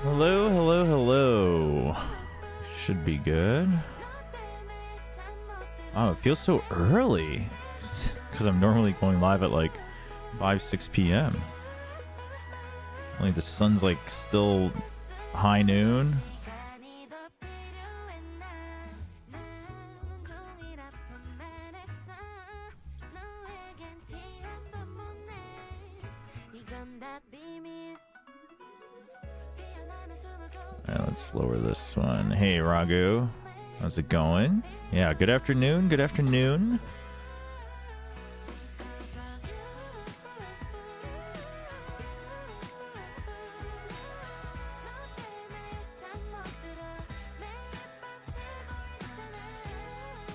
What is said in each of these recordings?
Hello, hello, hello. Should be good. Oh, it feels so early. Because I'm normally going live at like 5, 6 p.m. Like the sun's like still high noon. Alright, let's lower this one. Hey, Ragu. How's it going? Yeah, good afternoon. Good afternoon.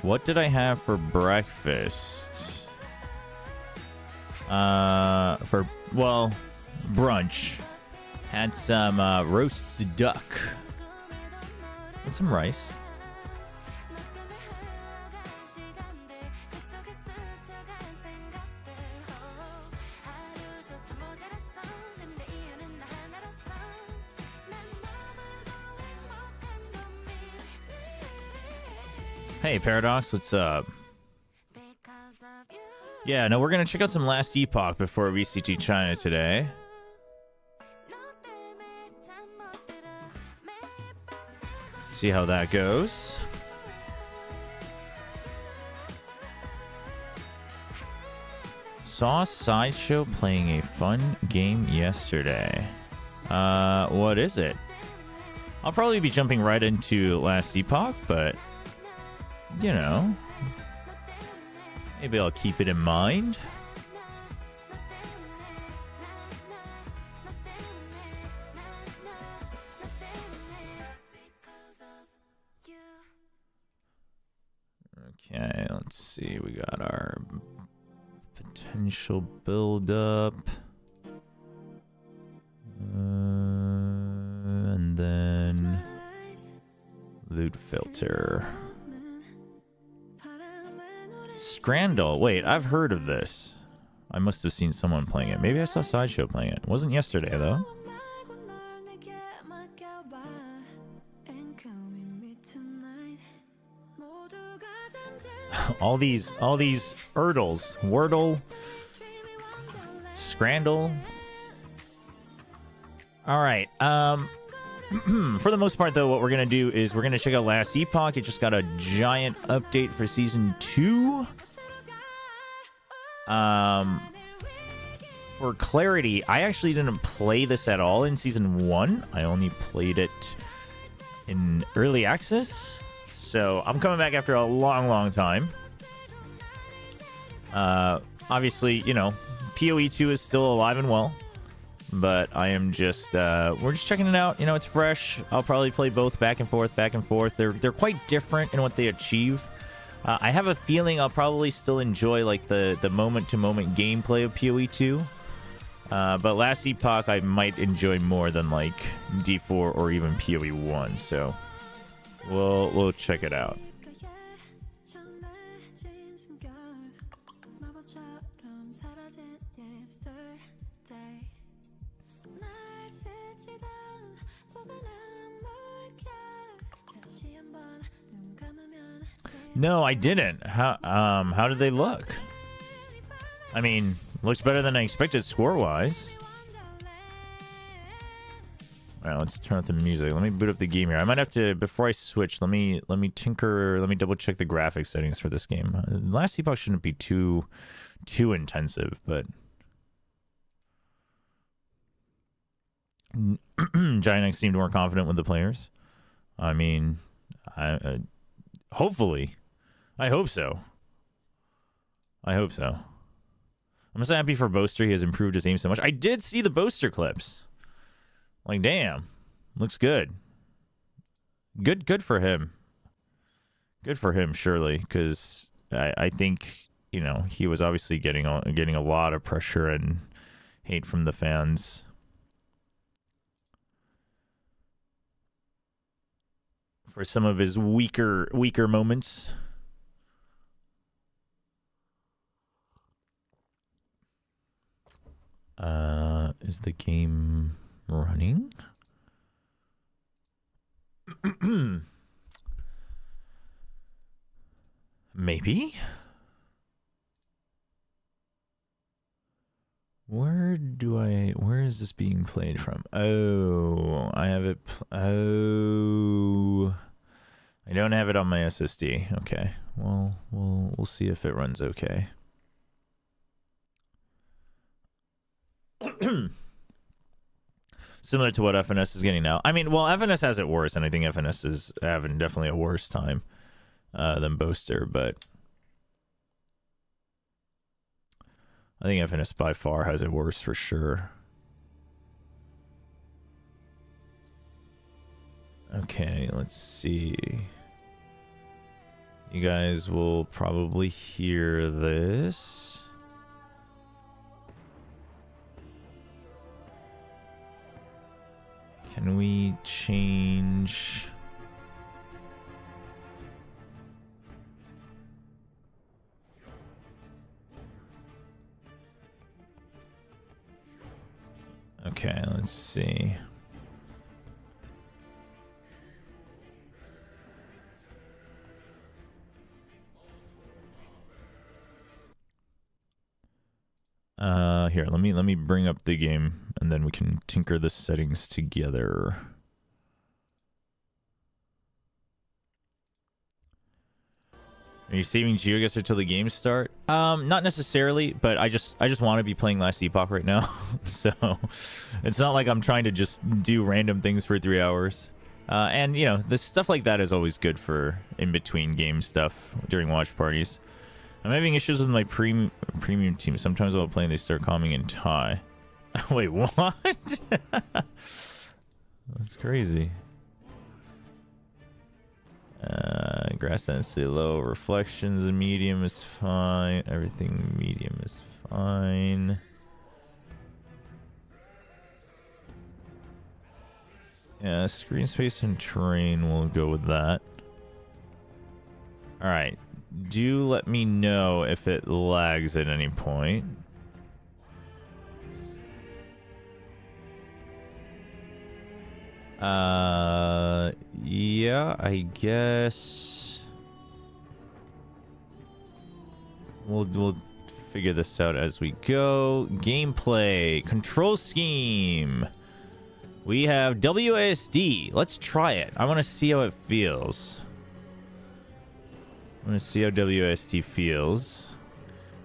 What did I have for breakfast? Well, brunch. Had some roasted duck and some rice. Hey, Paradox, what's up? Yeah, no, we're gonna check out some Last Epoch before VCT China today. See how that goes. Saw Sideshow playing a fun game yesterday. What is it? I'll probably be jumping right into Last Epoch, but you know, maybe I'll keep it in mind. Okay, let's see. We got our potential build-up. And then loot filter. Scrandal. Wait, I've heard of this. I must have seen someone playing it. Maybe I saw Sideshow playing it. It wasn't yesterday, though. all these Erdles. Wordle. Scrandal. Alright, for the most part, though, what we're going to do is we're going to check out Last Epoch. It just got a giant update for Season 2. For clarity, I actually didn't play this at all in Season 1. I only played it in Early Access. So I'm coming back after a long, long time. Obviously, you know, PoE 2 is still alive and well. But I am just, we're just checking it out. You know, it's fresh. I'll probably play both back and forth, back and forth. They're quite different in what they achieve. I have a feeling I'll probably still enjoy, like, the moment-to-moment gameplay of PoE 2. But Last Epoch I might enjoy more than, like, D4 or even PoE 1. So we'll check it out. No, I didn't. How did they look? I mean, looks better than I expected score-wise. Alright, let's turn up the music. Let me boot up the game here. I might have to, before I switch, let me double check the graphics settings for this game. Last Epoch shouldn't be too intensive, but Giant X seemed more confident with the players. I mean, hopefully. I hope so. I'm so happy for Boaster. He has improved his aim so much. I did see the Boaster clips. Like, damn. Looks good. Good for him. Good for him, surely, because I think, you know, he was obviously getting a lot of pressure and hate from the fans. For some of his weaker moments. Is the game running? Maybe. Where is this being played from? Oh, I have it. Oh, I don't have it on my SSD. Okay. Well, we'll see if it runs okay. Similar to what FNS is getting now. I mean, well, FNS has it worse, and I think FNS is having definitely a worse time than Boaster, but I think FNS by far has it worse for sure. Okay, let's see. You guys will probably hear this. Can we change? Okay, let's see. Here, let me bring up the game and then we can tinker the settings together. Are you saving GeoGuessr till the games start? Not necessarily, but I just want to be playing Last Epoch right now. So it's not like I'm trying to just do random things for 3 hours. And you know, this stuff like that is always good for in between game stuff during watch parties. I'm having issues with my premium team. Sometimes while playing, they start calming in tie. Wait, what? That's crazy. Grass density low. Reflections medium is fine. Everything medium is fine. Yeah, screen space and terrain, we'll go with that. Alright. Do let me know if it lags at any point. Yeah, I guess we'll figure this out as we go. Gameplay, control scheme. We have WASD. Let's try it. I want to see how it feels. I want to see how WASD feels.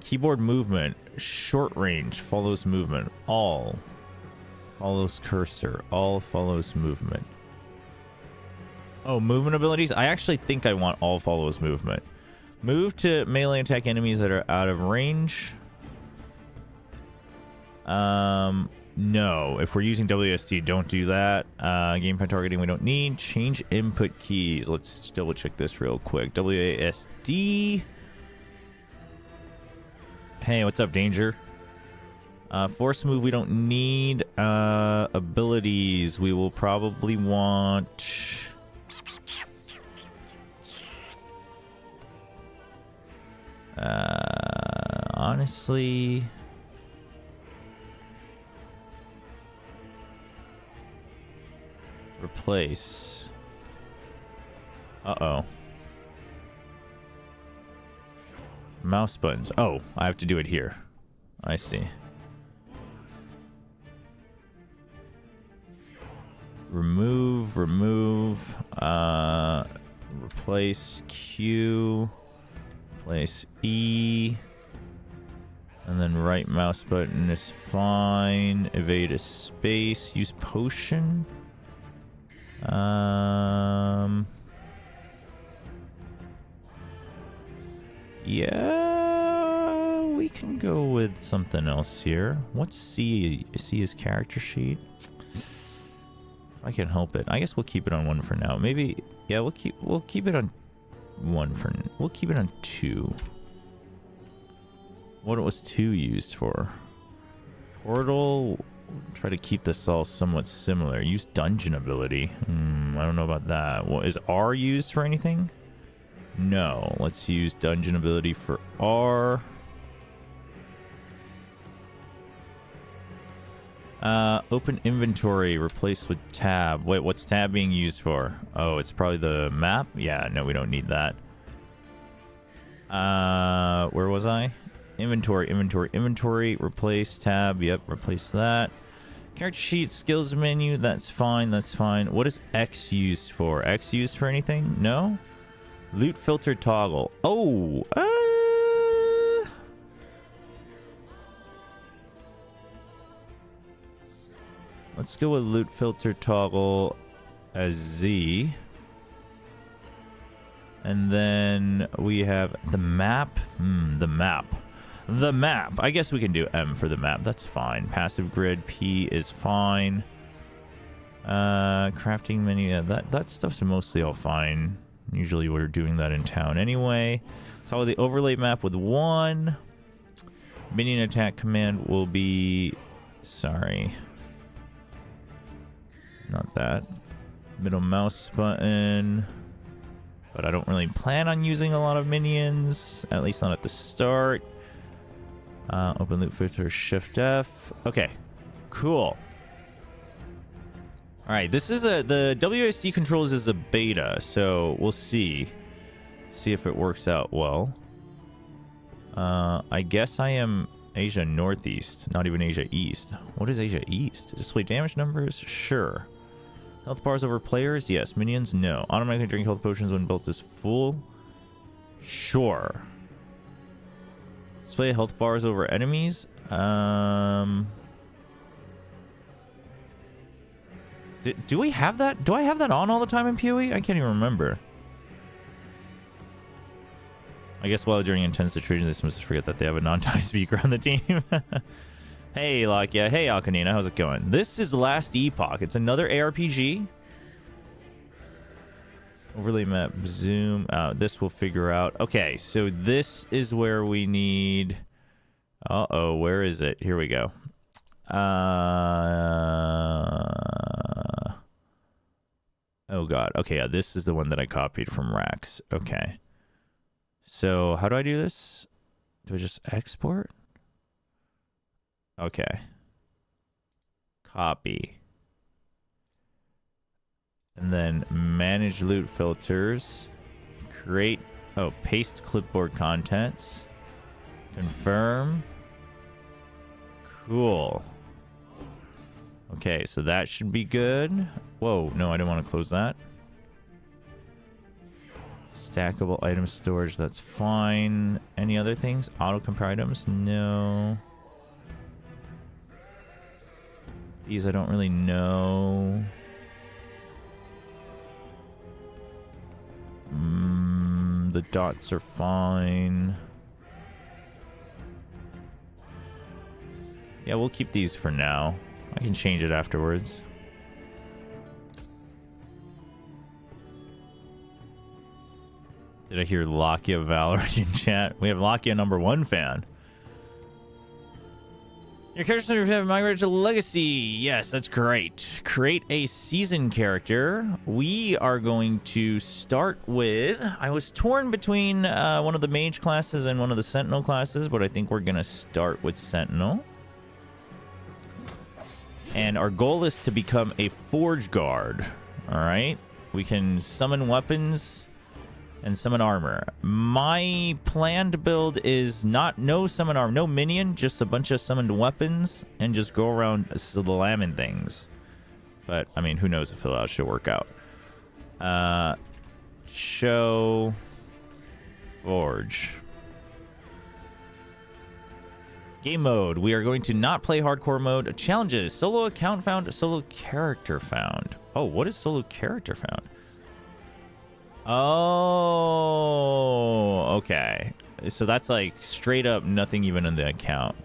Keyboard movement, short range, follows movement. All follows cursor. All follows movement. Oh, movement abilities? I actually think I want all follows movement. Move to melee attack enemies that are out of range. No. If we're using WSD, don't do that. Gamepad targeting we don't need. Change input keys. Let's double check this real quick. WASD. Hey, what's up, Danger? Force move we don't need. Abilities we will probably want. Honestly, replace. Uh-oh. Mouse buttons. Oh, I have to do it here. I see. Remove. Replace Q. Replace E. And then right mouse button is fine. Evade a space. Use potion. Yeah, we we can go with something else here. What's C? See his character sheet? I can help it. I guess we'll keep it on 1 for now. Maybe, yeah, we'll keep it on 1 for. We'll keep it on 2. What was 2 used for? Portal. Try to keep this all somewhat similar. Use dungeon ability. I don't know about that. What is R used for anything? No. Let's use dungeon ability for R. Open inventory, replace with tab. Wait, what's tab being used for? Oh, it's probably the map? Yeah, no, we don't need that. Where was I? Inventory, replace tab. Yep, replace that. Character sheet, skills menu, that's fine, that's fine. What is X used for? X used for anything? No? Loot filter toggle. Oh! Let's go with loot filter toggle as Z. And then we have the map. The map. The map. I guess we can do M for the map. That's fine. Passive grid. P is fine. Crafting menu. Yeah, that stuff's mostly all fine. Usually we're doing that in town anyway. So the overlay map with 1. Minion attack command will be... Sorry. Not that. Middle mouse button. But I don't really plan on using a lot of minions. At least not at the start. Open loop filter, Shift F. Okay. Cool. Alright, this is the WASD controls is a beta, so we'll see. See if it works out well. I guess I am Asia Northeast, not even Asia East. What is Asia East? Display damage numbers? Sure. Health bars over players? Yes. Minions? No. Automatically drink health potions when built is full? Sure. Display health bars over enemies? Do we have that? Do I have that on all the time in PoE? I can't even remember. I guess while during intense situations, they supposed to forget that they have a non-tie speaker on the team. Hey, Lakia. Hey, Alkanina. How's it going? This is Last Epoch. It's another ARPG. Overlay map. Zoom. This we'll figure out. Okay, so this is where we need... Uh-oh, where is it? Here we go. Oh, God. Okay, yeah, this is the one that I copied from Rax. Okay. So, how do I do this? Do I just export? Okay. Copy. And then manage loot filters. Create. Oh, paste clipboard contents. Confirm. Cool. Okay, so that should be good. Whoa, no, I didn't want to close that. Stackable item storage, that's fine. Any other things? Auto compare items? No. These I don't really know. The dots are fine. Yeah, we'll keep these for now. I can change it afterwards. Did I hear Lakia Valorant in chat? We have Lakia #1 fan. Your characters have migrated to Legacy. Yes, that's great. Create a season character. We are going to start with... I was torn between one of the mage classes and one of the sentinel classes, but I think we're going to start with sentinel. And our goal is to become a forge guard. All right? We can summon weapons and summon armor. My planned build is no summon armor, no minion, just a bunch of summoned weapons, and just go around slamming things. But, I mean, who knows if it'll actually work out. Show forge. Game mode. We are going to not play hardcore mode. Challenges. Solo account found. Solo character found. Oh, what is solo character found? Oh, okay. So that's like straight up nothing even in the account.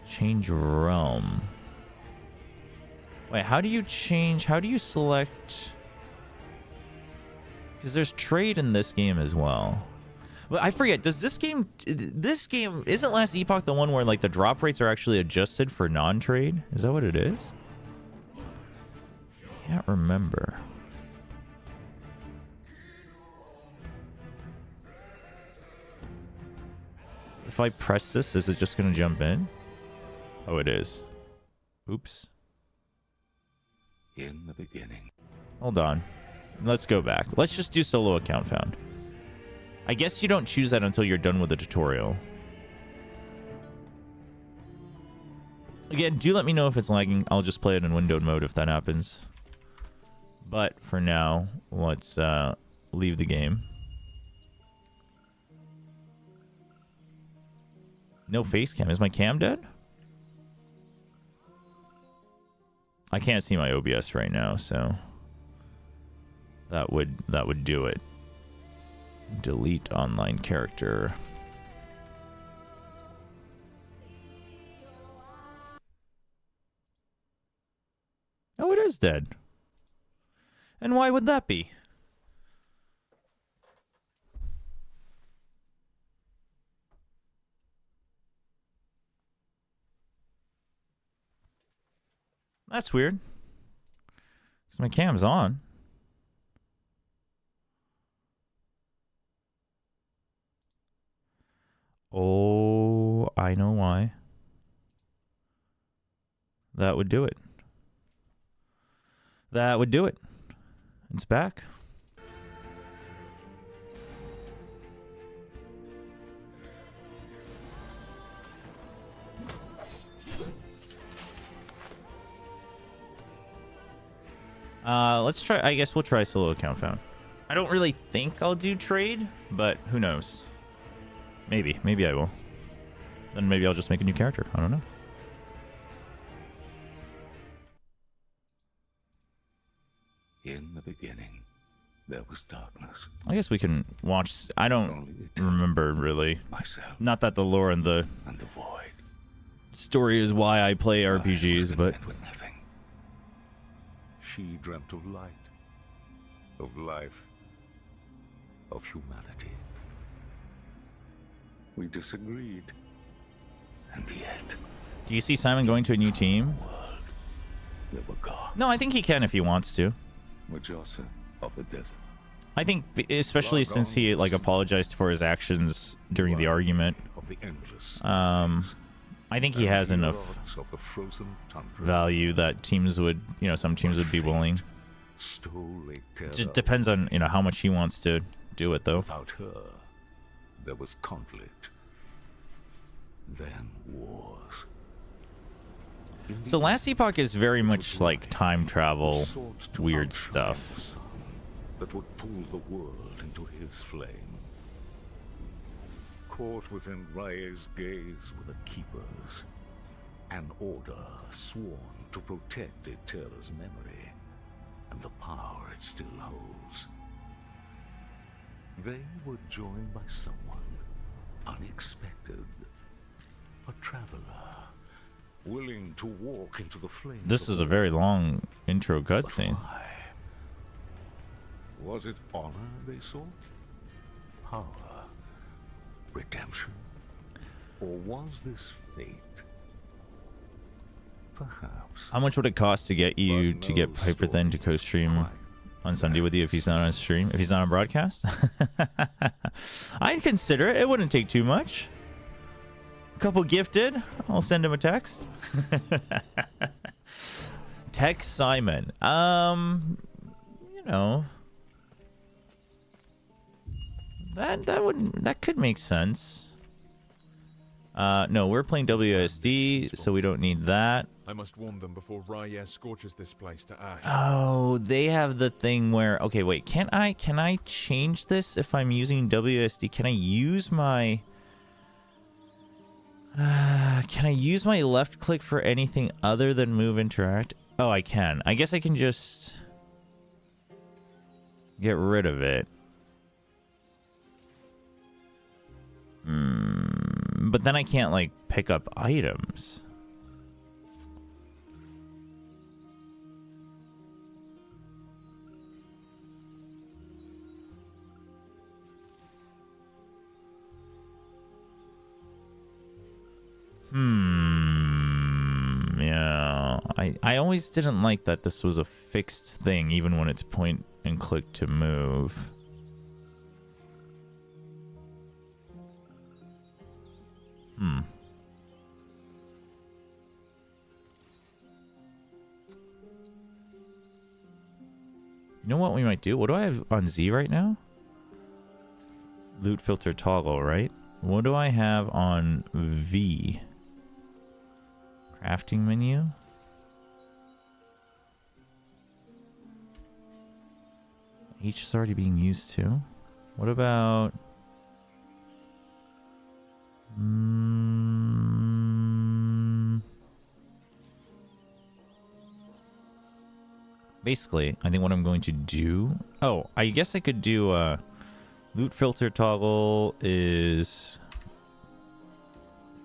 Change realm. Wait, how do you change? How do you select? Because there's trade in this game as well. But I forget, does this game... Isn't Last Epoch the one where like the drop rates are actually adjusted for non-trade? Is that what it is? Can't remember. If I press this, is it just going to jump in? Oh, it is. Oops. In the beginning. Hold on. Let's go back. Let's just do solo account found. I guess you don't choose that until you're done with the tutorial. Again, do let me know if it's lagging. I'll just play it in windowed mode if that happens. But for now, let's leave the game. No face cam. Is my cam dead? I can't see my OBS right now, so that would do it. Delete online character. Oh, it is dead. And why would that be? That's weird. Because my cam's on. Oh, I know why. That would do it. That would do it. It's back. Let's try. I guess we'll try solo account found. I don't really think I'll do trade, but who knows? Maybe I will. Then maybe I'll just make a new character. I don't know. In the beginning, there was darkness. I guess we can watch. I don't remember really. Myself. Not that the lore and the void. Story is why I play RPGs, but with nothing. She dreamt of light, of life, of humanity. We disagreed, and yet. Do you see Simon going to a new team? There were gods. No, I think he can if he wants to. Majasa of the desert. I think, especially since he like apologized for his actions during the argument. Of the endless. I think he has enough value that teams would, some teams would be willing. It just depends on, how much he wants to do it, though. Without her, there was conflict. Then wars. So Last Epoch is very much like time travel, weird stuff. That would pull the world into his flame. Caught within Rye's gaze were the Keepers, an order sworn to protect Eterra's memory and the power it still holds. They were joined by someone unexpected, a traveler, willing to walk into the flames. This is a very long intro cutscene. Was it honor they sought? Power? Redemption? Or was this fate? Perhaps. How much would it cost to get you to get Piper then to co-stream on Sunday with you if he's not on stream? If he's not on broadcast? I'd consider it. It wouldn't take too much. A couple gifted. I'll send him a text. Text Simon. That could make sense. No, we're playing WSD, so we don't need that. I must warn them before Rye scorches this place to ash. Oh, they have the thing where, okay, wait, can I change this if I'm using WSD? Can I use my left click for anything other than move interact? Oh, I can. I guess I can just get rid of it. But then I can't, like, pick up items. Yeah. I always didn't like that this was a fixed thing, even when it's point and click to move. You know what we might do? What do I have on Z right now? Loot filter toggle, right? What do I have on V? Crafting menu? H is already being used too. What about... Basically, I think what I'm going to do... Oh, I guess I could do... loot filter toggle is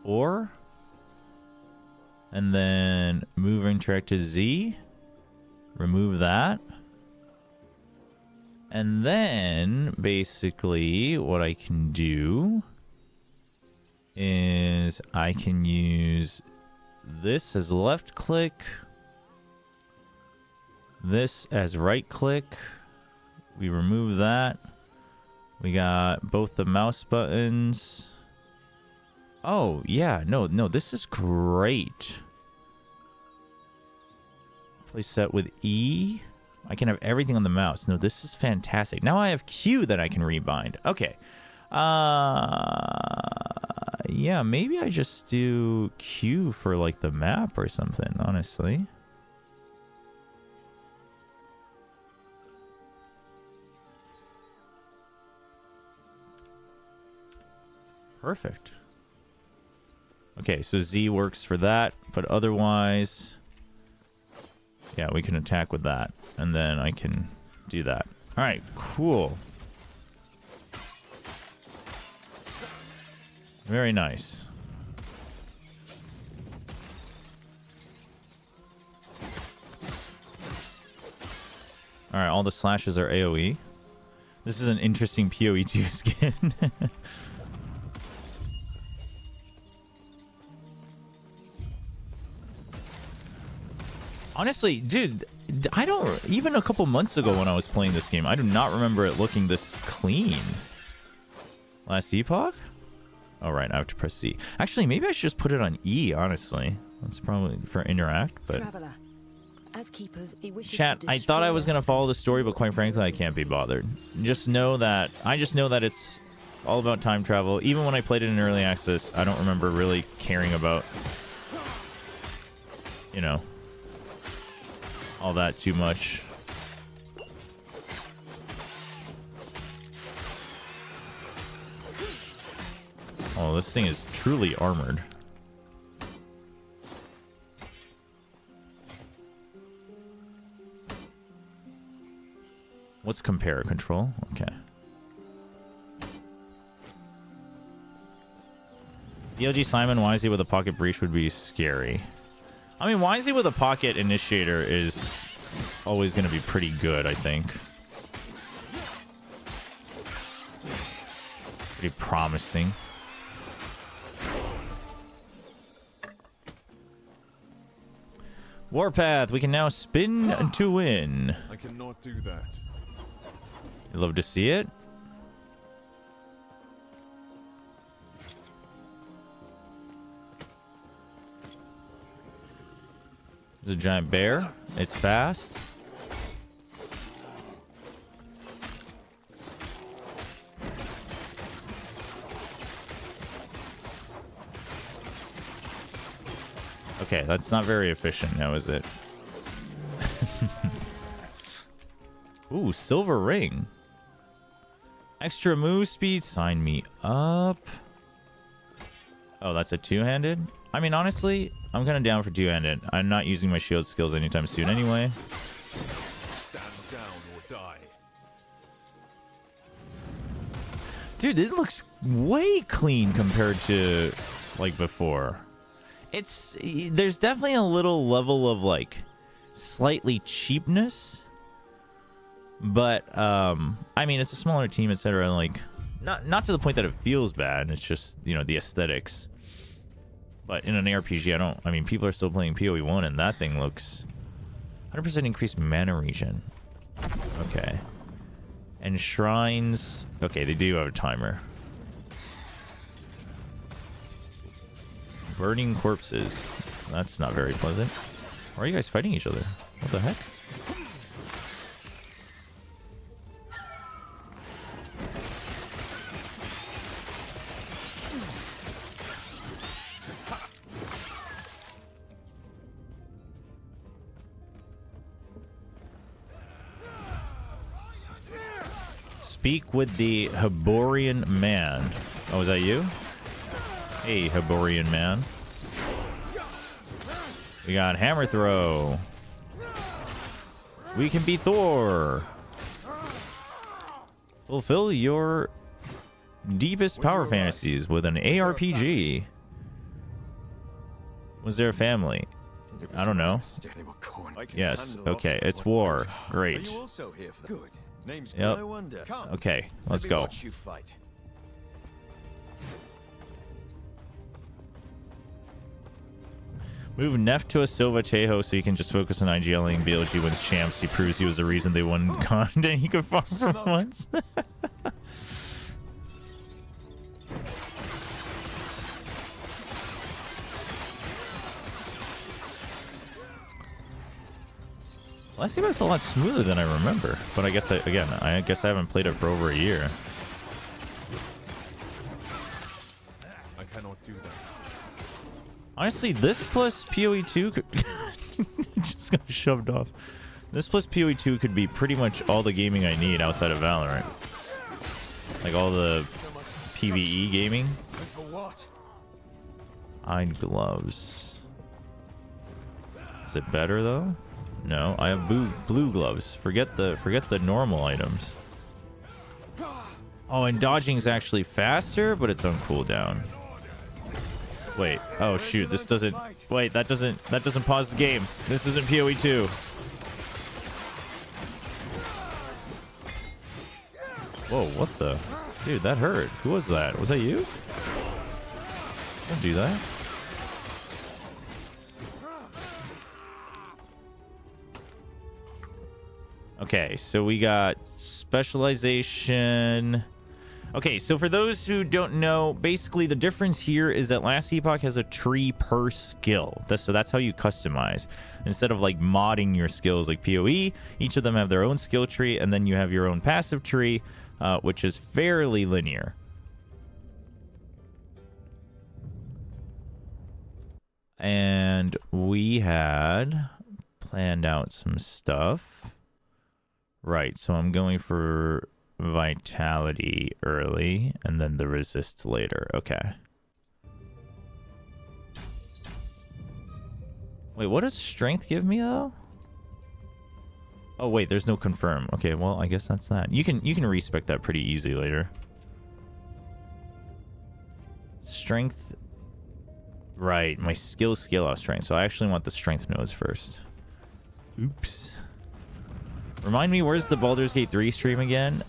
4. And then move interact to Z. Remove that. And then, basically, what I can do is I can use this as left click. This as right click. We remove that. We got both the mouse buttons. Oh, yeah. No, this is great. Place set with E. I can have everything on the mouse. No, this is fantastic. Now I have Q that I can rebind. Okay. Yeah, maybe I just do Q for like the map or something, honestly. Perfect. Okay, so Z works for that, but otherwise... Yeah, we can attack with that. And then I can do that. Alright, cool. Very nice. Alright, all the slashes are AoE. This is an interesting PoE2 skin. Honestly, dude, I don't... Even a couple months ago when I was playing this game, I do not remember it looking this clean. Last Epoch? Oh, right, I have to press C. Actually, maybe I should just put it on E, honestly. That's probably for interact, but... Traveler. As keepers, it wishes Chat, to I thought I was going to destroy follow the story, but quite frankly, I can't be bothered. Just know that... I just know that it's all about time travel. Even when I played it in early access, I don't remember really caring about... You know... all that too much. Oh, this thing is truly armored. What's compare control? Okay. DLG Simon Wisely with a pocket breach would be scary. I mean, Wisely with a pocket initiator is always going to be pretty good, I think. Pretty promising. Warpath, we can now spin to win. I cannot do that. You love to see it. There's a giant bear. It's fast. Okay, that's not very efficient now, is it? Ooh, silver ring. Extra move speed. Sign me up. Oh, that's a two-handed? I mean, honestly, I'm kind of down for two-handed. I'm not using my shield skills anytime soon anyway. Stand down or die. Dude, it looks way clean compared to like before. There's definitely a little level of like slightly cheapness, but I mean, it's a smaller team, etc. Like not to the point that it feels bad. It's just, you know, the aesthetics. But in an ARPG, I mean, people are still playing PoE 1, and that thing looks 100% increased mana regen. Okay. And shrines. Okay, they do have a timer. Burning corpses. That's not very pleasant. Why are you guys fighting each other? What the heck? Speak with the Hyborian man. Oh, is that you? Hey, Hyborian man. We got hammer throw. We can be Thor. Fulfill your deepest power fantasies with an ARPG. Was there a family? I don't know. Yes. Okay. It's war. Great. Yep. Okay. Let's go. Move Neff to a Silva Tejo so he can just focus on IGLing. BLG wins champs. He proves he was the reason they won content. He could farm for once. Last Epoc's a lot smoother than I remember, but I guess I guess I haven't played it for over a year. I cannot do that. Honestly, this plus PoE 2 could just got shoved off. This plus PoE 2 could be pretty much all the gaming I need outside of Valorant. Like all the PvE gaming. Iron gloves. Is it better though? No, I have blue gloves. Forget the normal items. Oh, and dodging is actually faster, but it's on cooldown. Wait. Oh shoot, this doesn't. Wait, that doesn't pause the game. This isn't PoE 2. Whoa, what the? Dude, that hurt. Who was that? Was that you? Don't do that. Okay, so we got specialization. Okay, so for those who don't know, basically the difference here is that Last Epoch has a tree per skill. So that's how you customize. Instead of like modding your skills like PoE, each of them have their own skill tree, and then you have your own passive tree, which is fairly linear. And we had planned out some stuff. Right, so I'm going for vitality early and then the resist later. Okay. Wait, what does strength give me though? Oh wait, there's no confirm. Okay, well I guess that's that. You can respec that pretty easy later. Strength. Right, my skill off strength. So I actually want the strength nodes first. Oops. Remind me, where's the Baldur's Gate 3 stream again?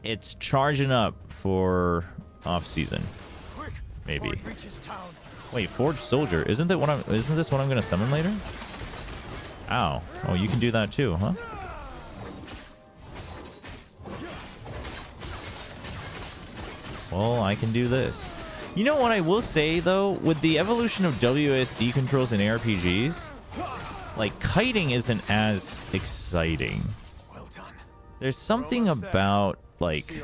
It's charging up for off-season. Maybe. Wait, Forged Soldier. Isn't this what I'm gonna summon later? Ow. Oh, you can do that too, huh? Well, I can do this. You know what I will say though, with the evolution of WSD controls in ARPGs, like kiting isn't as exciting. Well done. There's something about like, you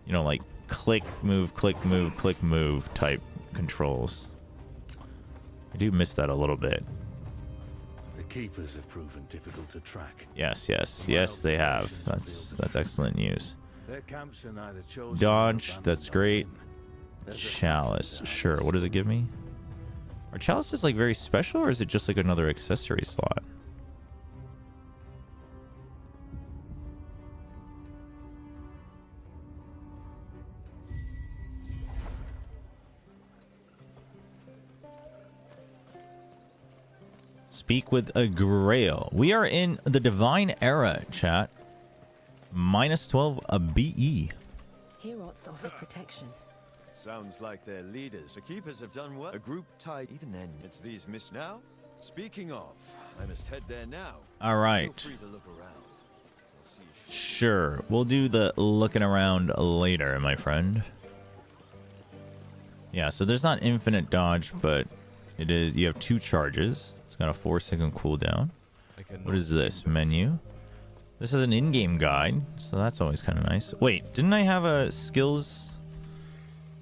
know, like click move type controls. I do miss that a little bit. The keepers have proven difficult to track. Yes, they have. That's excellent news. Their camps are neither chosen Dodge, that's great. Chalice, sure. What does it give me? Are chalices like very special, or is it just like another accessory slot? Speak with a Grail. We are in the Divine Era, chat. -12 a BE. Herots offer protection. Sounds like their leaders. The keepers have done well. A group tied. Even then, it's these miss now. Speaking of, I must head there now. All right. Feel free to look around. We'll see you. Sure. We'll do the looking around later, my friend. Yeah, so there's not infinite dodge, but it is. You have 2 charges. It's got a 4-second cooldown. What is this? Menu. This is an in-game guide, so that's always kind of nice. Wait, didn't I have a skills?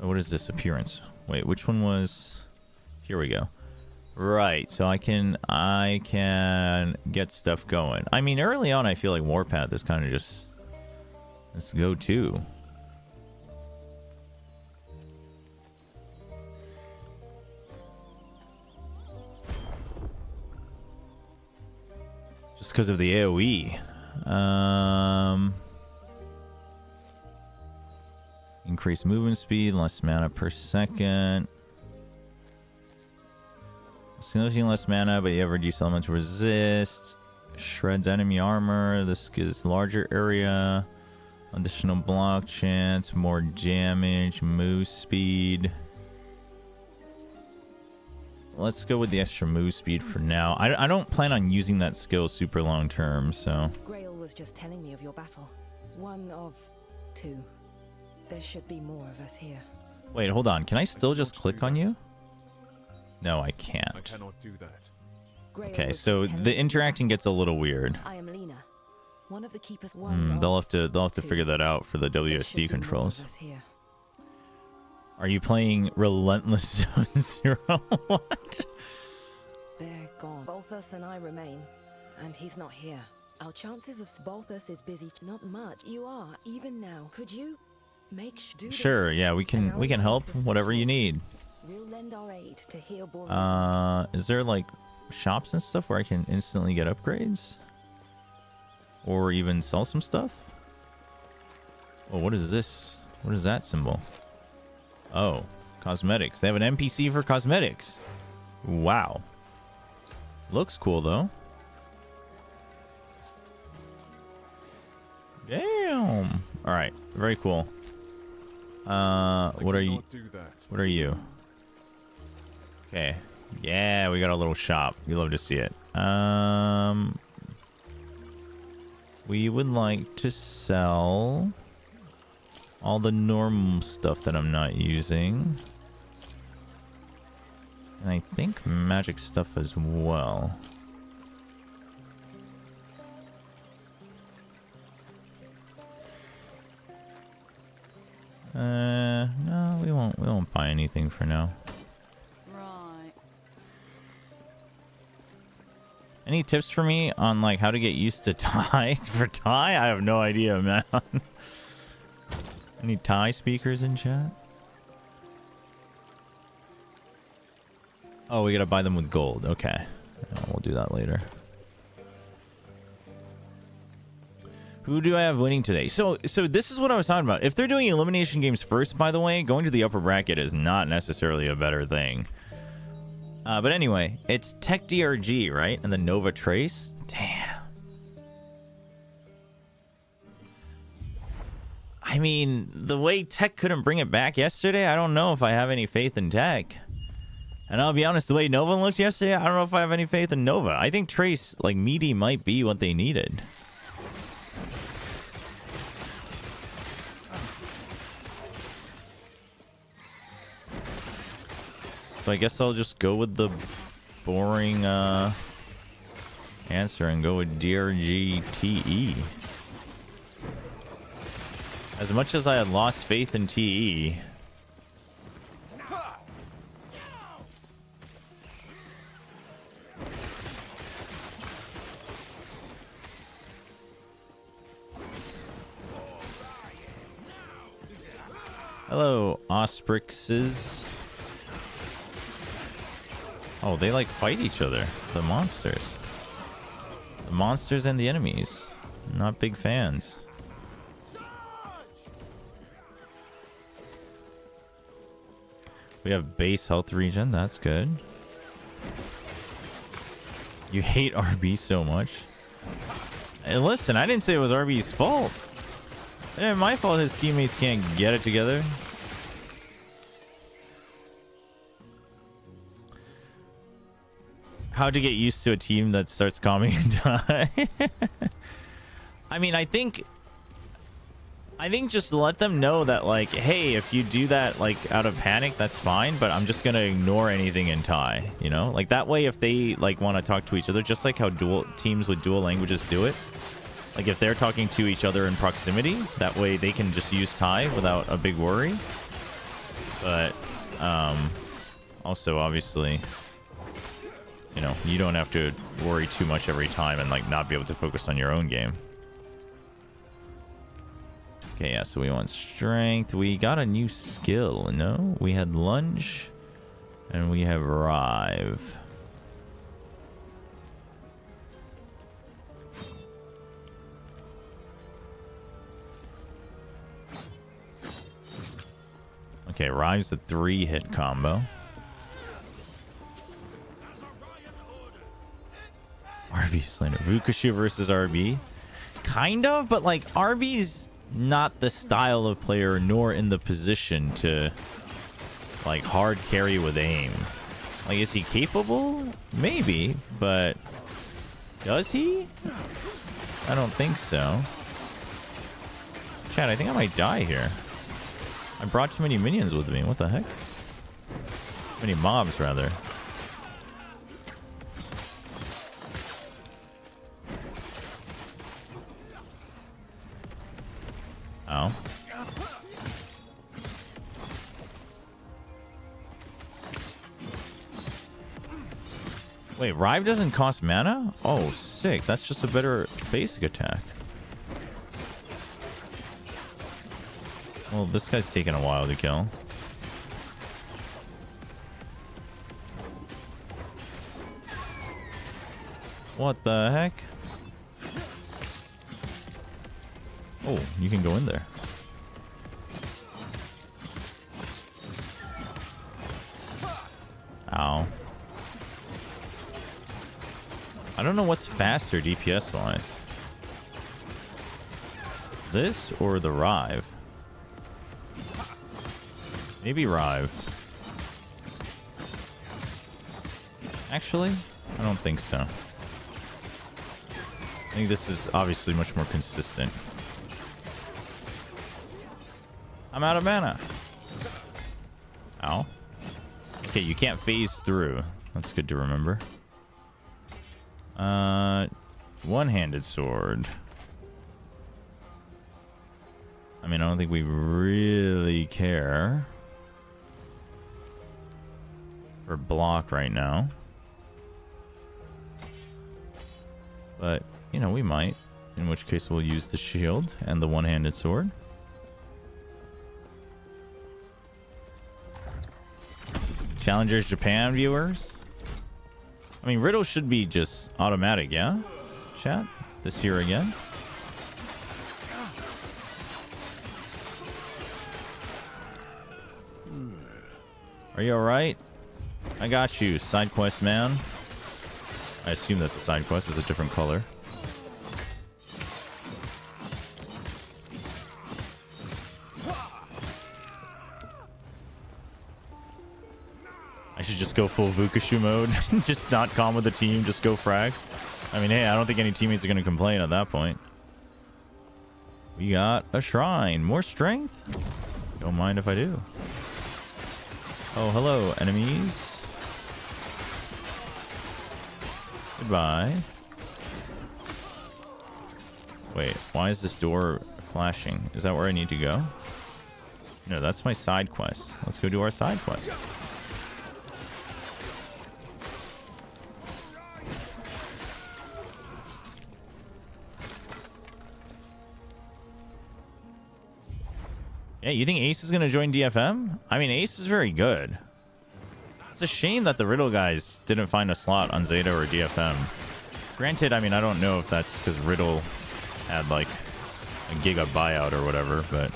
Oh, what is this? Appearance. Wait, which one was? Here we go. Right, so I can get stuff going. I mean, early on, I feel like Warpath is kind of just let's go to. Just because of the AoE. Increase movement speed, less mana per second. Significantly less mana, but you have reduced elemental resist. Shreds enemy armor. This gives larger area. Additional block chance. More damage. Move speed. Let's go with the extra move speed for now. I don't plan on using that skill super long term, so. Grail was just telling me of your battle. One of 2. There should be more of us here. Wait, hold on. Can I still just click on you? No, I I can't. cannot do that. Grail Okay, was so just telling the me of interacting your gets a little weird. battle. I am Lena. One of the keepers. They'll have to 2. figure that out for the There should WSD be more of controls. us here. Are you playing Relentless Zone Zero? What? They're gone. Balthus and I remain, and he's not here. Our chances of Balthus is busy. Not much. You are even now. Could you do this? Sure, yeah, we can help whatever you need. We'll lend our aid to heal Boris. Is there like shops and stuff where I can instantly get upgrades? Or even sell some stuff? Oh, what is this? What is that symbol? Oh, cosmetics. They have an NPC for cosmetics. Wow. Looks cool though. Damn. All right, very cool. What are you? Do that. What are you? Okay. Yeah, we got a little shop. You love to see it. We would like to sell all the normal stuff that I'm not using. And I think magic stuff as well. No, we won't buy anything for now. Right. Any tips for me on like how to get used to Thai? For Thai? I have no idea, man. Any Thai speakers in chat? Oh, we gotta buy them with gold. Okay. We'll do that later. Who do I have winning today? So this is what I was talking about. If they're doing elimination games first, by the way, going to the upper bracket is not necessarily a better thing. But anyway, it's Tech DRG, right? And the Nova Trace. Damn. I mean, the way Tech couldn't bring it back yesterday, I don't know if I have any faith in Tech. And I'll be honest, the way Nova looked yesterday, I don't know if I have any faith in Nova. I think Trace, like, meaty might be what they needed. So I guess I'll just go with the boring answer and go with DRG-TE. As much as I had lost faith in TE. Hello, Osprixes. Oh, they like fight each other. The monsters. The monsters and the enemies. Not big fans. We have base health regen. That's good. You hate RB so much. And listen, I didn't say it was RB's fault. It's my fault his teammates can't get it together. How'd you get used to a team that starts calming and die? I mean, I think just let them know that, like, hey, if you do that, like, out of panic, that's fine, but I'm just gonna ignore anything and tie, you know? Like, that way, if they, like, want to talk to each other, just like how teams with dual languages do it, like, if they're talking to each other in proximity, that way they can just use tie without a big worry. But, also, obviously, you know, you don't have to worry too much every time and, like, not be able to focus on your own game. Okay, yeah, so we want strength. We got a new skill, no? We had lunge, and we have rive. Okay, rive's the 3-hit combo. RB Slayer. Vukashu versus RB. Kind of, but, like, RB's not the style of player nor in the position to, like, hard carry with aim. Like, is he capable? Maybe, but does he? I don't think so. Chat, I think I might die here. I brought too many minions with me. What the heck? Too many mobs, rather. Oh. Wait, Rive doesn't cost mana? Oh, sick. That's just a better basic attack. Well, this guy's taking a while to kill. What the heck? Oh, you can go in there. Ow. I don't know what's faster DPS wise. This or the Rive? Maybe Rive. Actually, I don't think so. I think this is obviously much more consistent. I'm out of mana. Ow. Okay, you can't phase through. That's good to remember. One-handed sword. I mean, I don't think we really care for block right now. But, you know, we might. In which case we'll use the shield and the one-handed sword. Challengers Japan viewers. I mean, Riddle should be just automatic, yeah? Chat? This year again? Are you alright? I got you, side quest man. I assume that's a side quest, it's a different color. I should just go full Vukashu mode. Just not calm with the team, just go frag. I mean, hey, I don't think any teammates are going to complain at that point. We got a shrine. More strength? Don't mind if I do. Oh, hello, enemies. Goodbye. Wait, why is this door flashing? Is that where I need to go? No, that's my side quest. Let's go do our side quest. Yeah, you think Ace is going to join DFM? I mean, Ace is very good. It's a shame that the Riddle guys didn't find a slot on Zeta or DFM. Granted, I mean, I don't know if that's because Riddle had, like, a giga buyout or whatever, but...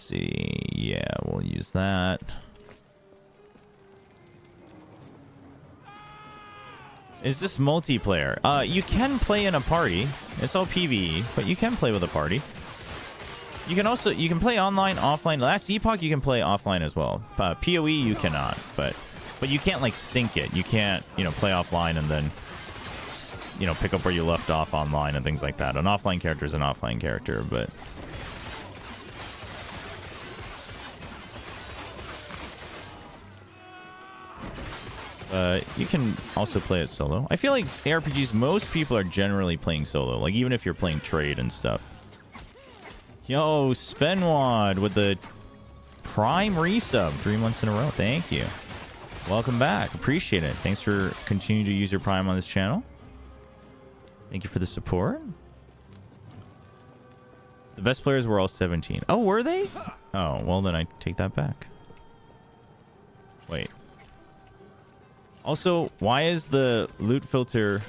see. Yeah, we'll use that. Is this multiplayer? You can play in a party. It's all PvE, but you can play with a party. You can play online, offline. Last Epoch, you can play offline as well. PoE, you cannot, but you can't like sync it. You can't, play offline and then, pick up where you left off online and things like that. An offline character is an offline character, but. You can also play it solo. I feel like ARPGs, most people are generally playing solo. Like, even if you're playing trade and stuff. Yo, Spenwad with the Prime resub. 3 months in a row. Thank you. Welcome back. Appreciate it. Thanks for continuing to use your Prime on this channel. Thank you for the support. The best players were all 17. Oh, were they? Oh, well, then I take that back. Wait. Also, why is the loot filter...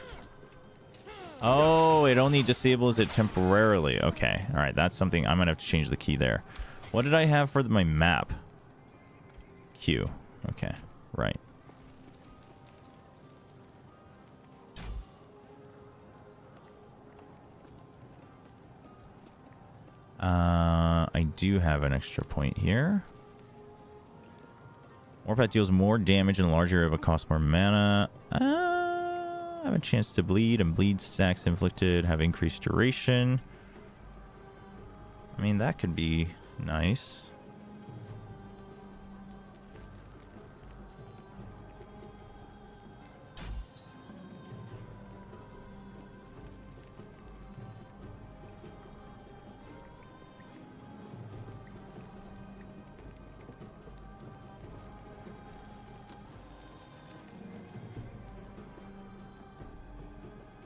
Oh, it only disables it temporarily. Okay. All right. That's something... I'm going to have to change the key there. What did I have for my map? Q. Okay. Right. I do have an extra point here. Warpath deals more damage in a larger area but costs more mana. I have a chance to bleed, and bleed stacks inflicted have increased duration. I mean, that could be nice.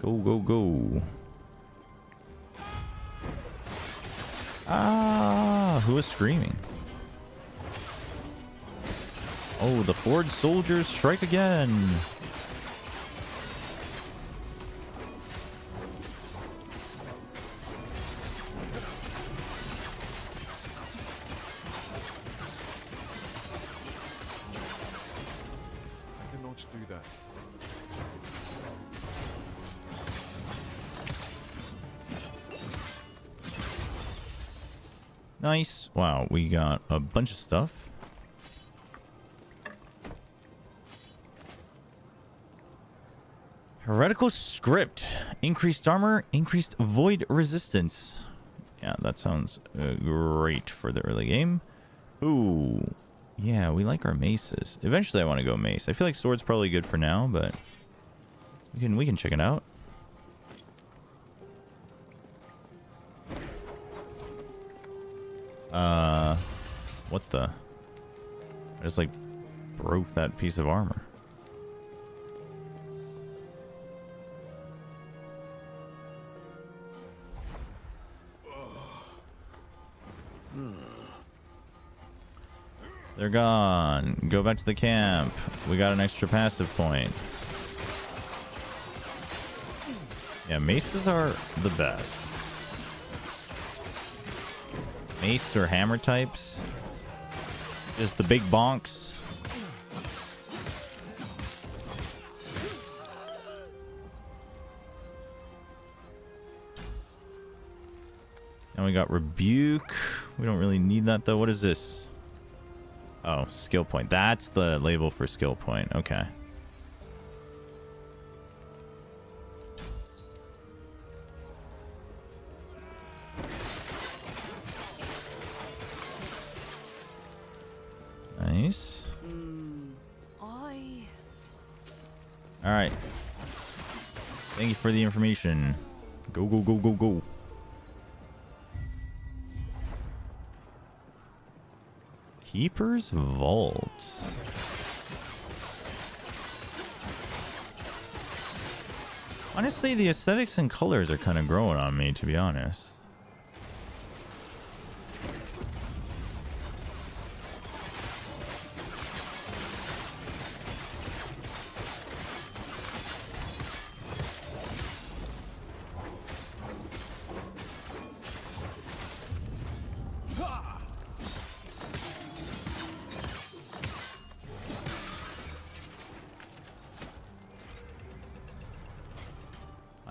Go, go, go. Ah, who is screaming? Oh, the Ford soldiers strike again. I cannot do that. Nice. Wow, we got a bunch of stuff. Heretical script. Increased armor, increased void resistance. Yeah, that sounds great for the early game. Ooh. Yeah, we like our maces. Eventually I want to go mace. I feel like sword's probably good for now, but we can check it out. What the? I just like broke that piece of armor. They're gone. Go back to the camp. We got an extra passive point. Yeah, maces are the best. Mace or hammer types. Just the big bonks. And we got rebuke. We don't really need that though. What is this? Oh, skill point. That's the label for skill point. Okay. Nice. All right. Thank you for the information. Go, go, go, go, go. Keeper's Vault. Honestly, the aesthetics and colors are kind of growing on me, to be honest.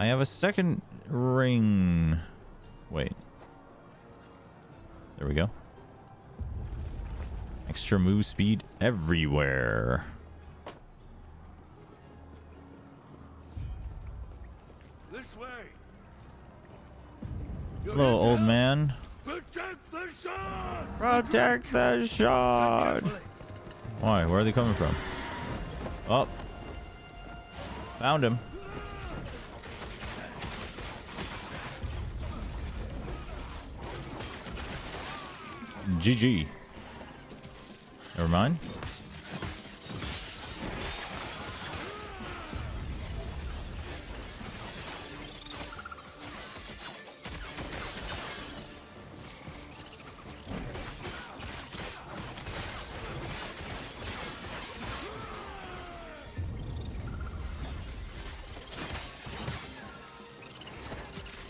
I have a second ring. Wait. There we go. Extra move speed everywhere. This way. Hello, old man. Protect the shot. Protect the shard. Why? Where are they coming from? Oh. Found him. GG. Never mind.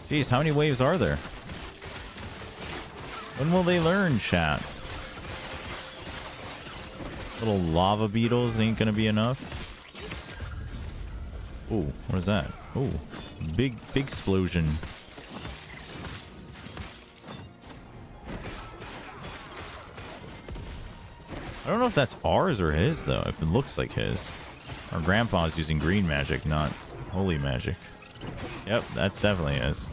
Jeez, how many waves are there? When will they learn, chat? Little lava beetles ain't gonna be enough. Ooh, what is that? Ooh, big explosion. I don't know if that's ours or his, though. If it looks like his. Our grandpa's using green magic, not holy magic. Yep, that's definitely his.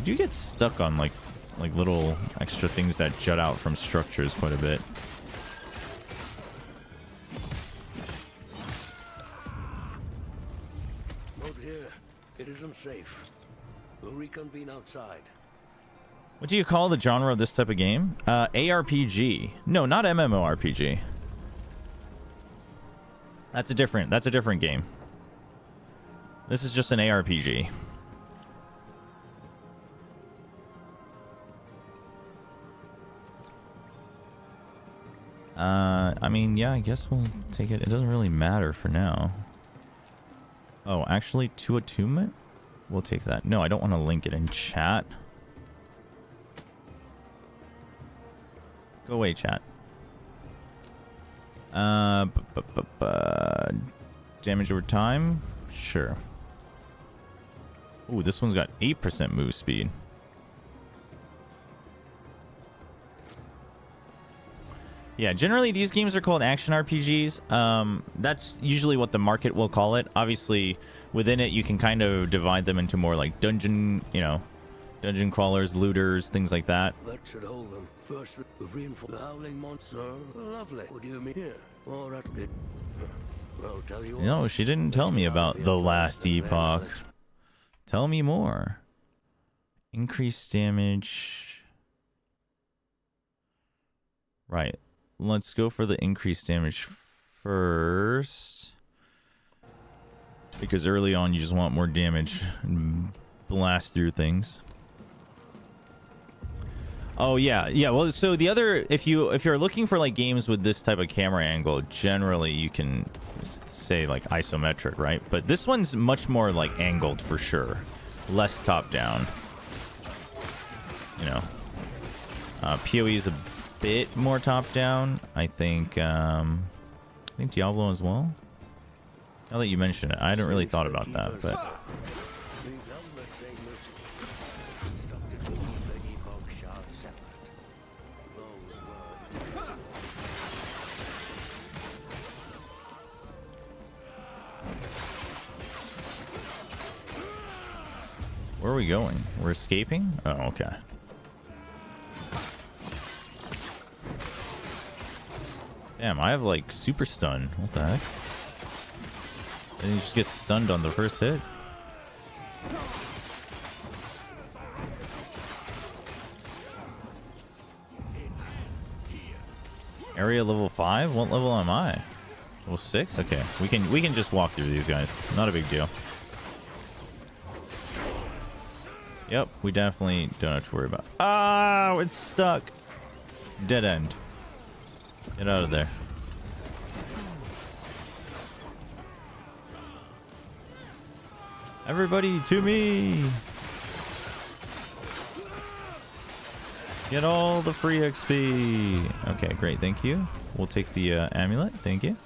You get stuck on like little extra things that jut out from structures quite a bit. Not here. It isn't safe. We'll reconvene outside. What do you call the genre of this type of game? ARPG. No, not MMORPG. That's a different game. This is just an ARPG. I mean, yeah, I guess we'll take it. It doesn't really matter for now. Oh, actually, to attunement? We'll take that. No, I don't want to link it in chat. Go away, chat. Damage over time? Sure. Ooh, this one's got 8% move speed. Yeah, generally these games are called action RPGs. That's usually what the market will call it. Obviously, within it, you can kind of divide them into more like dungeon, you know, dungeon crawlers, looters, things like that. That should hold them. First, we've reinforced the howling monster. Lovely. What do you mean here? Or at it? Well, tell you. No, she didn't tell me about the Last Epoch. Tell me more. Increased damage. Right. Let's go for the increased damage first. Because early on you just want more damage and blast through things. Oh yeah, well, so the other, if you're looking for like games with this type of camera angle, generally you can say like isometric, right? But this one's much more like angled for sure. Less top down. You know. PoE is a bit more top down. I think Diablo as well. Now that you mention it, I hadn't really thought about that, but where are we going? We're escaping? Oh, okay. Damn, I have like super stun. What the heck? And you just get stunned on the first hit. Area level 5? What level am I? Level 6? Okay. We can just walk through these guys. Not a big deal. Yep, we definitely don't have to worry about. Oh, it's stuck. Dead end. Get out of there. Everybody to me. Get all the free XP. Okay, great. Thank you. We'll take the amulet. Thank you.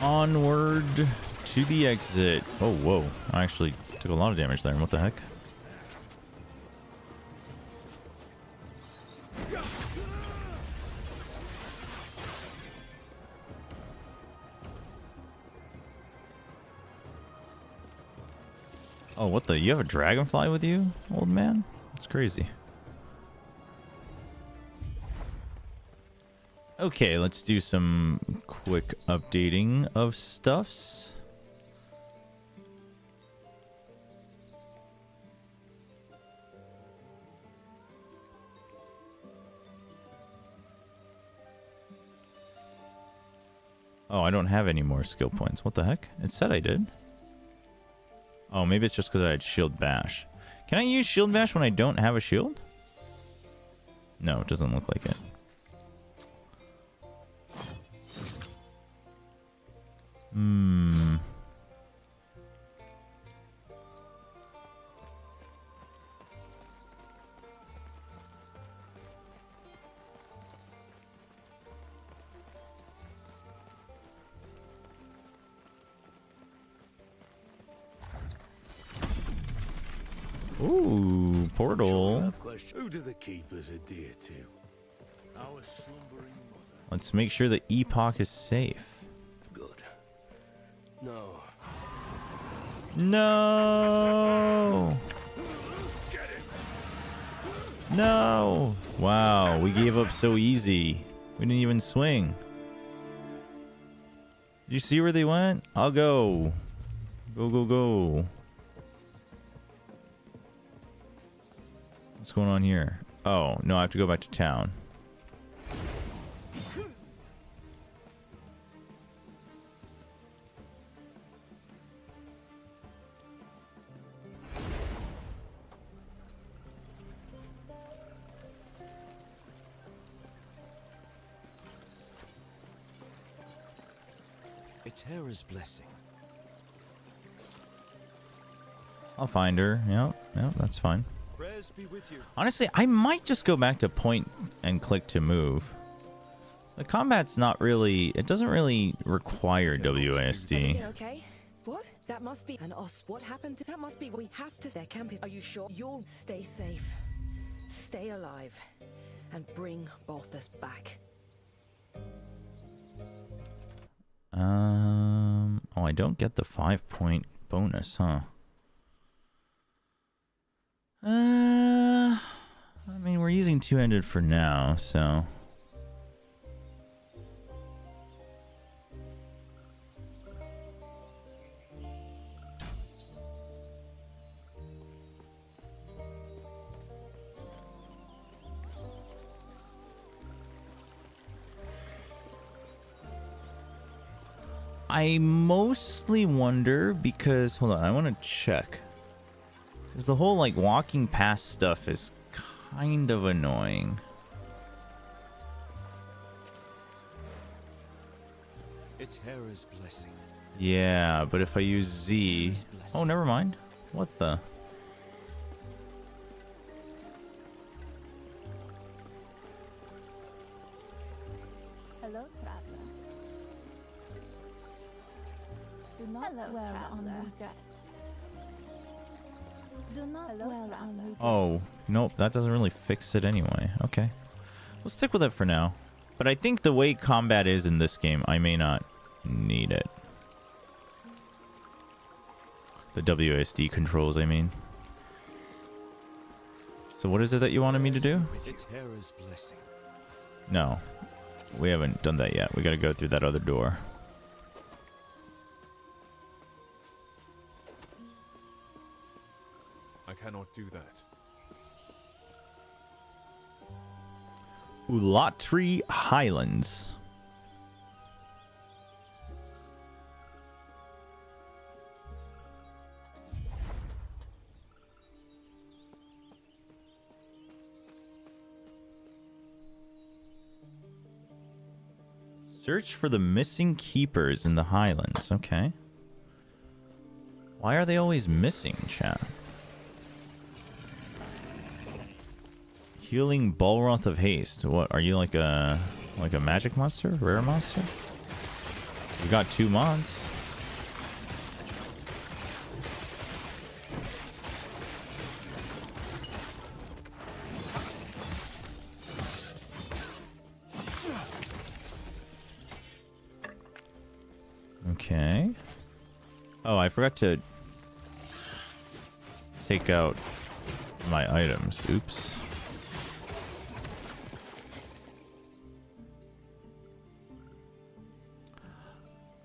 Onward to the exit. Oh, whoa. I actually took a lot of damage there. What the heck? Oh, what the? You have a dragonfly with you, old man? That's crazy. Okay, let's do some quick updating of stuffs. Oh, I don't have any more skill points. What the heck? It said I did. Oh, maybe it's just because I had shield bash. Can I use shield bash when I don't have a shield? No, it doesn't look like it. Hmm. Ooh, portal. Who do the keepers adhere to? Our slumbering mother. Let's make sure the Epoch is safe. Good. No. No. No. Wow, we gave up so easy. We didn't even swing. Did you see where they went? I'll go. Go, go, go. What's going on here? Oh, no, I have to go back to town. A Terra's blessing. I'll find her. Yep, that's fine. Prayers be with you. Honestly, I might just go back to point and click to move. The combat's not really... It doesn't really require WASD. Everything okay? What? That must be an os. What happened? That must be. We have to. Their camp is. Are you sure? You'll stay safe, stay alive, and bring Balthus back. Oh, I don't get the 5-point bonus, huh? I mean, we're using two-handed for now, so... I mostly wonder because... Hold on, I want to check. Because the whole, like, walking past stuff is kind of annoying. It's Hera's blessing. Yeah, but if I use Z... Oh, never mind. What the... Hello, traveler. Do not dwell on regrets. Do not dwell on regrets. Oh, nope, that doesn't really fix it anyway. Okay. We'll stick with it for now. But I think the way combat is in this game, I may not need it. The WSD controls, I mean. So what is it that you wanted me to do? It's Hera's blessing. No. We haven't done that yet. We gotta go through that other door. I cannot do that. Ulatri Highlands. Search for the missing keepers in the Highlands. Okay. Why are they always missing, chat? Healing Balroth of Haste. What, are you like a magic monster? Rare monster? You got 2 mods. Okay. Oh, I forgot to take out my items. Oops.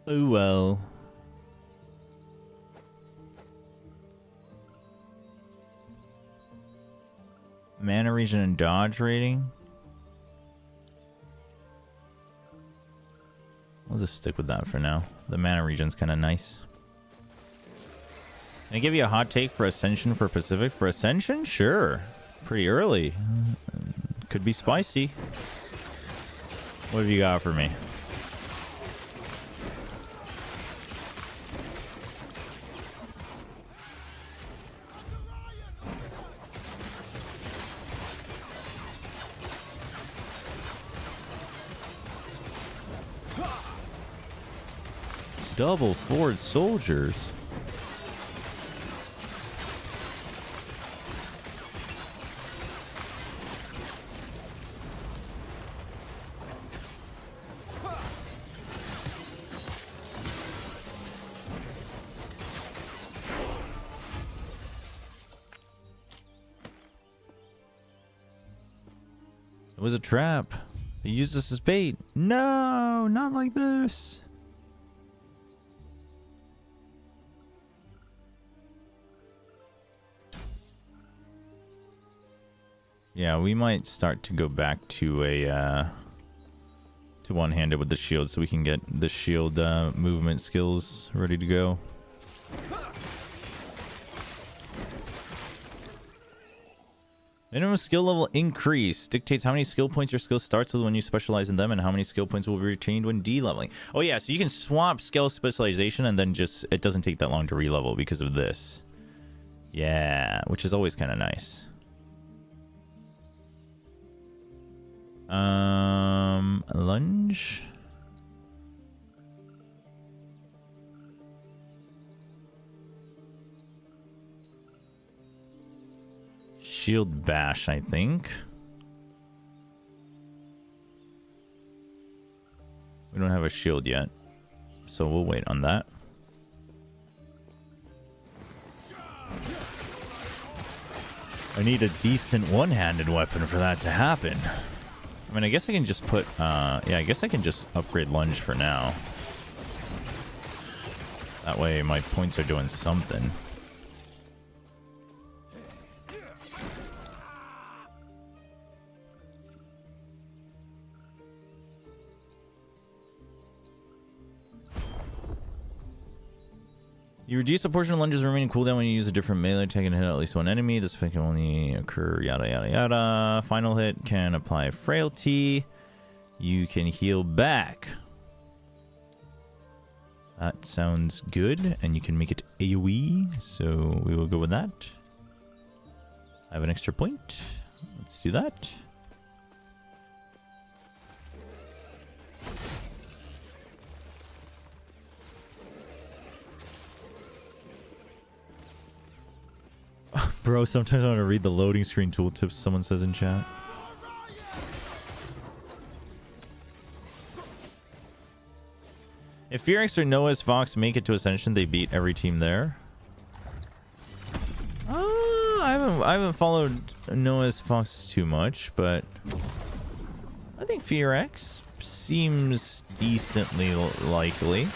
Oh well. Mana region and dodge rating. I'll just stick with that for now. The mana region's kind of nice. Can I give you a hot take for Ascension for Pacific? For Ascension? Sure. Pretty early. Could be spicy. What have you got for me? Double forward soldiers. It was a trap. They used us as bait. No, not like this. Yeah, we might start to go back to a to one-handed with the shield so we can get the shield movement skills ready to go. Minimum skill level increase dictates how many skill points your skill starts with when you specialize in them and how many skill points will be retained when de-leveling. Oh yeah, so you can swap skill specialization and then just it doesn't take that long to re-level because of this. Yeah, which is always kind of nice. Lunge. Shield bash, I think. We don't have a shield yet, so we'll wait on that. I need a decent one-handed weapon for that to happen. I mean, I guess I can just put, yeah, I guess I can just upgrade lunge for now. That way my points are doing something. You reduce a portion of lunge's remaining cooldown when you use a different melee attack and hit at least one enemy. This effect can only occur yada yada yada. Final hit can apply frailty. You can heal back. That sounds good. And you can make it AoE. So we will go with that. I have an extra point. Let's do that. Bro, sometimes I want to read the loading screen tooltips someone says in chat. If Fearx or Noah's Fox make it to Ascension, they beat every team there. I haven't followed Noah's Fox too much, but I think Fearx seems decently likely.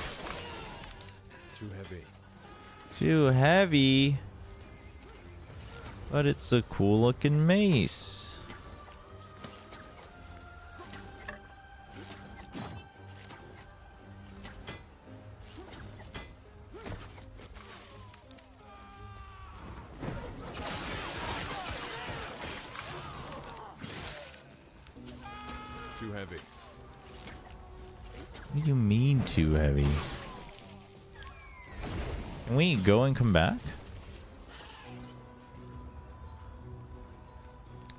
Too heavy. Too heavy. But it's a cool looking mace. Too heavy. What do you mean too heavy? Can we go and come back?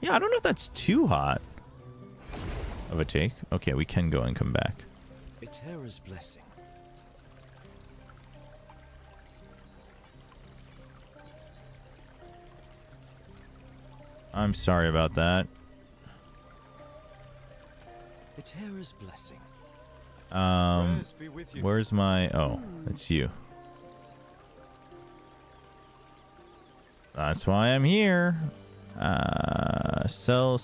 Yeah, I don't know if that's too hot of a take. Okay, we can go and come back. It's Hera's blessing. I'm sorry about that. It's Hera's blessing. Prayers be with you. Where's my... Oh, it's you. That's why I'm here. Sell.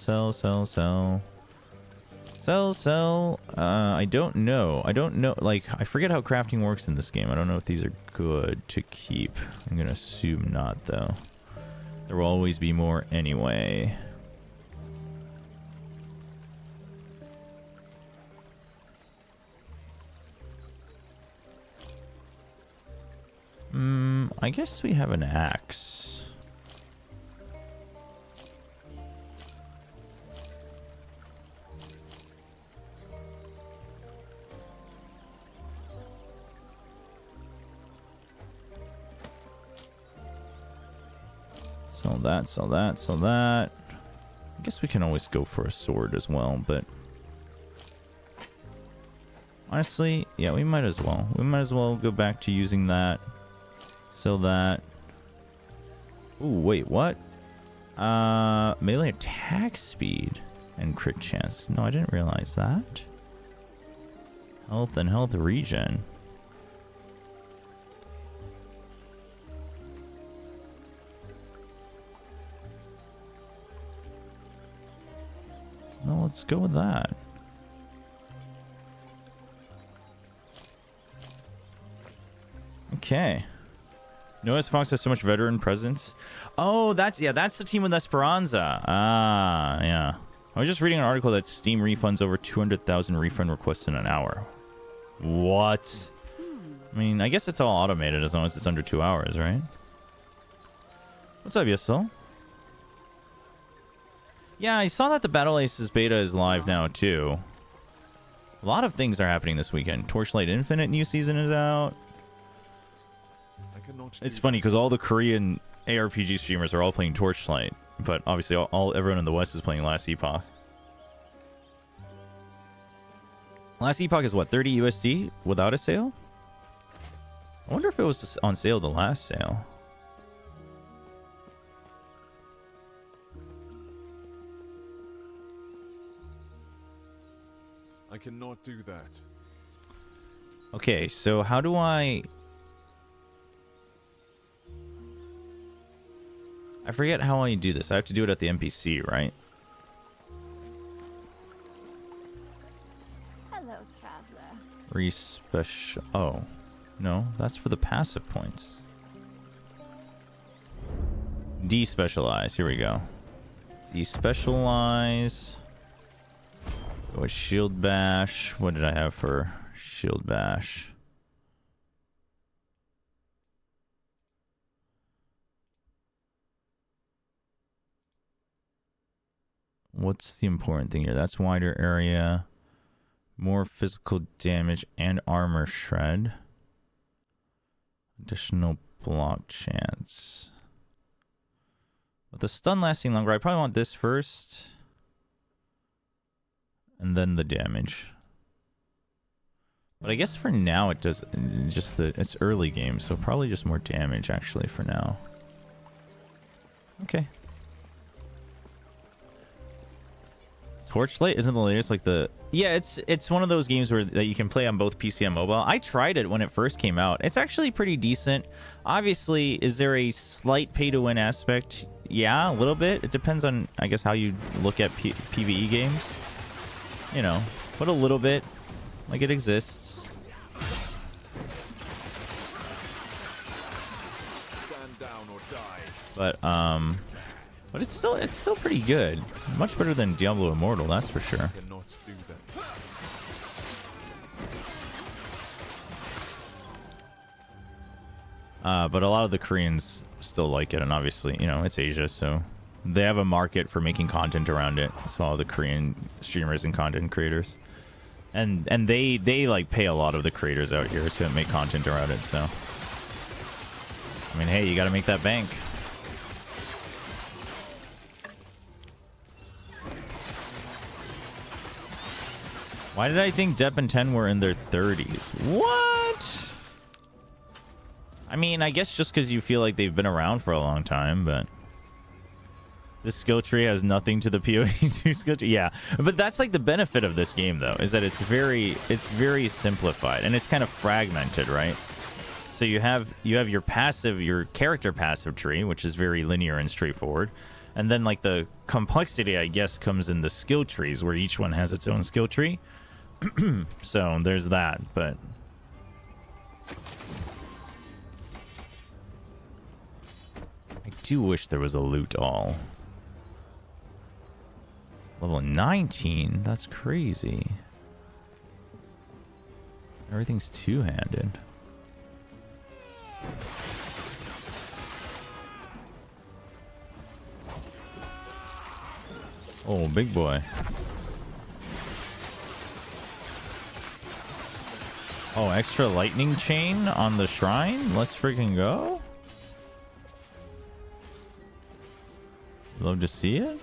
I don't know. Like, I forget how crafting works in this game. I don't know if these are good to keep. I'm gonna assume not, though. There will always be more anyway. I guess we have an axe. Sell that. I guess we can always go for a sword as well, but honestly, yeah, we might as well. We might as well go back to using that. Sell that. Ooh, wait, what? Melee attack speed and crit chance. No, I didn't realize that. Health and health regen. No, let's go with that. Okay. Notice Fox has so much veteran presence. Oh, that's the team with Esperanza. Ah, yeah. I was just reading an article that Steam refunds over 200,000 refund requests in an hour. What? I mean, I guess it's all automated as long as it's under 2 hours, right? What's up, Yesel? Yeah, I saw that the Battle Aces beta is live now, too. A lot of things are happening this weekend. Torchlight Infinite new season is out. It's funny because all the Korean ARPG streamers are all playing Torchlight, but obviously everyone in the West is playing Last Epoch. Last Epoch is what, 30 USD without a sale? I wonder if it was just on sale the last sale. I cannot do that. Okay, so how do I forget how I do this. I have to do it at the NPC, right? Hello, traveler. Respecial. Oh, no, that's for the passive points. Despecialize. Here we go. Despecialize. Go with shield bash. What did I have for shield bash? What's the important thing here? That's wider area, more physical damage, and armor shred. Additional block chance. With the stun lasting longer, I probably want this first. And then the damage. But I guess for now it does just it's early game, so probably just more damage actually for now. Okay. Torchlight isn't the latest, like the... Yeah, it's one of those games where that you can play on both PC and mobile. I tried it when it first came out. It's actually pretty decent. Obviously, is there a slight pay-to-win aspect? Yeah, a little bit. It depends on, I guess, how you look at PvE games. You know, but a little bit. Like, it exists. Stand down or die. But it's still pretty good. Much better than Diablo Immortal, that's for sure. Cannot do that. But a lot of the Koreans still like it, and obviously, you know, it's Asia, so they have a market for making content around it. So all the Korean streamers and content creators. And they like pay a lot of the creators out here to make content around it. So I mean, hey, you got to make that bank. Why did I think Depp and 10 were in their 30s? What? I mean, I guess just because you feel like they've been around for a long time, but this skill tree has nothing to the PoE2 skill tree. Yeah, but that's like the benefit of this game, though, is that it's very simplified and it's kind of fragmented, right? So you have your passive, your character passive tree, which is very linear and straightforward. And then like the complexity, I guess, comes in the skill trees where each one has its own skill tree. So there's that, but I do wish there was a loot all. Level 19? That's crazy. Everything's two-handed. Oh, big boy. Oh, extra lightning chain on the shrine? Let's freaking go. Love to see it.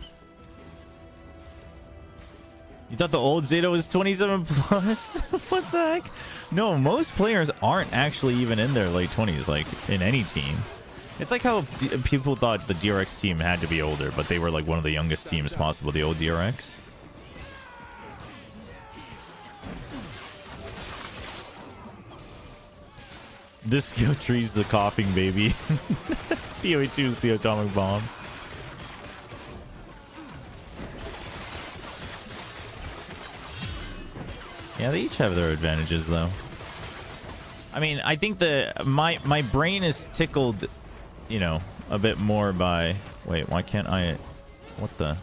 You thought the old Zeta was 27 plus? What the heck? No, most players aren't actually even in their late 20s, like in any team. It's like how people thought the DRX team had to be older, but they were like one of the youngest teams possible, the old DRX. This skill tree's the coughing baby. PoE2 is the atomic bomb. Yeah, they each have their advantages, though. I mean, I think my brain is tickled, you know, a bit more by... Wait, why can't I... What the...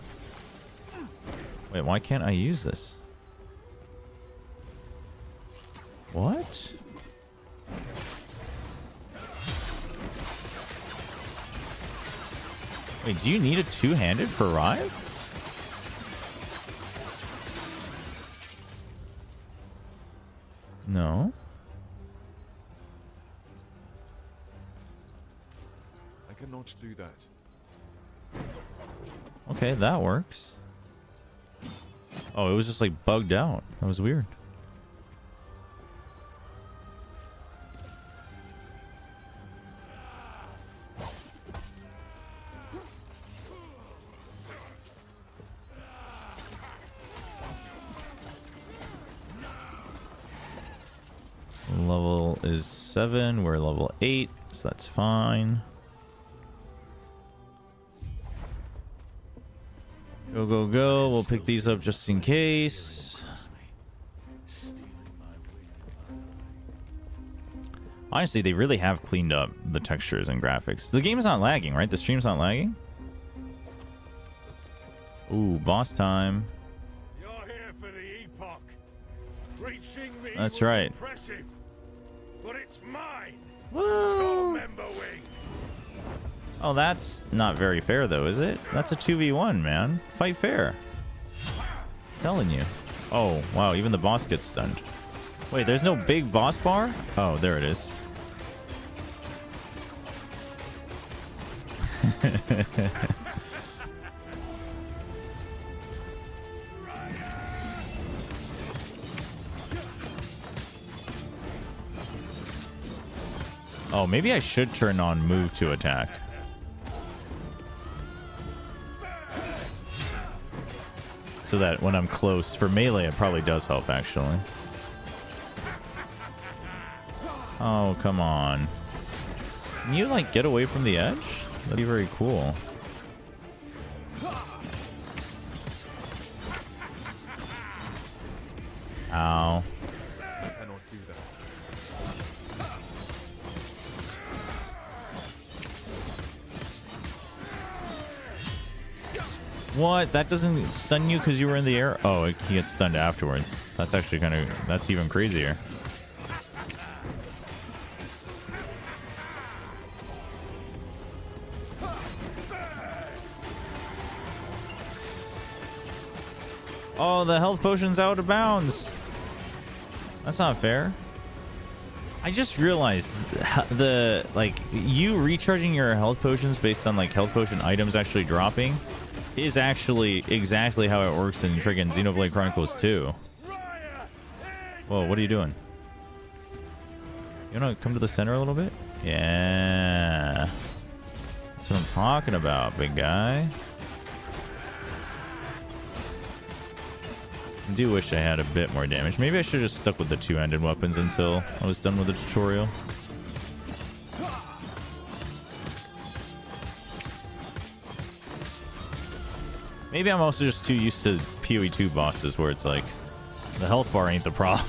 Wait, why can't I use this? What? Wait, do you need a two-handed for Rive? No. I cannot do that. Okay, that works. Oh, it was just like bugged out. That was weird. Level is 7. We're level 8, so that's fine. Go, go, go. We'll pick these up just in case. Honestly, they really have cleaned up the textures and graphics. The game's not lagging, right? The stream's not lagging? Ooh, boss time. You're here for the Epoch. Reaching me That's was right. impressive, but it's mine. Whoa. Member wing. Oh, that's not very fair, though, is it? That's a 2v1, man. Fight fair. Telling you. Oh, wow. Even the boss gets stunned. Wait, there's no big boss bar? Oh, there it is. Oh, maybe I should turn on move to attack. So that when I'm close, for melee, it probably does help, actually. Oh, come on. Can you, like, get away from the edge? That'd be very cool. Ow. I cannot do that. What? That doesn't stun you because you were in the air? Oh, he gets stunned afterwards. That's actually kind of... That's even crazier. Oh, the health potion's out of bounds. That's not fair. I just realized the like you recharging your health potions based on like health potion items actually dropping is actually exactly how it works in friggin' Xenoblade Chronicles 2. Whoa, what are you doing? You wanna come to the center a little bit? Yeah. That's what I'm talking about, big guy. I do wish I had a bit more damage. Maybe I should have just stuck with the two-handed weapons until I was done with the tutorial. Maybe I'm also just too used to PoE 2 bosses where it's like the health bar ain't the problem.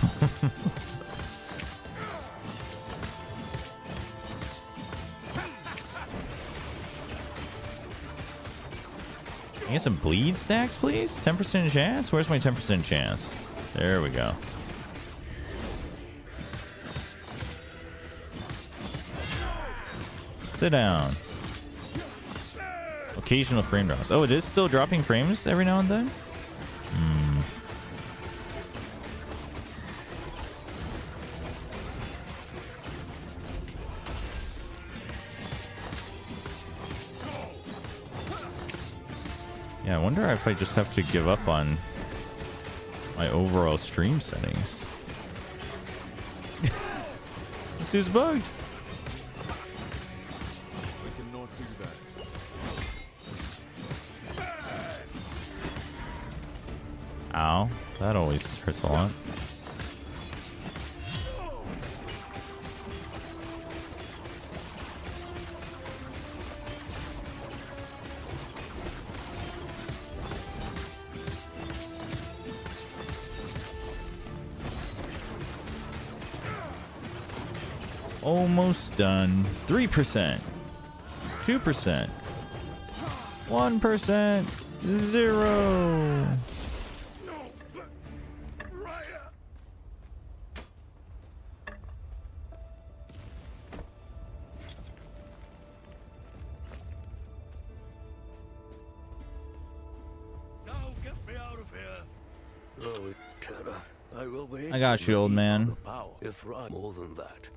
Can I get some bleed stacks, please? 10% chance? Where's my 10% chance? There we go. Sit down. Occasional frame drops. Oh, it is still dropping frames every now and then? Yeah, I wonder if I just have to give up on my overall stream settings. This dude's bugged. We cannot do that. Ow. That always hurts a lot. Almost done. 3%. 2%. 1%. 0. Now get me out of here. Oh, Terra, I will be. I got you, old man. If right, more than that.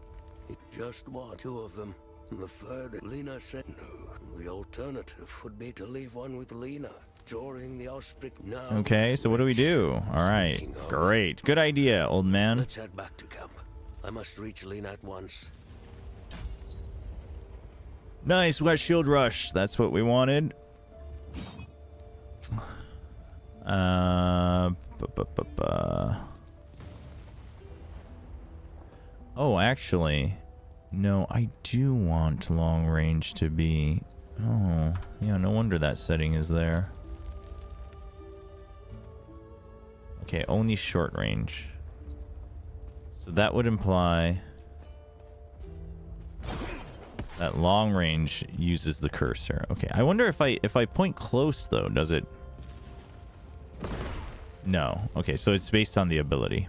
It's just one, two of them. And the third, Lena said no. The alternative would be to leave one with Lena during the outbreak now. Okay, so what do we do? All right, great. Good idea, old man. Let's head back to camp. I must reach Lena at once. Nice, wet shield rush. That's what we wanted. Oh, actually, no, I do want long range to be... Oh, yeah, no wonder that setting is there. Okay, only short range. So that would imply that long range uses the cursor. Okay, I wonder if I point close though, does it? No. Okay, so it's based on the ability.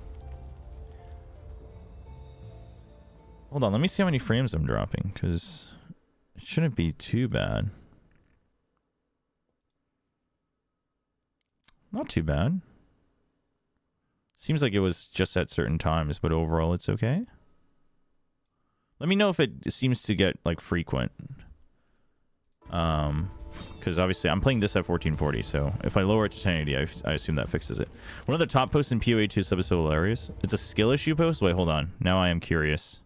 Hold on, let me see how many frames I'm dropping, because it shouldn't be too bad. Not too bad. Seems like it was just at certain times, but overall it's okay. Let me know if it seems to get, like, frequent. Because obviously I'm playing this at 1440, so if I lower it to 1080, I assume that fixes it. One of the top posts in PoE 2 sub is so hilarious. It's a skill issue post? Wait, hold on. Now I am curious.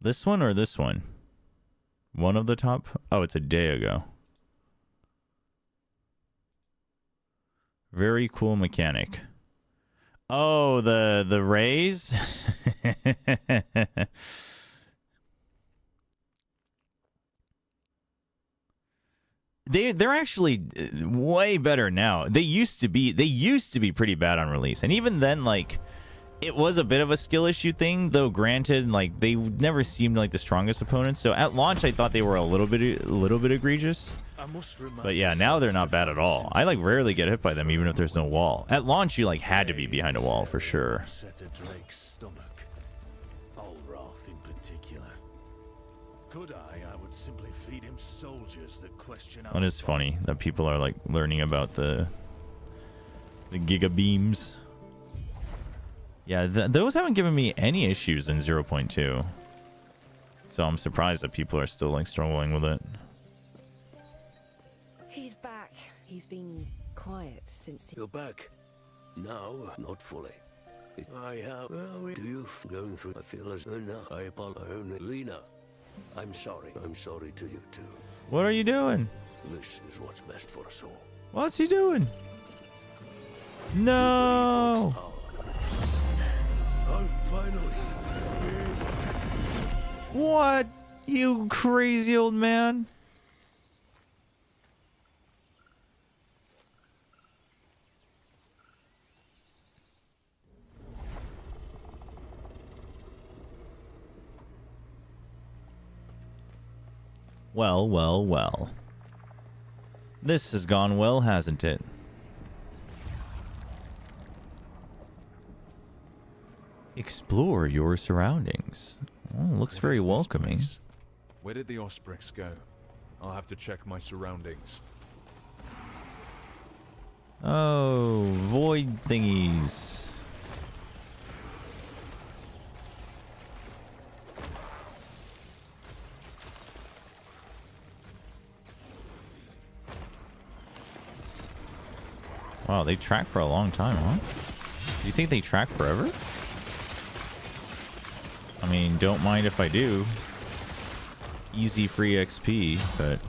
This one or this one? One of the top? Oh, it's a day ago. Very cool mechanic. Oh, the rays? They're actually way better now. They used to be pretty bad on release. And even then, like, it was a bit of a skill issue thing, though granted, like, they never seemed like the strongest opponents. So at launch I thought they were a little bit egregious. But yeah, now they're not bad at all. I like rarely get hit by them even if there's no wall. At launch you like had to be behind a wall for sure. Could I would simply feed him soldiers that question our It is funny that people are like learning about the giga beams. Yeah, those haven't given me any issues in 0.2. So I'm surprised that people are still like struggling with it. He's back. He's been quiet since You're back. No, not fully. I have. Well, do you going through? I feel as enough. I apologize. Lena, I'm sorry. I'm sorry to you too. What are you doing? This is what's best for us all. What's he doing? No! I'll finally. What? You crazy old man? Well, well, well. This has gone well, hasn't it? Explore your surroundings. Oh, looks What very is this welcoming. place? Where did the Osprix go? I'll have to check my surroundings. Oh, void thingies. Wow, they track for a long time, huh? Do you think they track forever? I mean, don't mind if I do. Easy free XP, but...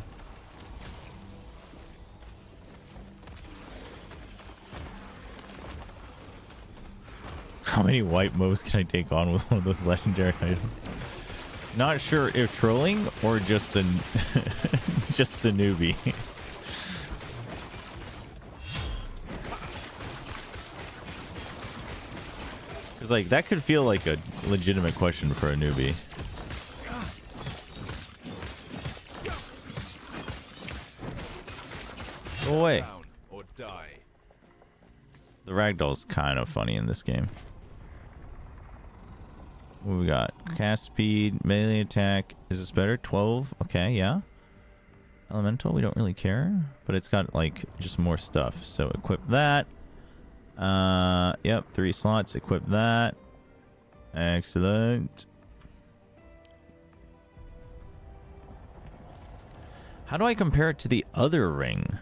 How many white moves can I take on with one of those legendary items? Not sure if trolling or just a just a newbie. Because like that could feel like a legitimate question for a newbie. Go away. Down or die. The ragdoll's kind of funny in this game. What we got? Cast speed, melee attack. Is this better? 12? Okay, yeah. Elemental, we don't really care. But it's got, like, just more stuff. So equip that. Yep, 3 slots. Equip that. Excellent. How do I compare it to the other ring?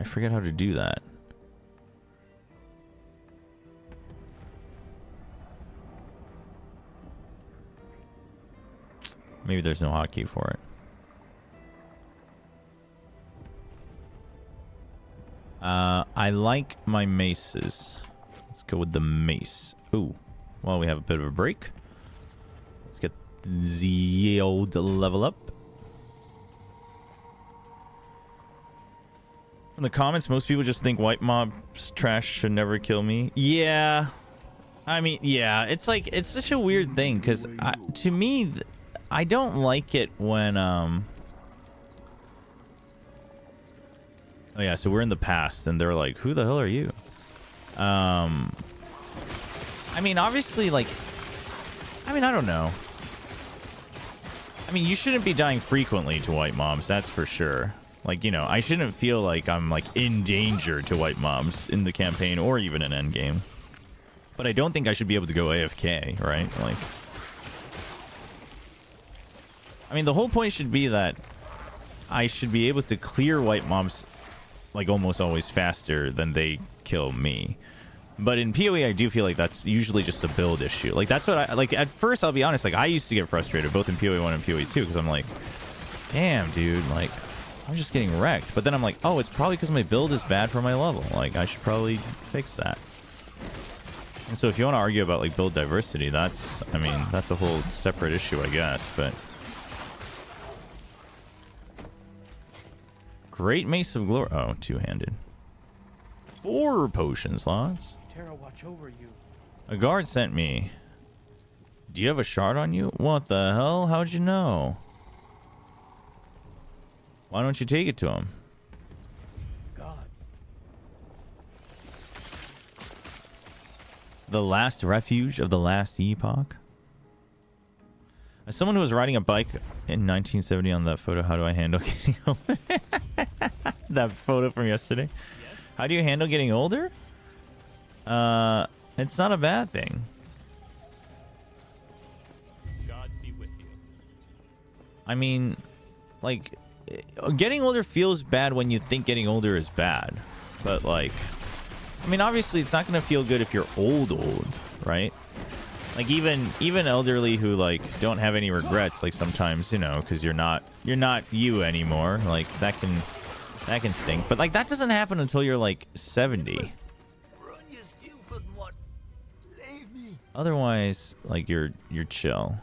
I forget how to do that. Maybe there's no hotkey for it. I like my maces. Let's go with the mace. Ooh. Well, we have a bit of a break. Let's get the old level up. In the comments, most people just think white mobs trash should never kill me. Yeah. I mean, yeah. It's like, it's such a weird thing because to me... I don't like it when, Oh yeah, so we're in the past, and they're like, who the hell are you? I mean, obviously, like... I mean, I don't know. I mean, you shouldn't be dying frequently to white mobs, that's for sure. Like, you know, I shouldn't feel like I'm, like, in danger to white mobs in the campaign or even in endgame. But I don't think I should be able to go AFK, right? Like... I mean, the whole point should be that I should be able to clear white mobs like almost always faster than they kill me. But in PoE, I do feel like that's usually just a build issue. Like, that's what I... Like, at first, I'll be honest, like, I used to get frustrated both in PoE 1 and PoE 2 because I'm like, damn, dude, like, I'm just getting wrecked. But then I'm like, oh, it's probably because my build is bad for my level. Like, I should probably fix that. And so if you want to argue about, like, build diversity, that's... I mean, that's a whole separate issue, I guess, but... Great Mace of Glory. Oh, two-handed. 4 potion slots. Terra watch over you. A guard sent me. Do you have a shard on you? What the hell? How'd you know? Why don't you take it to him? Gods. The last refuge of the Last Epoch. As someone who was riding a bike in 1970 on that photo, how do I handle getting older? That photo from yesterday. How do you handle getting older? It's not a bad thing. Gods be with you. I mean, like, getting older feels bad when you think getting older is bad. But, like, I mean, obviously it's not going to feel good if you're old, right? Like, even elderly who, like, don't have any regrets, like, sometimes, you know, because you're not you anymore. Like, that can stink. But, like, that doesn't happen until you're, like, 70. Run, you stupid one. Leave me. Otherwise, like, you're chill.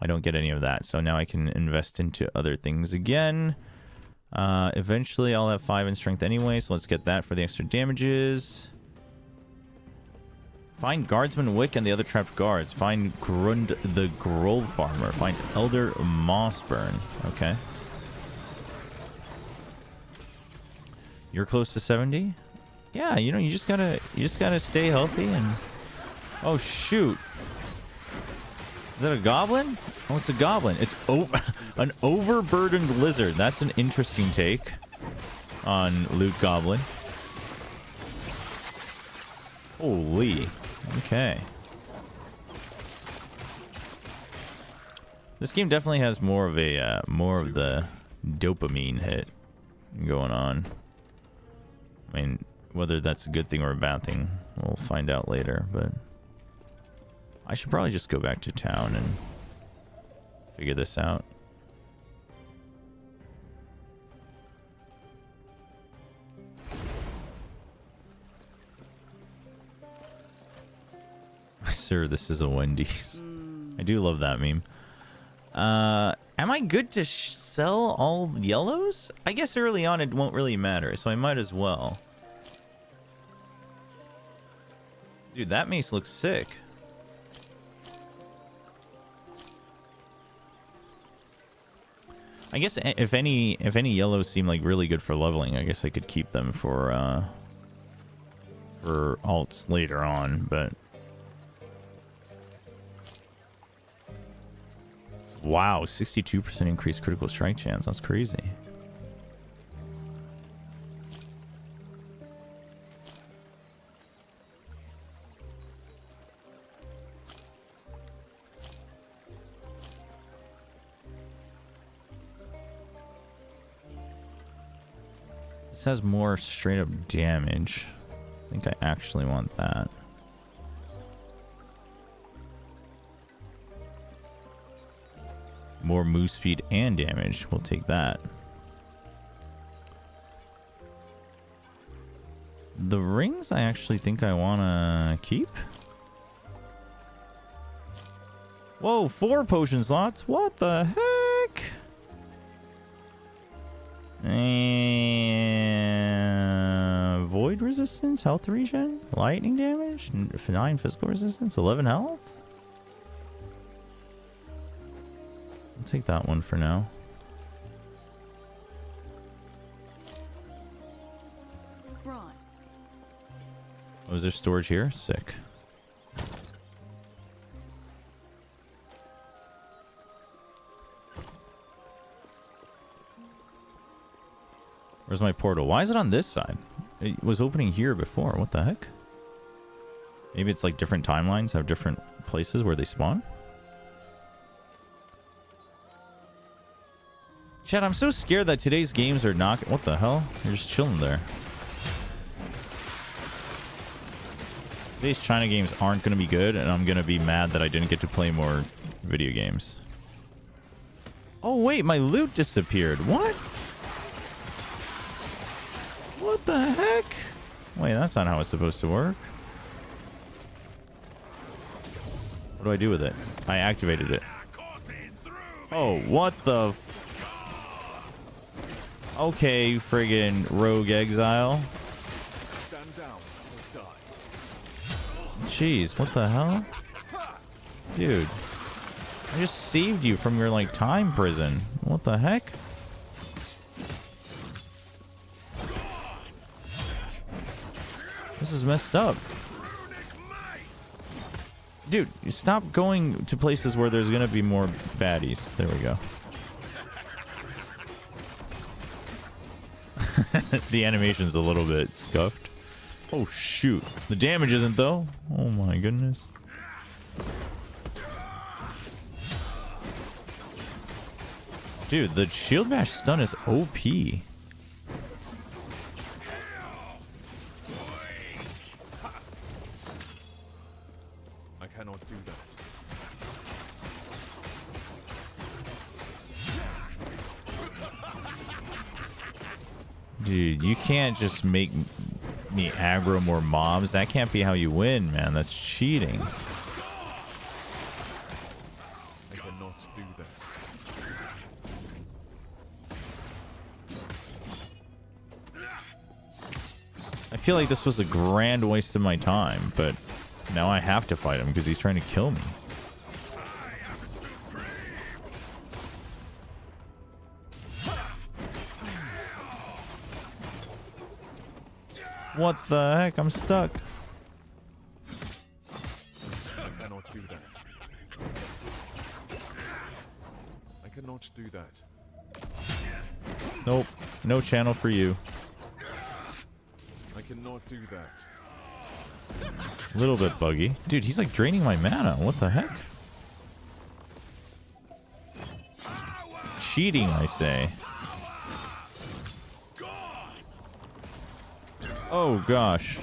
I don't get any of that, so now I can invest into other things again. Eventually I'll have 5 in strength anyway, so let's get that for the extra damages. Find Guardsman Wick and the other trapped guards. Find Grund the Grove Farmer. Find Elder Mossburn. Okay. You're close to 70? Yeah, you know, you just gotta stay healthy and... Oh, shoot. Is that a goblin? Oh, it's a goblin. It's an overburdened lizard. That's an interesting take on Loot Goblin. Holy. Okay. This game definitely has more of the dopamine hit going on. I mean, whether that's a good thing or a bad thing, we'll find out later, but I should probably just go back to town and figure this out. Sir, this is a Wendy's. I do love that meme. Am I good to sell all yellows? I guess early on it won't really matter, so I might as well. Dude, that mace looks sick. I guess if any yellows seem like really good for leveling, I guess I could keep them for alts later on, but wow, 62% increased critical strike chance. That's crazy. This has more straight up damage. I think I actually want that. More move speed and damage. We'll take that. The rings I actually think I want to keep. Whoa, 4 potion slots. What the heck? And void resistance, health regen, lightning damage, 9 physical resistance, 11 health. I'll take that one for now. Right. Oh, is there storage here? Sick. Where's my portal? Why is it on this side? It was opening here before. What the heck? Maybe it's like different timelines have different places where they spawn. Chat, I'm so scared that today's games are not... What the hell? You're just chilling there. Today's China games aren't going to be good, and I'm going to be mad that I didn't get to play more video games. Oh, wait, my loot disappeared. What? What the heck? Wait, that's not how it's supposed to work. What do I do with it? I activated it. Oh, what the... Okay, friggin' rogue exile. Stand down or die. Jeez, what the hell? Dude. I just saved you from your, like, time prison. What the heck? This is messed up. Dude, you stop going to places where there's gonna be more baddies. There we go. The animation's a little bit scuffed. Oh shoot. The damage isn't though. Oh my goodness. Dude, the shield bash stun is OP. I cannot do that. Dude, you can't just make me aggro more mobs. That can't be how you win, man. That's cheating. I cannot do that. I feel like this was a grand waste of my time, but now I have to fight him because he's trying to kill me. What the heck? I'm stuck. I cannot do that. I cannot do that. Nope. No channel for you. I cannot do that. A little bit buggy. Dude, he's like draining my mana. What the heck? Cheating, I say. Oh gosh.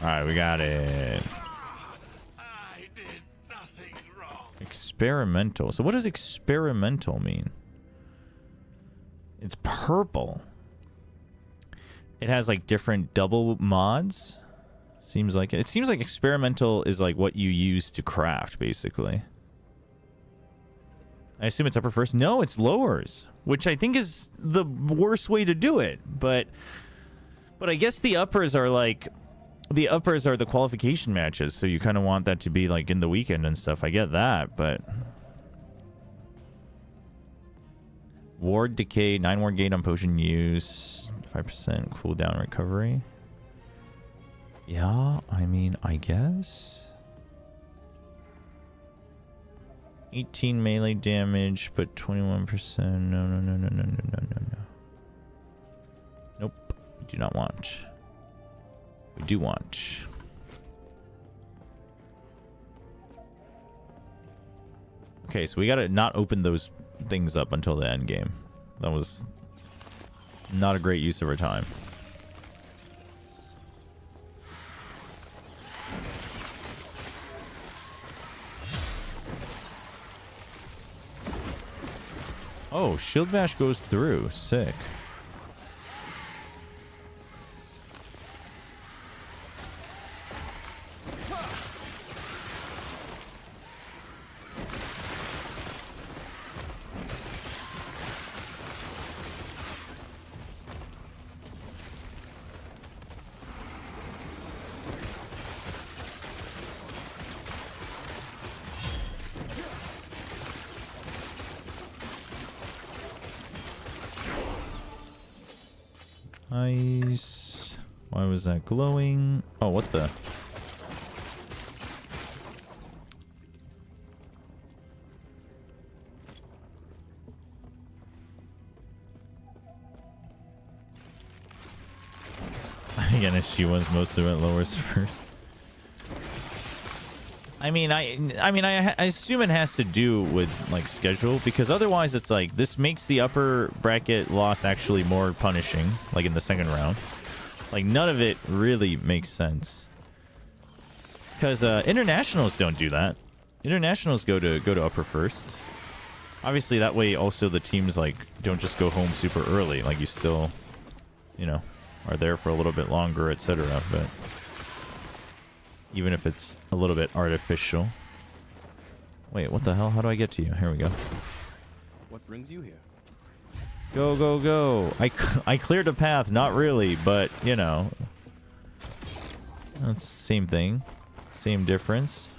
Alright, we got it. I did nothing wrong. Experimental. So what does experimental mean? It's purple. It has like different double mods. Seems like it. It seems like experimental is like what you use to craft, basically. I assume it's upper first. No, it's lowers, which I think is the worst way to do it. But I guess the uppers are like the qualification matches, so you kind of want that to be like in the weekend and stuff. I get that, but ward decay, 9 ward gain on potion use, 5% cooldown recovery. Yeah, I mean, I guess. 18 melee damage, but 21%. No. Nope. We do not want. We do want. Okay, so we gotta not open those things up until the end game. That was not a great use of our time. Oh, shield bash goes through. Sick. Nice. Why was that glowing? Oh, what the? Again, she was most of it lowers first. I mean, I assume it has to do with like schedule, because otherwise it's like this makes the upper bracket loss actually more punishing, like in the second round. Like none of it really makes sense, because internationals don't do that. Internationals go to upper first. Obviously, that way also the teams like don't just go home super early. Like you still, you know, are there for a little bit longer, etc. But even if it's a little bit artificial. Wait, what the hell? How do I get to you? Here we go. What brings you here? Go, go, go. I cleared a path. Not really, but, you know. That's the same thing. Same difference.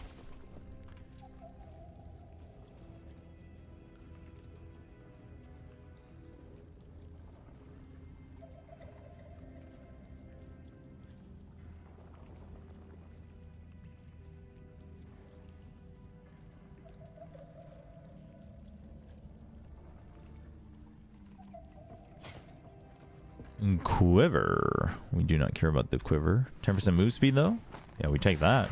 Quiver. We do not care about the quiver. 10% move speed, though? Yeah, we take that.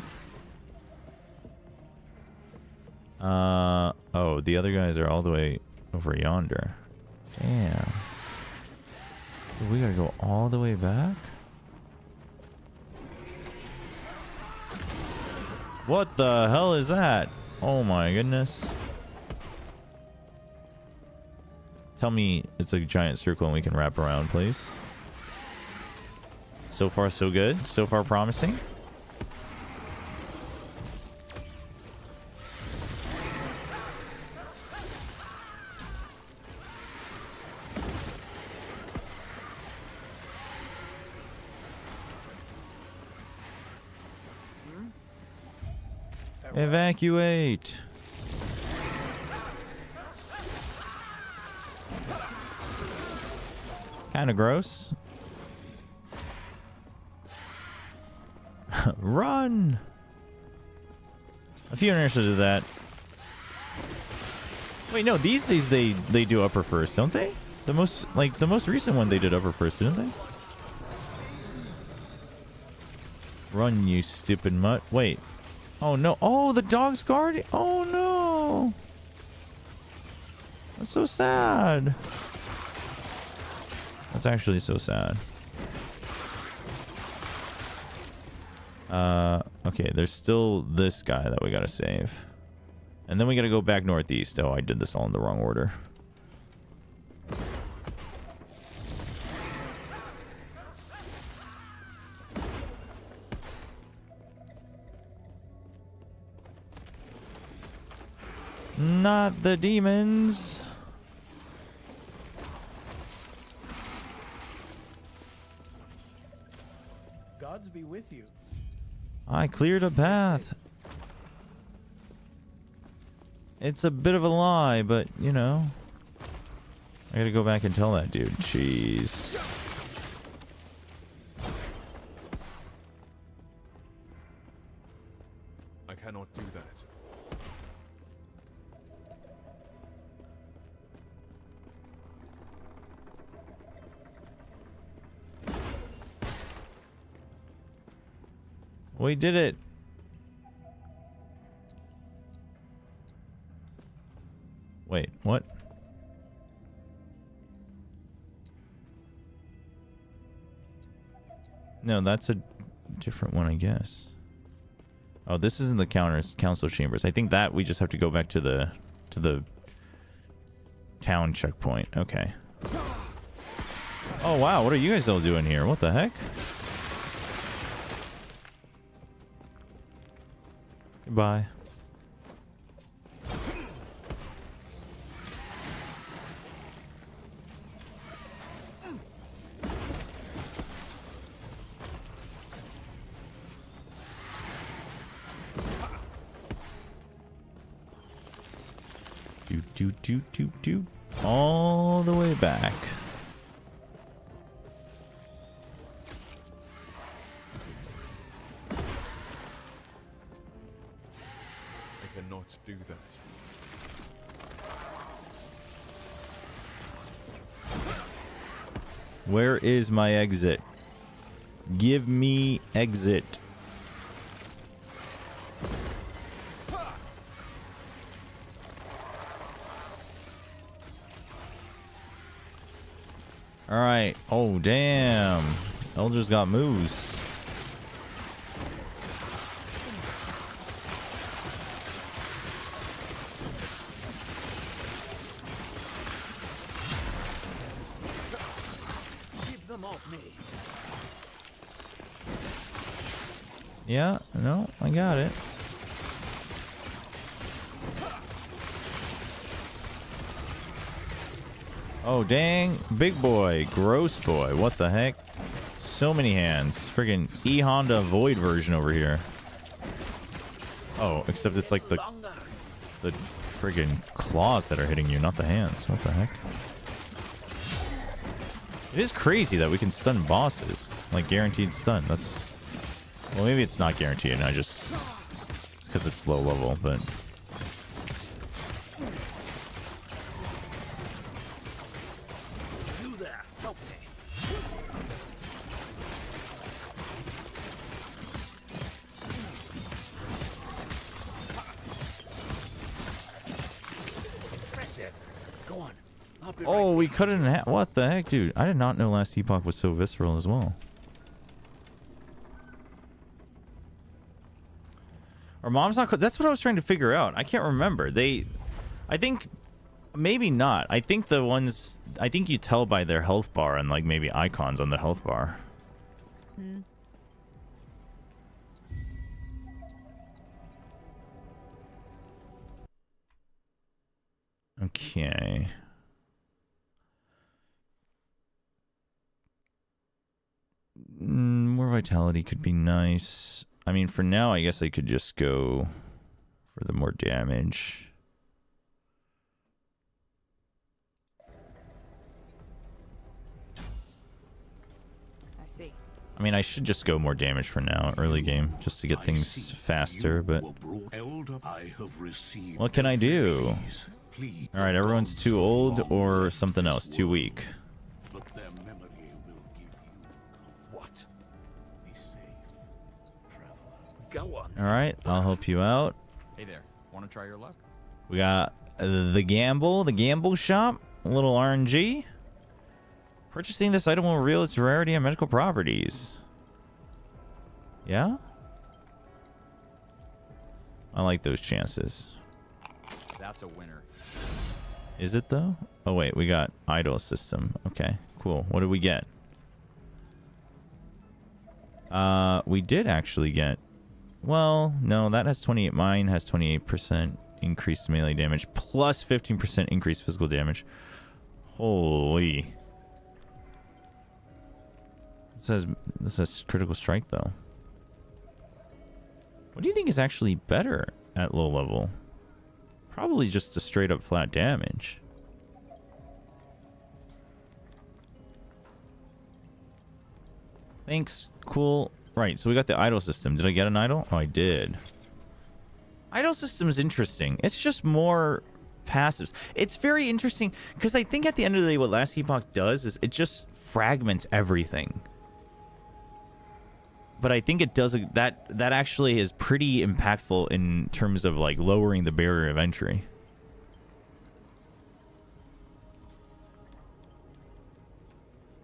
Oh, the other guys are all the way over yonder. Damn. So we gotta go all the way back? What the hell is that? Oh my goodness. Tell me it's a giant circle and we can wrap around, please. So far, so good. So far, promising. Evacuate. Kind of gross. Run. A few interested in that. Wait, no, these days they do upper first, don't they? The most recent one they did upper first, didn't they? Run, you stupid mutt. Wait. Oh no. Oh, the dog's guarding. Oh no. That's so sad. That's actually so sad. Okay, there's still this guy that we gotta save. And then we gotta go back northeast. Oh, I did this all in the wrong order. Not the demons. Gods be with you. I cleared a path. It's a bit of a lie, but, you know. I gotta go back and tell that dude. Jeez. I cannot do that. We did it. Wait, what? No, that's a different one, I guess. Oh, this isn't the council chambers. I think that we just have to go back to the town checkpoint. Okay. Oh wow, what are you guys all doing here? What the heck? Goodbye. Do. All the way back. I cannot do that. Where is my exit? Give me exit. All right. Oh, damn. Elders got moves. Keep them off me. Yeah, no, I got it. Oh, dang. Big boy. Gross boy. What the heck? So many hands. Friggin' E-Honda Void version over here. Oh, except it's like the friggin' claws that are hitting you, not the hands. What the heck? It is crazy that we can stun bosses. Like, guaranteed stun. That's... Well, maybe it's not guaranteed, and I just... It's because it's low level, but... Go on. I'll be Oh, right we cut it in half. What the heck, dude? I did not know Last Epoch was so visceral as well. Our mom's not. That's what I was trying to figure out. I can't remember. I think, maybe not. I think the ones. I think you tell by their health bar and like maybe icons on the health bar. Hmm. Okay. More vitality could be nice. I mean, for now, I guess I could just go for the more damage. I see. I mean, I should just go more damage for now, early game, just to get things faster, but what can I do? Alright, everyone's too old or something else, too weak. Alright, I'll help you out. Hey there. Want to try your luck? We got the gamble shop, a little RNG. Purchasing this item will reveal its rarity and medical properties. Yeah? I like those chances. That's a winner. Is it though? Oh wait, we got idle system. Okay, cool. What did we get? We did actually get... Well, no, that has 28. Mine has 28% increased melee damage plus 15% increased physical damage. Holy. This says critical strike though. What do you think is actually better at low level? Probably just a straight up flat damage. Thanks. Cool. Right, so we got the idle system. Did I get an idle? Oh, I did. Idle system is interesting. It's just more passives. It's very interesting because I think at the end of the day what Last Epoch does is it just fragments everything. But I think it does that actually is pretty impactful in terms of like lowering the barrier of entry.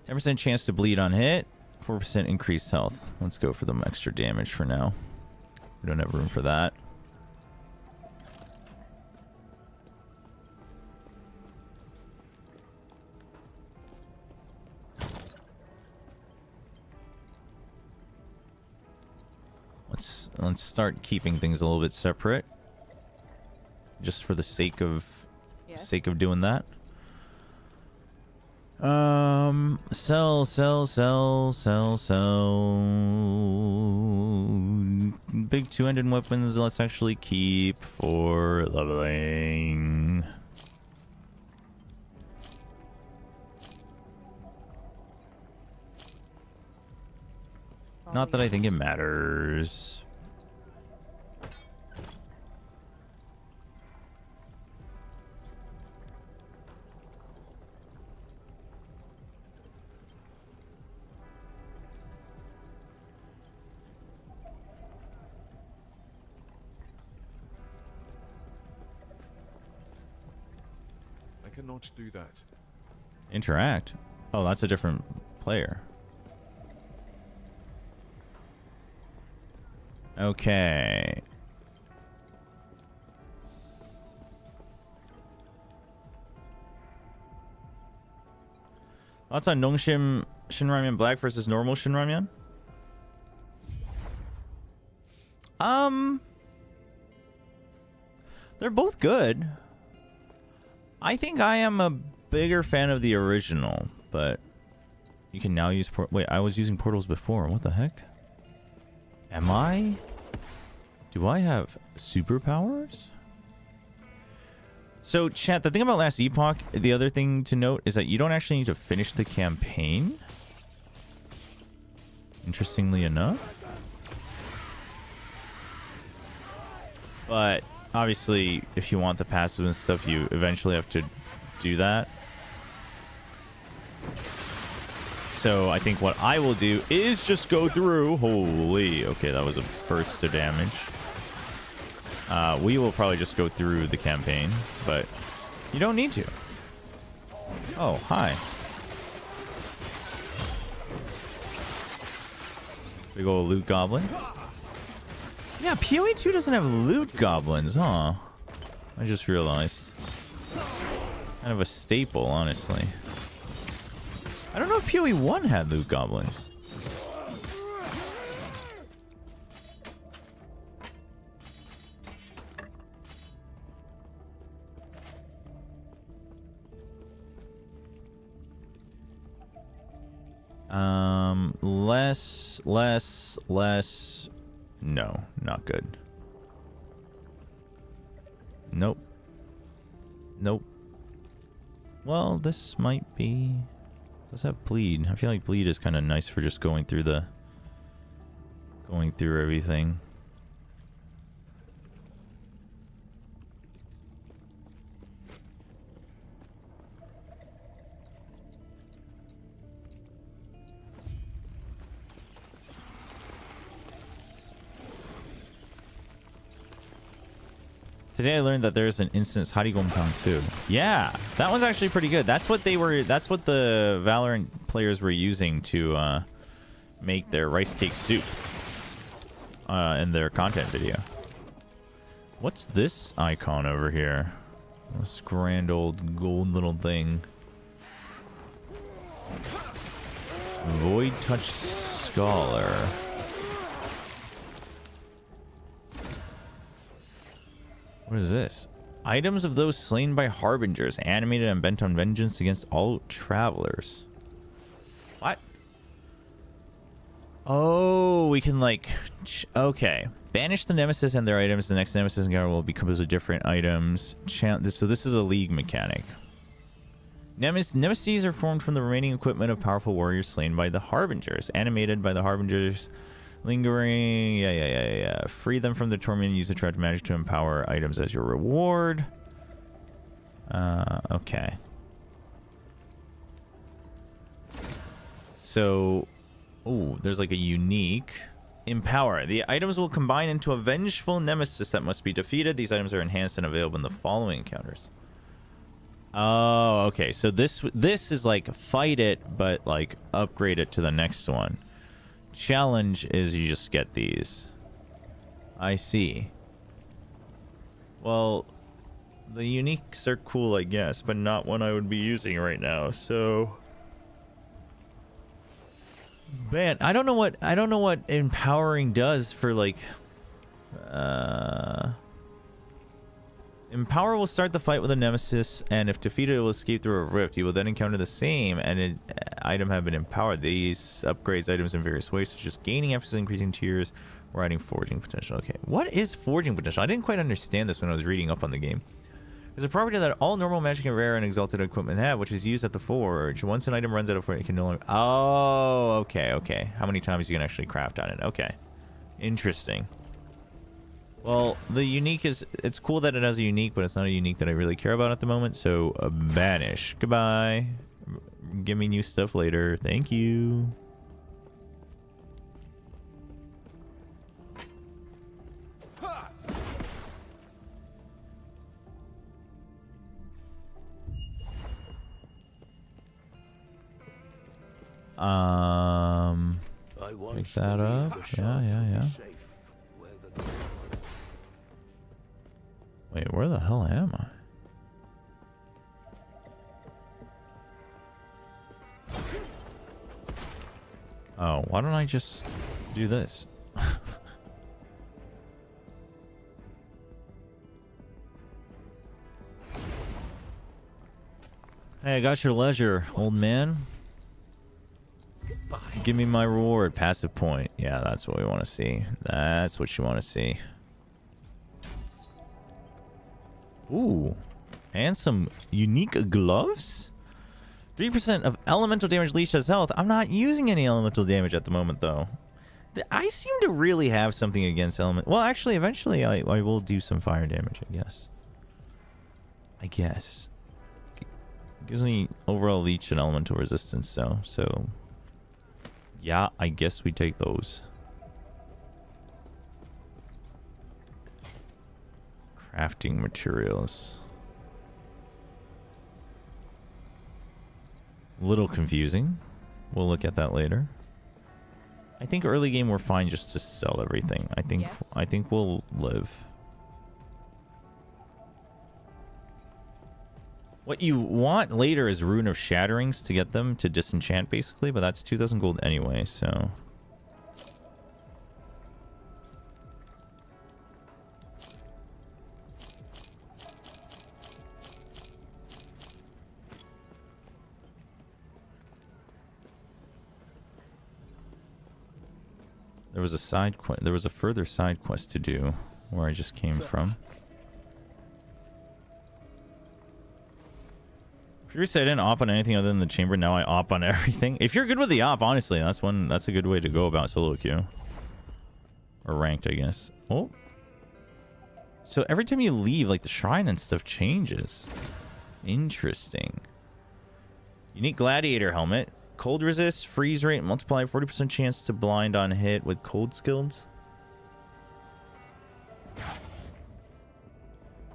%10 chance to bleed on hit, 4% increased health. Let's go for the extra damage for now. We don't have room for that. Let's start keeping things a little bit separate, just for the sake of doing that. Sell. Big two-handed weapons. Let's actually keep for leveling. Not that I think it matters. I cannot do that. Interact? Oh, that's a different player. Okay. Thoughts on Nongshim Shinramyan Black versus normal Shinramyan? They're both good. I think I am a bigger fan of the original, but you can now use wait, I was using portals before. What the heck? Am I? Do I have superpowers? So, chat, the thing about Last Epoch, the other thing to note is that you don't actually need to finish the campaign. Interestingly enough. But, obviously, if you want the passive and stuff, you eventually have to do that. So I think what I will do is just go through. Holy, okay, that was a burst of damage. We will probably just go through the campaign, but you don't need to. Oh, hi. Big old loot goblin. Yeah, PoE 2 doesn't have loot goblins, huh? I just realized. Kind of a staple, honestly. I don't know if PoE 1 had loot goblins. Less. No, not good. Nope. Well, this might be... Does have bleed. I feel like bleed is kind of nice for just going through everything. Today I learned that there's an instance Harigomtang too. Yeah, that one's actually pretty good. That's what the Valorant players were using to make their rice cake soup in their content video. What's this icon over here? This grand old gold little thing. Void Touch Scholar. What is this? Items of those slain by harbingers, animated and bent on vengeance against all travelers. What? Oh, we can like... Okay. Banish the nemesis and their items. The next nemesis encounter will be composed of different items. So this is a league mechanic. Nemesis are formed from the remaining equipment of powerful warriors slain by the harbingers. Animated by the harbingers... Lingering, yeah. Free them from the torment and use the trapped magic to empower items as your reward. Okay. So, there's like a unique empower. The items will combine into a vengeful nemesis that must be defeated. These items are enhanced and available in the following encounters. Oh, okay. So this is like fight it, but like upgrade it to the next one. Challenge is you just get these. I see. Well, the uniques are cool, I guess, but not one I would be using right now. So, man, I don't know what empowering does for like. Empower will start the fight with a nemesis, and if defeated, it will escape through a rift. You will then encounter the same, and an item have been empowered. These upgrades items in various ways, such as gaining emphasis, increasing tiers, or adding forging potential. Okay, what is forging potential? I didn't quite understand this when I was reading up on the game. It's a property that all normal magic and rare and exalted equipment have, which is used at the forge. Once an item runs out of forge, it can no longer... Oh, okay. How many times you can actually craft on it? Okay. Interesting. Well, the unique is... It's cool that it has a unique, but it's not a unique that I really care about at the moment. So, banish. Goodbye. Give me new stuff later. Thank you. Pick that up. Yeah. Wait, where the hell am I? Oh, why don't I just do this? Hey, I got your leisure, old man. Give me my reward. Passive point. Yeah, that's what we want to see. That's what you want to see. Ooh. And some unique gloves? 3% of elemental damage leached as health. I'm not using any elemental damage at the moment, though. I seem to really have something against element. Well, actually, eventually I will do some fire damage, I guess. It gives me overall leech and elemental resistance, so... Yeah, I guess we take those. Crafting materials. A little confusing. We'll look at that later. I think early game we're fine just to sell everything. I think we'll live. What you want later is Rune of Shatterings to get them to disenchant basically, but that's 2,000 gold anyway, so there was a side quest. There was a further side quest to do where I just came from. Previously, I didn't op on anything other than the chamber. Now I op on everything. If you're good with the op, honestly, that's a good way to go about solo queue. Or ranked, I guess. Oh. So every time you leave, like the shrine and stuff changes. Interesting. Unique gladiator helmet. Cold resist, freeze rate, multiply, 40% chance to blind on hit with cold skills.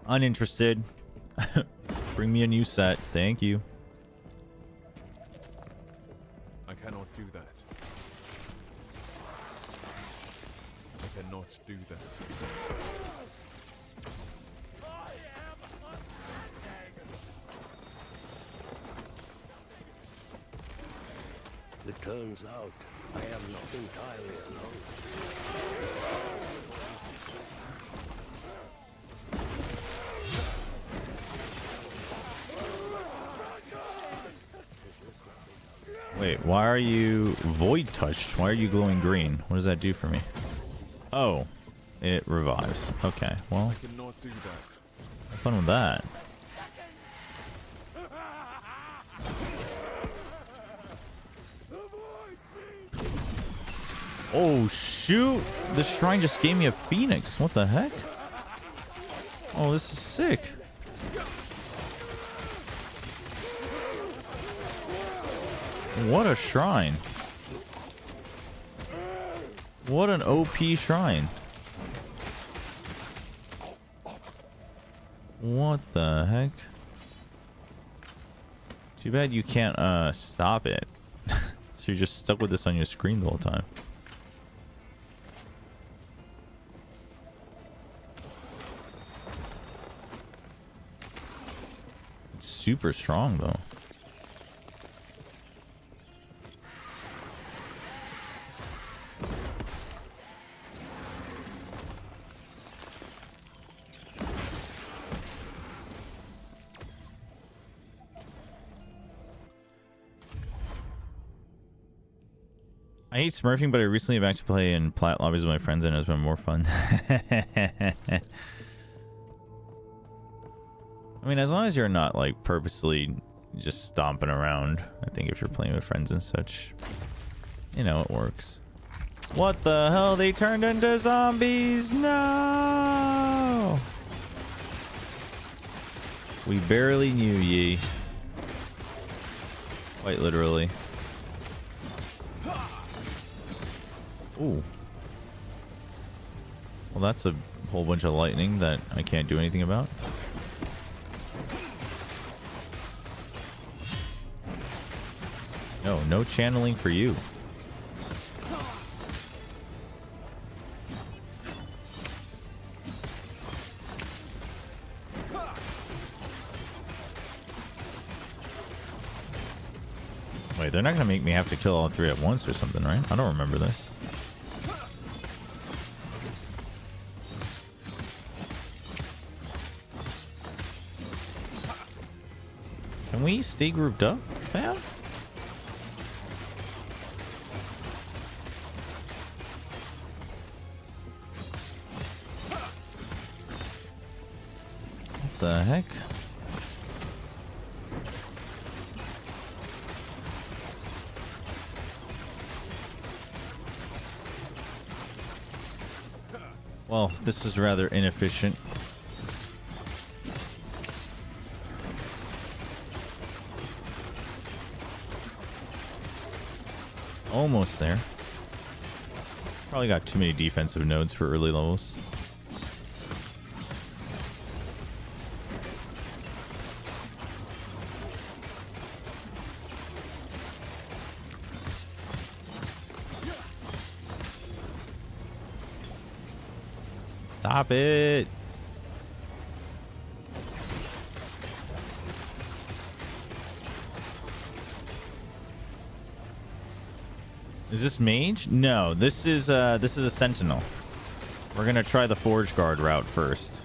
Uninterested. Bring me a new set. Thank you. I cannot do that. I cannot do that. It turns out I am not entirely alone. Wait, why are you void touched? Why are you glowing green? What does that do for me? Oh, it revives. Okay, well, I cannot do that. have fun with that. Oh shoot! The shrine just gave me a phoenix. What the heck? Oh, this is sick. What a shrine. What an OP shrine. What the heck? Too bad you can't stop it. So you're just stuck with this on your screen the whole time. It's super strong though. I hate smurfing, but I recently back to play in plat lobbies with my friends and it's been more fun. I mean, as long as you're not like purposely just stomping around, I think if you're playing with friends and such, you know, it works. What the hell? They turned into zombies? No! We barely knew ye. Quite literally. Ooh. Well, that's a whole bunch of lightning that I can't do anything about. No, no channeling for you. Wait, they're not gonna make me have to kill all three at once or something, right? I don't remember this. Can we stay grouped up, fam? What the heck? Well, this is rather inefficient. Almost there. Probably got too many defensive nodes for early levels. Stop it. Is this mage? No, this is a sentinel. We're gonna try the forge guard route first.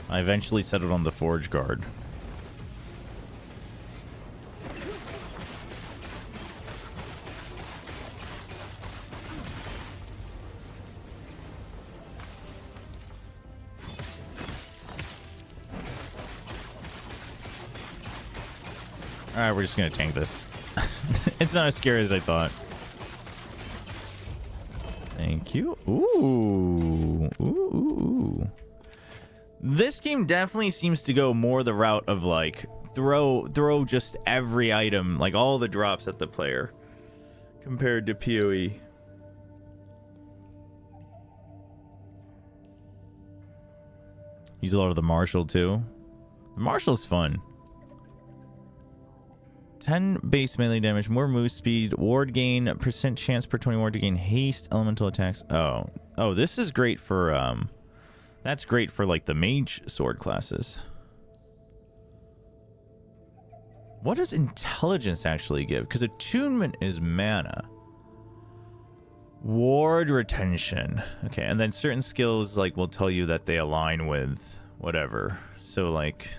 I eventually settled on the forge guard. Alright, we're just gonna tank this. It's not as scary as I thought. Thank you. Ooh. Ooh. This game definitely seems to go more the route of like throw just every item, like all the drops at the player, compared to PoE. Use a lot of the martial too. The marshal's fun. 10 base melee damage, more move speed, ward gain, percent chance per 20 ward to gain haste, elemental attacks. Oh, this is great for that's great for like the mage sword classes. What does intelligence actually give? Because attunement is mana. Ward retention. Okay, and then certain skills like will tell you that they align with whatever. So like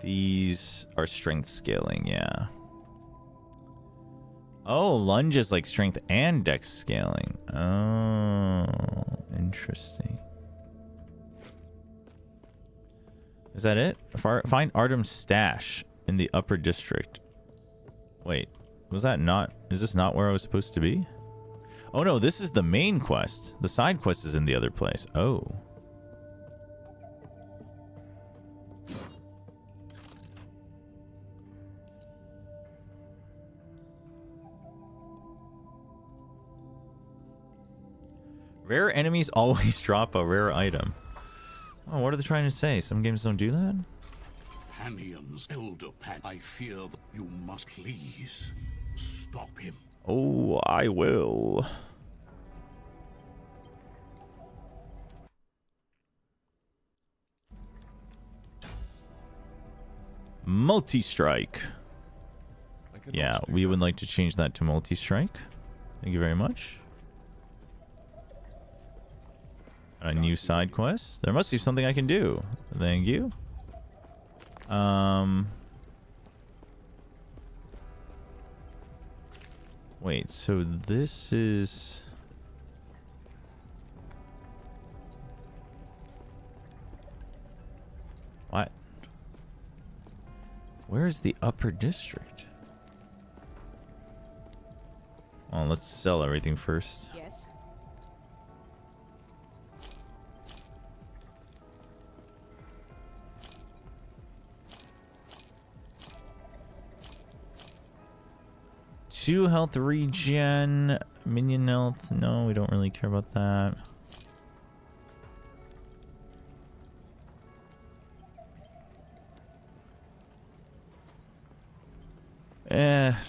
these are strength scaling, yeah. Oh, lunge is like strength and dex scaling. Oh, interesting. Is that it? Find Artem's stash in the upper district. Wait, was that not... Is this not where I was supposed to be? Oh no, this is the main quest. The side quest is in the other place. Oh. Rare enemies always drop a rare item. Oh, what are they trying to say? Some games don't do that? Hanium's elder pet. I fear that you must please stop him. Oh, I will. Multi-strike. Yeah, we would like to change that to multi-strike. Thank you very much. A new side quest. There must be something I can do. Thank you. Wait, so this is... What? Where is the upper district? Oh, let's sell everything first. Yes. Two health regen, minion health. No, we don't really care about that.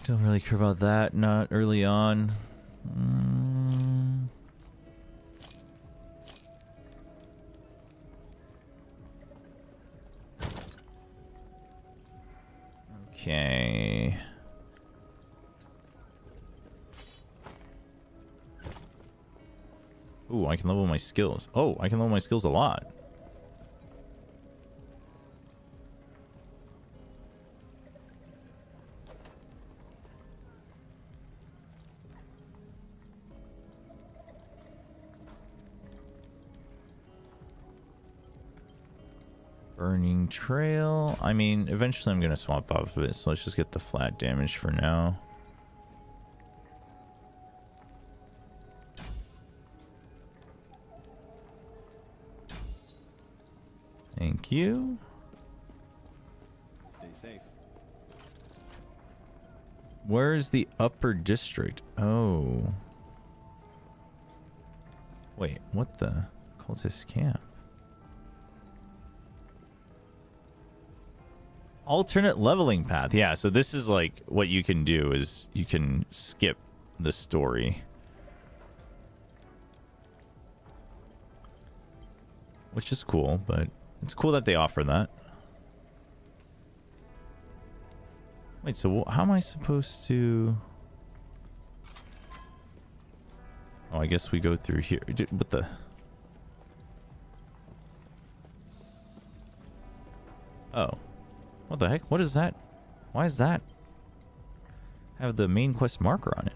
Don't really care about that. Not early on. Okay. Ooh, I can level my skills. Oh, I can level my skills a lot. Burning Trail. I mean, eventually I'm going to swap off of it, so let's just get the flat damage for now. Thank you. Stay safe. Where is the upper district? Oh. Wait, what the? Cultist camp. Alternate leveling path. Yeah, so this is like what you can do is you can skip the story. which is cool, but it's cool that they offer that. Wait, so how am I supposed to... Oh, I guess we go through here. What the... Oh. What the heck? What is that? Why is that? Have the main quest marker on it.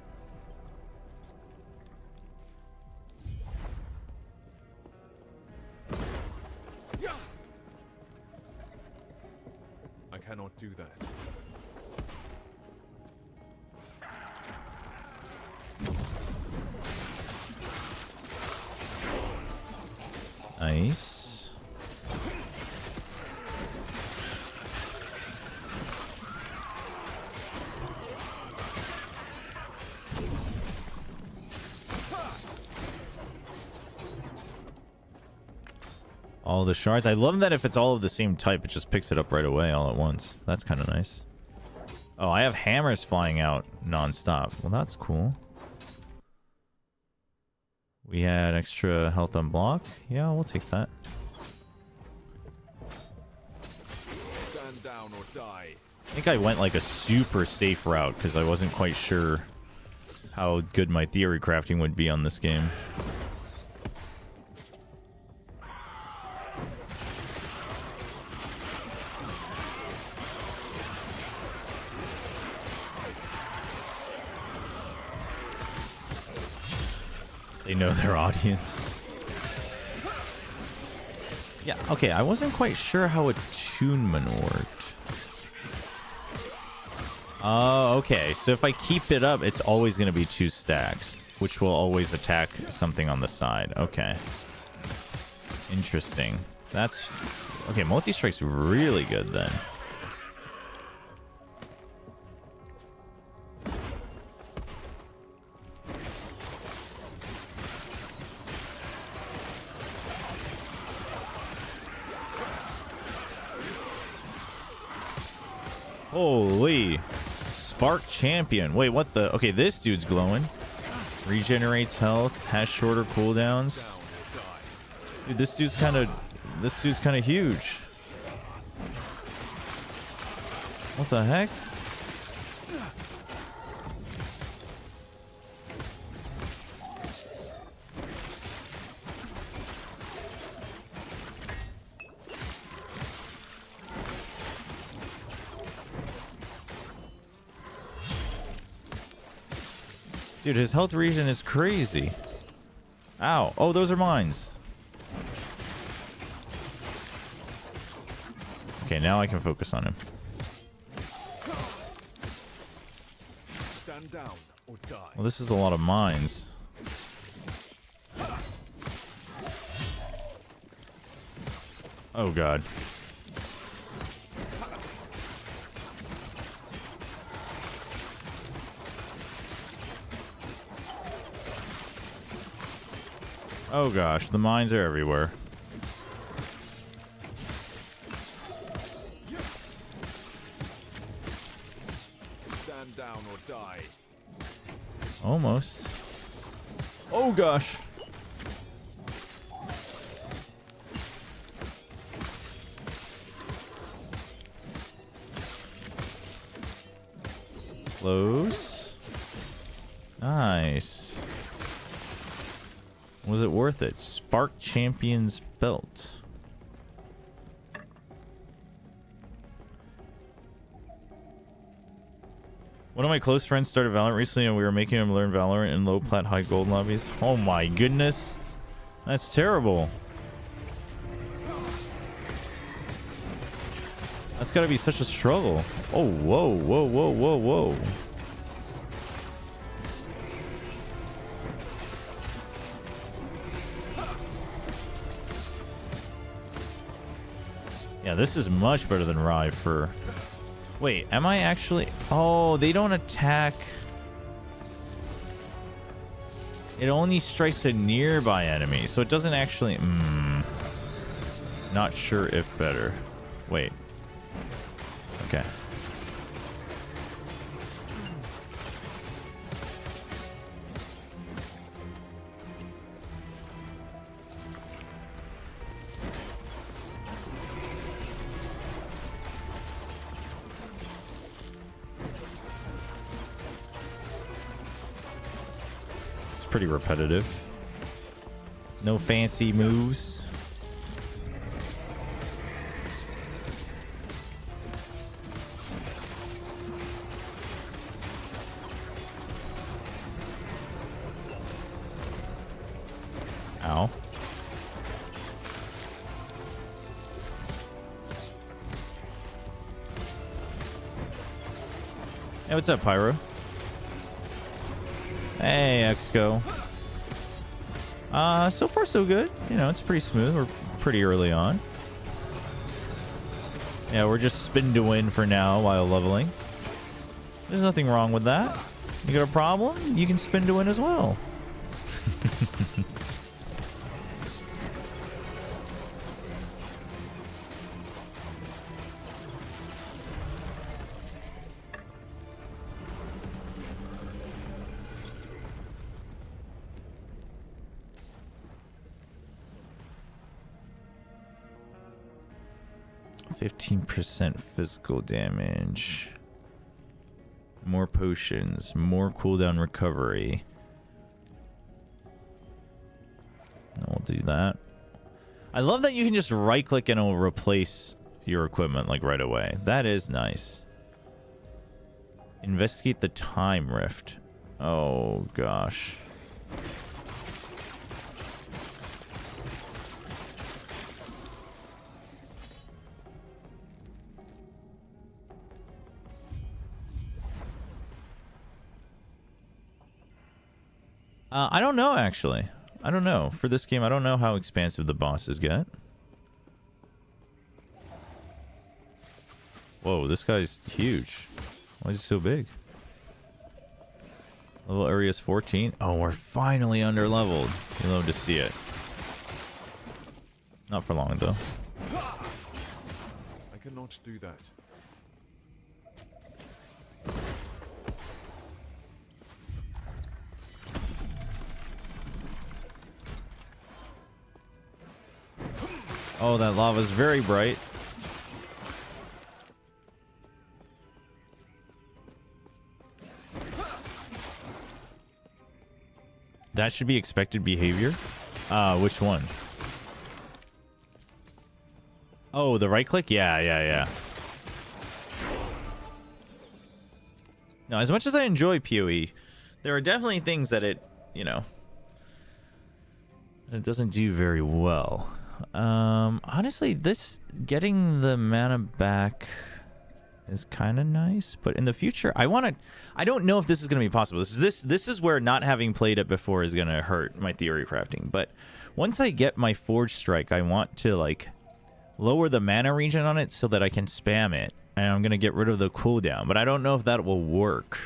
I cannot do that. Nice. All the shards. I love that if it's all of the same type, it just picks it up right away all at once. That's kind of nice. Oh, I have hammers flying out non-stop. Well, that's cool. We had extra health on block. Yeah, we'll take that. Stand down or die. I think I went like a super safe route because I wasn't quite sure how good my theory crafting would be on this game. They know their audience. Yeah, okay, I wasn't quite sure how attunement worked. Oh, okay, so if I keep it up, it's always going to be 2 stacks, which will always attack something on the side. Okay. Interesting. That's... Okay, multi-strike's really good then. Holy. Spark Champion. Wait, what the... Okay, this dude's glowing. Regenerates health. Has shorter cooldowns. Dude, this dude's kind of... This dude's kind of huge. What the heck? Dude, his health regen is crazy. Ow. Oh, those are mines. Okay, now I can focus on him. Stand down or die. Well, this is a lot of mines. Oh, God. Oh gosh, the mines are everywhere. Stand down or die. Almost. Oh gosh. Close. Nice. Was it worth it? Spark Champion's belt. One of my close friends started Valorant recently and we were making him learn Valorant in low plat high gold lobbies. Oh my goodness. That's terrible. That's gotta be such a struggle. Oh, whoa, whoa, whoa, whoa, whoa. Yeah, this is much better than Rive for... Wait, am I actually... Oh, they don't attack... It only strikes a nearby enemy, so it doesn't actually... Not sure if better. Wait. Okay. pretty repetitive. No fancy moves. Ow. Hey, what's up, Pyro? Hey, Exco. So far so good. You know, it's pretty smooth. We're pretty early on. Yeah, we're just spin to win for now while leveling. There's nothing wrong with that. You got a problem? You can spin to win as well. 15% physical damage. More potions. More cooldown recovery. I'll do that. I love that you can just right click and it'll replace your equipment like right away. That is nice. Investigate the time rift. Oh gosh. I don't know, actually. I don't know. For this game, I don't know how expansive the bosses get. Whoa, this guy's huge. Why is he so big? Level area is 14. Oh, we're finally under leveled. You love to see it. Not for long, though. I cannot do that. Oh, that lava's very bright. That should be expected behavior. Which one? Oh, the right click? Yeah. No, as much as I enjoy PoE, there are definitely things that it, you know, it doesn't do very well. Honestly, this getting the mana back is kind of nice, but in the future, I don't know if this is going to be possible. This is where not having played it before is going to hurt my theory crafting. But once I get my Forge Strike, I want to like lower the mana regen on it so that I can spam it, and I'm going to get rid of the cooldown, but I don't know if that will work.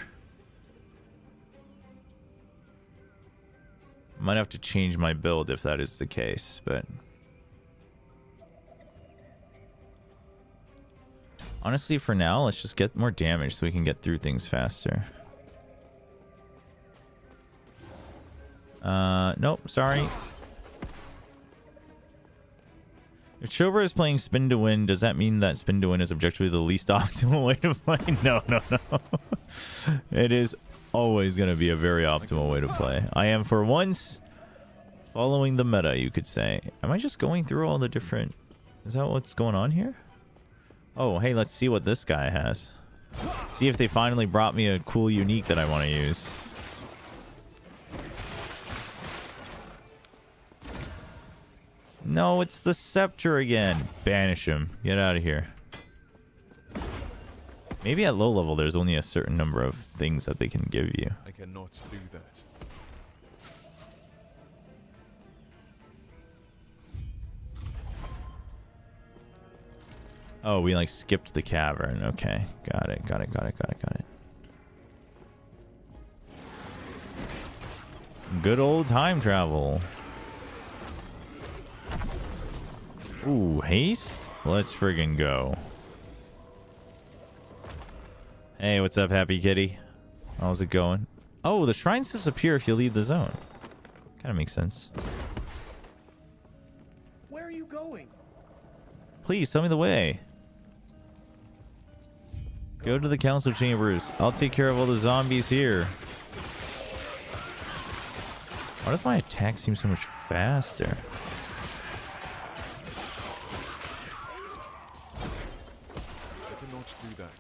Might have to change my build if that is the case, but honestly, for now, let's just get more damage so we can get through things faster. Nope, sorry. If Chobra is playing spin to win, does that mean that spin to win is objectively the least optimal way to play? No. It is always going to be a very optimal way to play. I am, for once, following the meta, you could say. Am I just going through all the different... Is that what's going on here? Oh, hey, let's see what this guy has. See if they finally brought me a cool unique that I want to use. No, it's the scepter again. Banish him. Get out of here. Maybe at low level, there's only a certain number of things that they can give you. I cannot do that. Oh, we like skipped the cavern. Okay. Got it. Good old time travel. Ooh, haste? Let's friggin' go. Hey, what's up, Happy Kitty? How's it going? Oh, the shrines disappear if you leave the zone. Kind of makes sense. Where are you going? Please, tell me the way. Go to the council chambers. I'll take care of all the zombies here. Why does my attack seem so much faster? I cannot do that.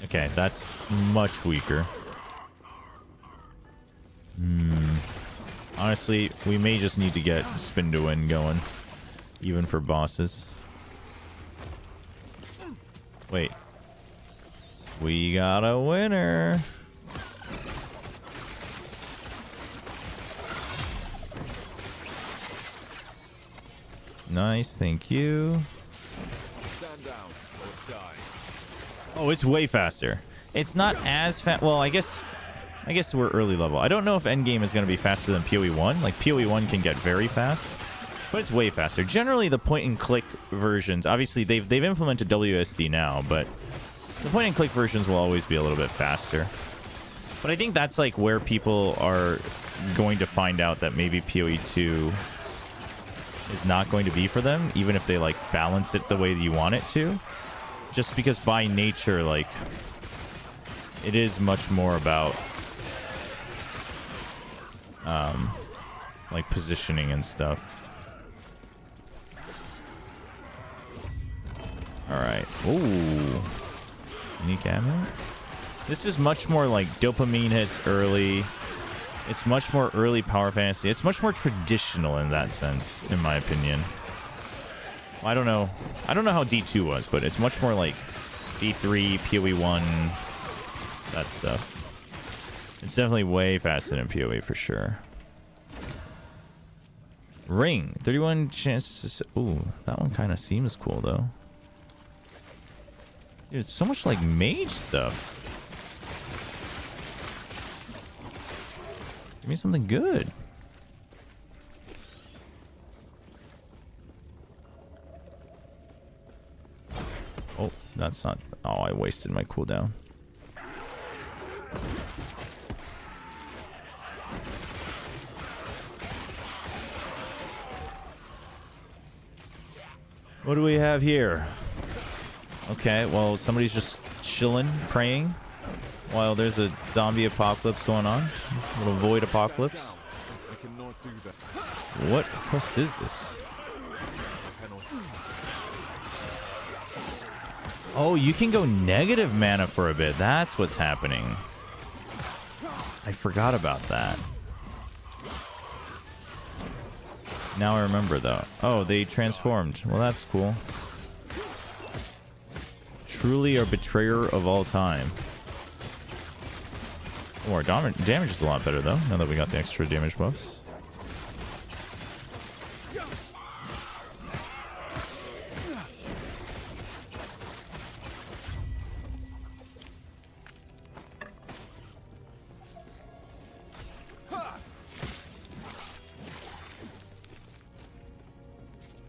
Okay, that's much weaker. Honestly, we may just need to get spin to win going, even for bosses. Wait. We got a winner. Nice, thank you. Stand down or die. Oh, it's way faster. It's not as fast. Well, I guess we're early level. I don't know if endgame is going to be faster than PoE 1. Like, PoE 1 can get very fast, but it's way faster. Generally, the point-and-click versions, obviously, they've implemented WSD now, but the point-and-click versions will always be a little bit faster. But I think that's, like, where people are going to find out that maybe PoE 2 is not going to be for them, even if they, like, balance it the way that you want it to. Just because by nature, like, it is much more about like positioning and stuff. All right. Ooh, unique amulet. This is much more like dopamine hits early. It's much more early power fantasy. It's much more traditional in that sense, in my opinion. I don't know how D2 was, but it's much more like D3, PoE 1, that stuff. It's definitely way faster than PoE for sure. Ring, 31 chances. Ooh, that one kind of seems cool though. Dude, it's so much like mage stuff. Give me something good. Oh, that's not... Oh, I wasted my cooldown. What do we have here? Okay, well, somebody's just chilling, praying, while there's a zombie apocalypse going on. A little void apocalypse. I cannot do that. What quest is this? Oh, you can go negative mana for a bit. That's what's happening. I forgot about that. Now I remember, though. Oh, they transformed. Well, that's cool. Truly a betrayer of all time. Oh, our damage is a lot better, though, now that we got the extra damage buffs.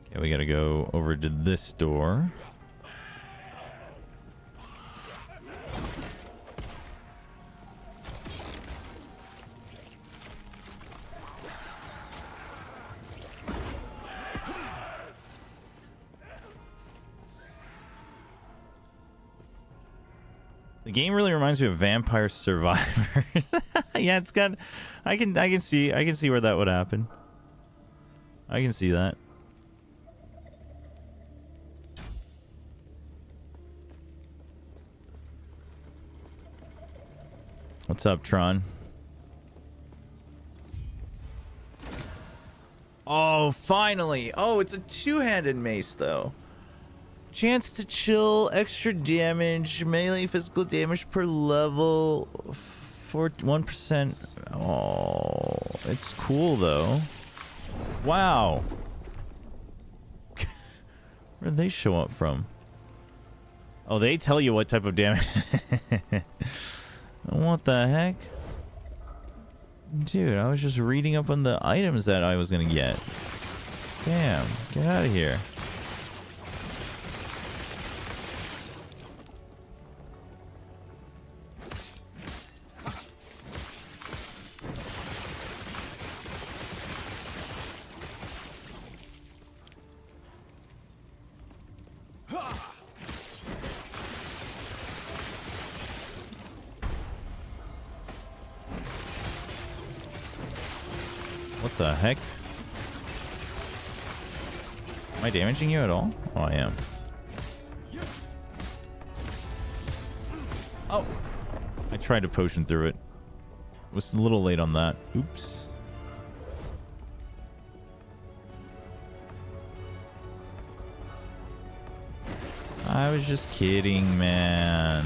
Okay, we gotta go over to this door. The game really reminds me of Vampire Survivors. Yeah, it's got... I can see where that would happen. I can see that. What's up, Tron? Oh, finally! Oh, it's a two-handed mace, though. Chance to chill, extra damage, melee physical damage per level, for 1%. Oh, it's cool, though. Wow. Where did they show up from? Oh, they tell you what type of damage. What the heck? Dude, I was just reading up on the items that I was gonna get. Damn, get out of here. The heck? Am I damaging you at all? Oh, I am. Oh! I tried to potion through it. Was a little late on that. Oops. I was just kidding, man.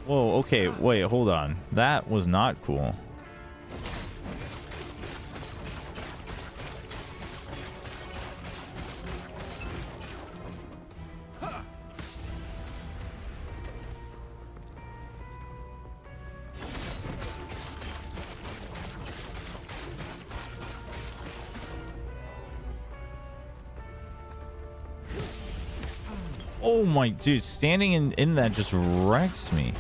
Whoa, okay, wait, hold on. That was not cool. Oh my dude, standing in that just wrecks me.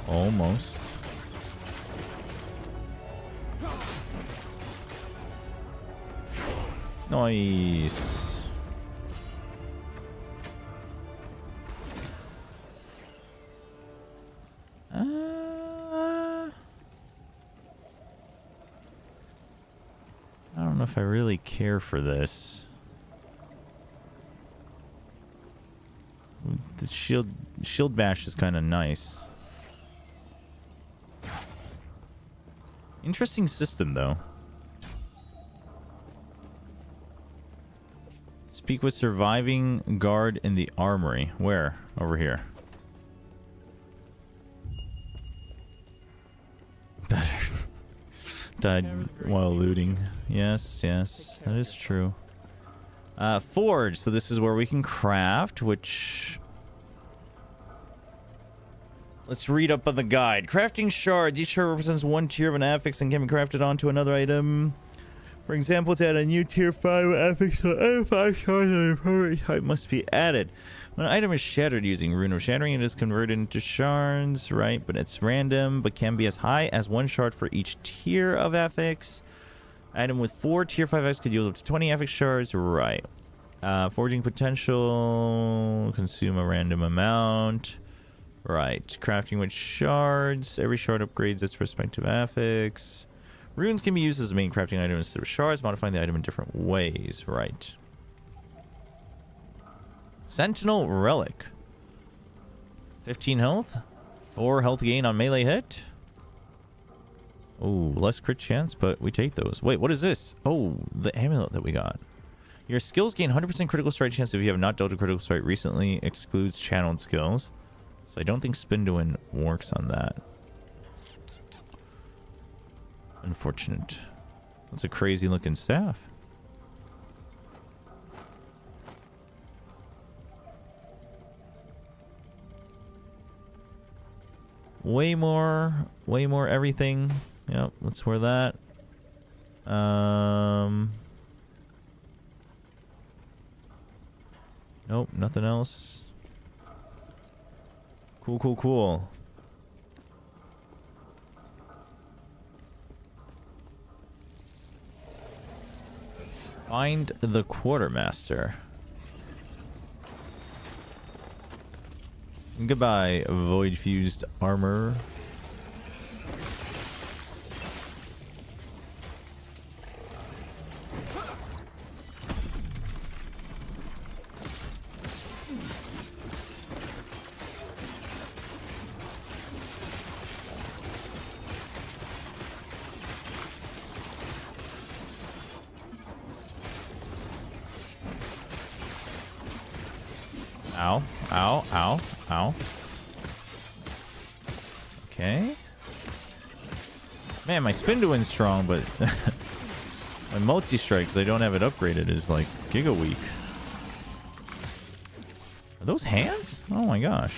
Almost. Nice. I don't know if I really care for this. The shield bash is kind of nice. Interesting system, though. Speak with surviving guard in the armory. Where? Over here. Died while looting. Yes, yes, that is true. Forge. So this is where we can craft, which... Let's read up on the guide. Crafting shards. Each shard represents one tier of an affix and can be crafted onto another item. For example, to add a new tier 5 affix to any 5 shards of the appropriate type must be added. When an item is shattered using Rune of Shattering, it is converted into shards, right? But it's random, but can be as high as 1 shard for each tier of affix. Item with 4 tier 5 affix could yield up to 20 affix shards, right? Forging potential, consume a random amount. Right, crafting with shards. Every shard upgrades its respective affix. Runes can be used as a main crafting item instead of shards, modifying the item in different ways. Right. Sentinel Relic. 15 health. 4 health gain on melee hit. Oh, less crit chance, but we take those. Wait, what is this? Oh, the amulet that we got. Your skills gain 100% critical strike chance if you have not dealt a critical strike recently. Excludes channeled skills. So I don't think Spinduin works on that. Unfortunate. That's a crazy looking staff. Way more everything. Yep, let's wear that. Nope, nothing else. Cool, cool, cool. Find the quartermaster. Goodbye, void fused armor. Ow, ow, ow, ow. Okay. Man, my Spinduin's strong, but my multi-strike, because I don't have it upgraded, is like giga weak. Are those hands? Oh my gosh.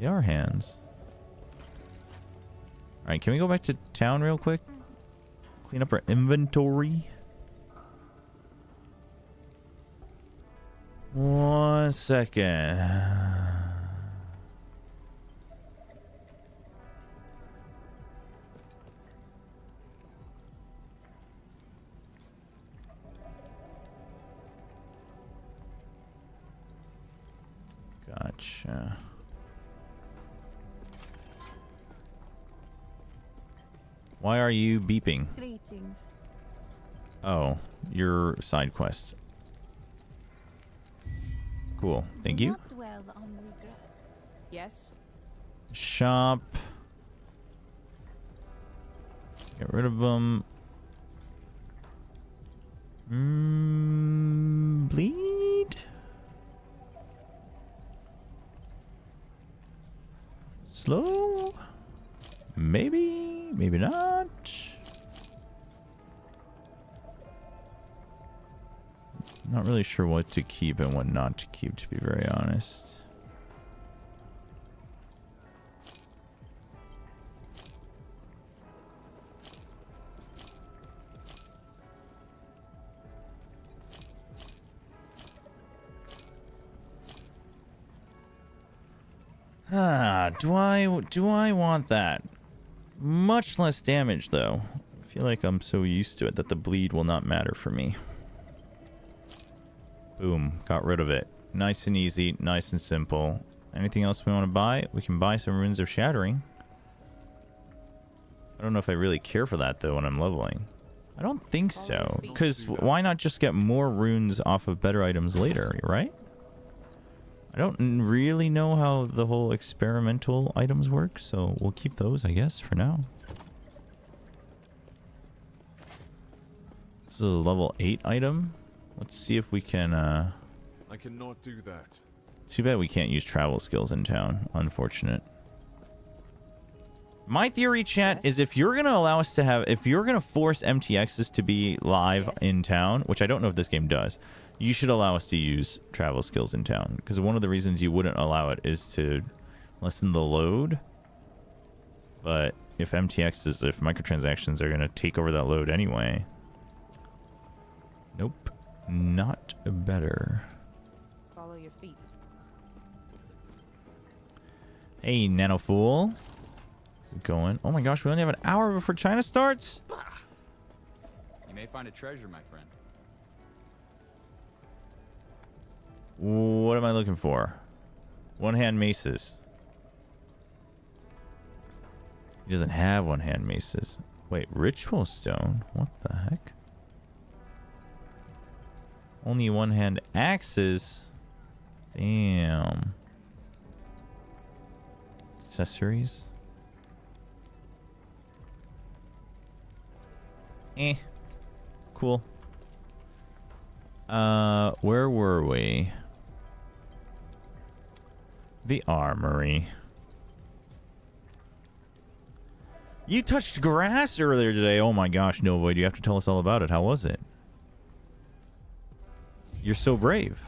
They are hands. Alright, can we go back to town real quick? Clean up our inventory. 1 second. Gotcha. Why are you beeping? Greetings. Oh, your side quest. Cool. Thank Do you. not dwell on regrets. Yes? Shop. Get rid of them. Bleed? Slow? Maybe? Maybe not? Not really sure what to keep and what not to keep, to be very honest. Do I want that? Much less damage though. I feel like I'm so used to it that the bleed will not matter for me. Boom, got rid of it. Nice and easy, nice and simple. Anything else we want to buy? We can buy some Runes of Shattering. I don't know if I really care for that though when I'm leveling. I don't think so, because why not just get more runes off of better items later, right? I don't really know how the whole experimental items work, so we'll keep those, I guess, for now. This is a level 8 item. Let's see if we can, I cannot do that. Too bad we can't use travel skills in town. Unfortunate. My theory, chat, is if you're going to allow us to have... If you're going to force MTXs to be live in town, which I don't know if this game does, you should allow us to use travel skills in town. Because one of the reasons you wouldn't allow it is to lessen the load. But if MTXs, if microtransactions are going to take over that load anyway... Nope. Not better. Follow your feet. Hey, Nano Fool. How's it going? Oh my gosh, we only have an hour before China starts? You may find a treasure, my friend. What am I looking for? One-hand maces. He doesn't have one-hand maces. Wait, ritual stone? What the heck? Only one-hand axes? Damn. Accessories? Cool. Where were we? The armory. You touched grass earlier today. Oh my gosh, newvid, you have to tell us all about it. How was it? You're so brave.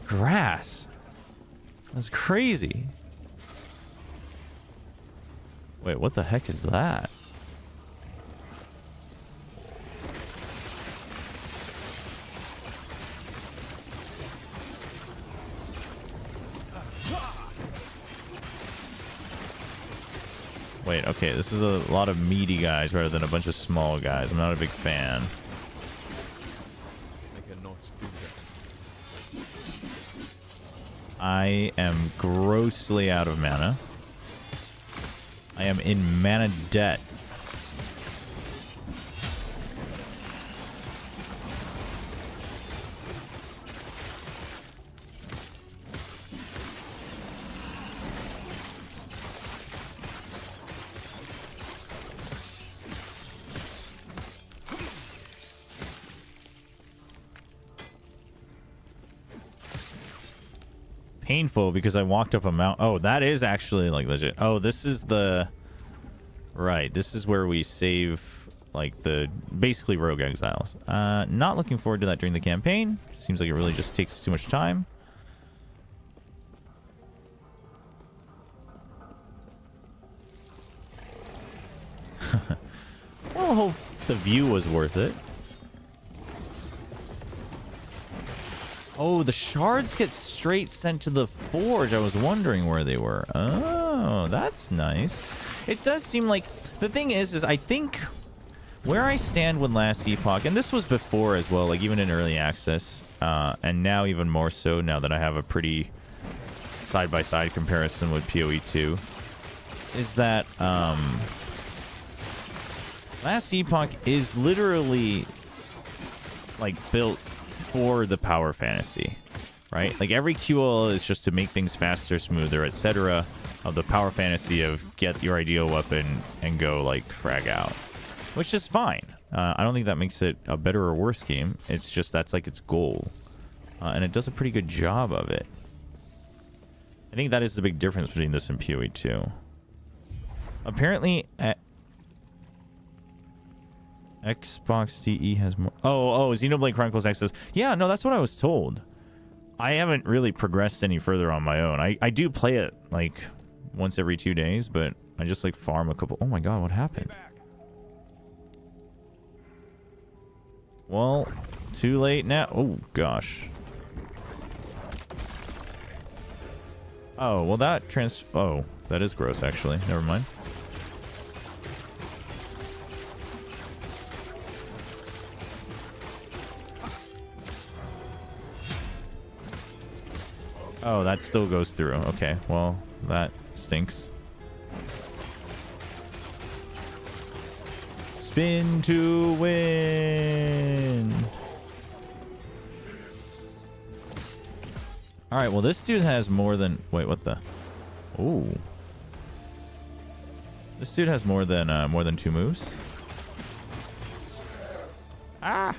Grass. That's crazy. Wait, what the heck is that? Wait, okay, this is a lot of meaty guys rather than a bunch of small guys. I'm not a big fan. I cannot do that. I am grossly out of mana. I am in mana debt. Painful because I walked up a mountain. Oh, that is actually like legit. Oh, this is the... Right, this is where we save like the basically rogue exiles. Not looking forward to that during the campaign. Seems like it really just takes too much time. Well, I hope the view was worth it. Oh, the shards get straight sent to the forge. I was wondering where they were. Oh, that's nice. It does seem like... The thing is I think where I stand with Last Epoch, and this was before as well, like even in early access, and now even more so now that I have a pretty side-by-side comparison with PoE 2, is that Last Epoch is literally like built for the power fantasy, right? Like every QL is just to make things faster, smoother, etc. Of the power fantasy of get your ideal weapon and go like frag out, which is fine. I don't think that makes it a better or worse game. It's just that's like its goal, and it does a pretty good job of it. I think that is the big difference between this and PoE 2. Apparently, Xbox DE has more. Oh, Xenoblade Chronicles X says, yeah, no, that's what I was told. I haven't really progressed any further on my own. I do play it like once every 2 days, but I just like farm a couple. Oh my god, what happened? Well, too late now. Oh gosh. Oh, well that oh, that is gross actually. Never mind. Oh, that still goes through. Okay, well, that stinks. Spin to win. All right, well, this dude has more than... Wait, what the... Ooh. This dude has more than 2 moves. Ah!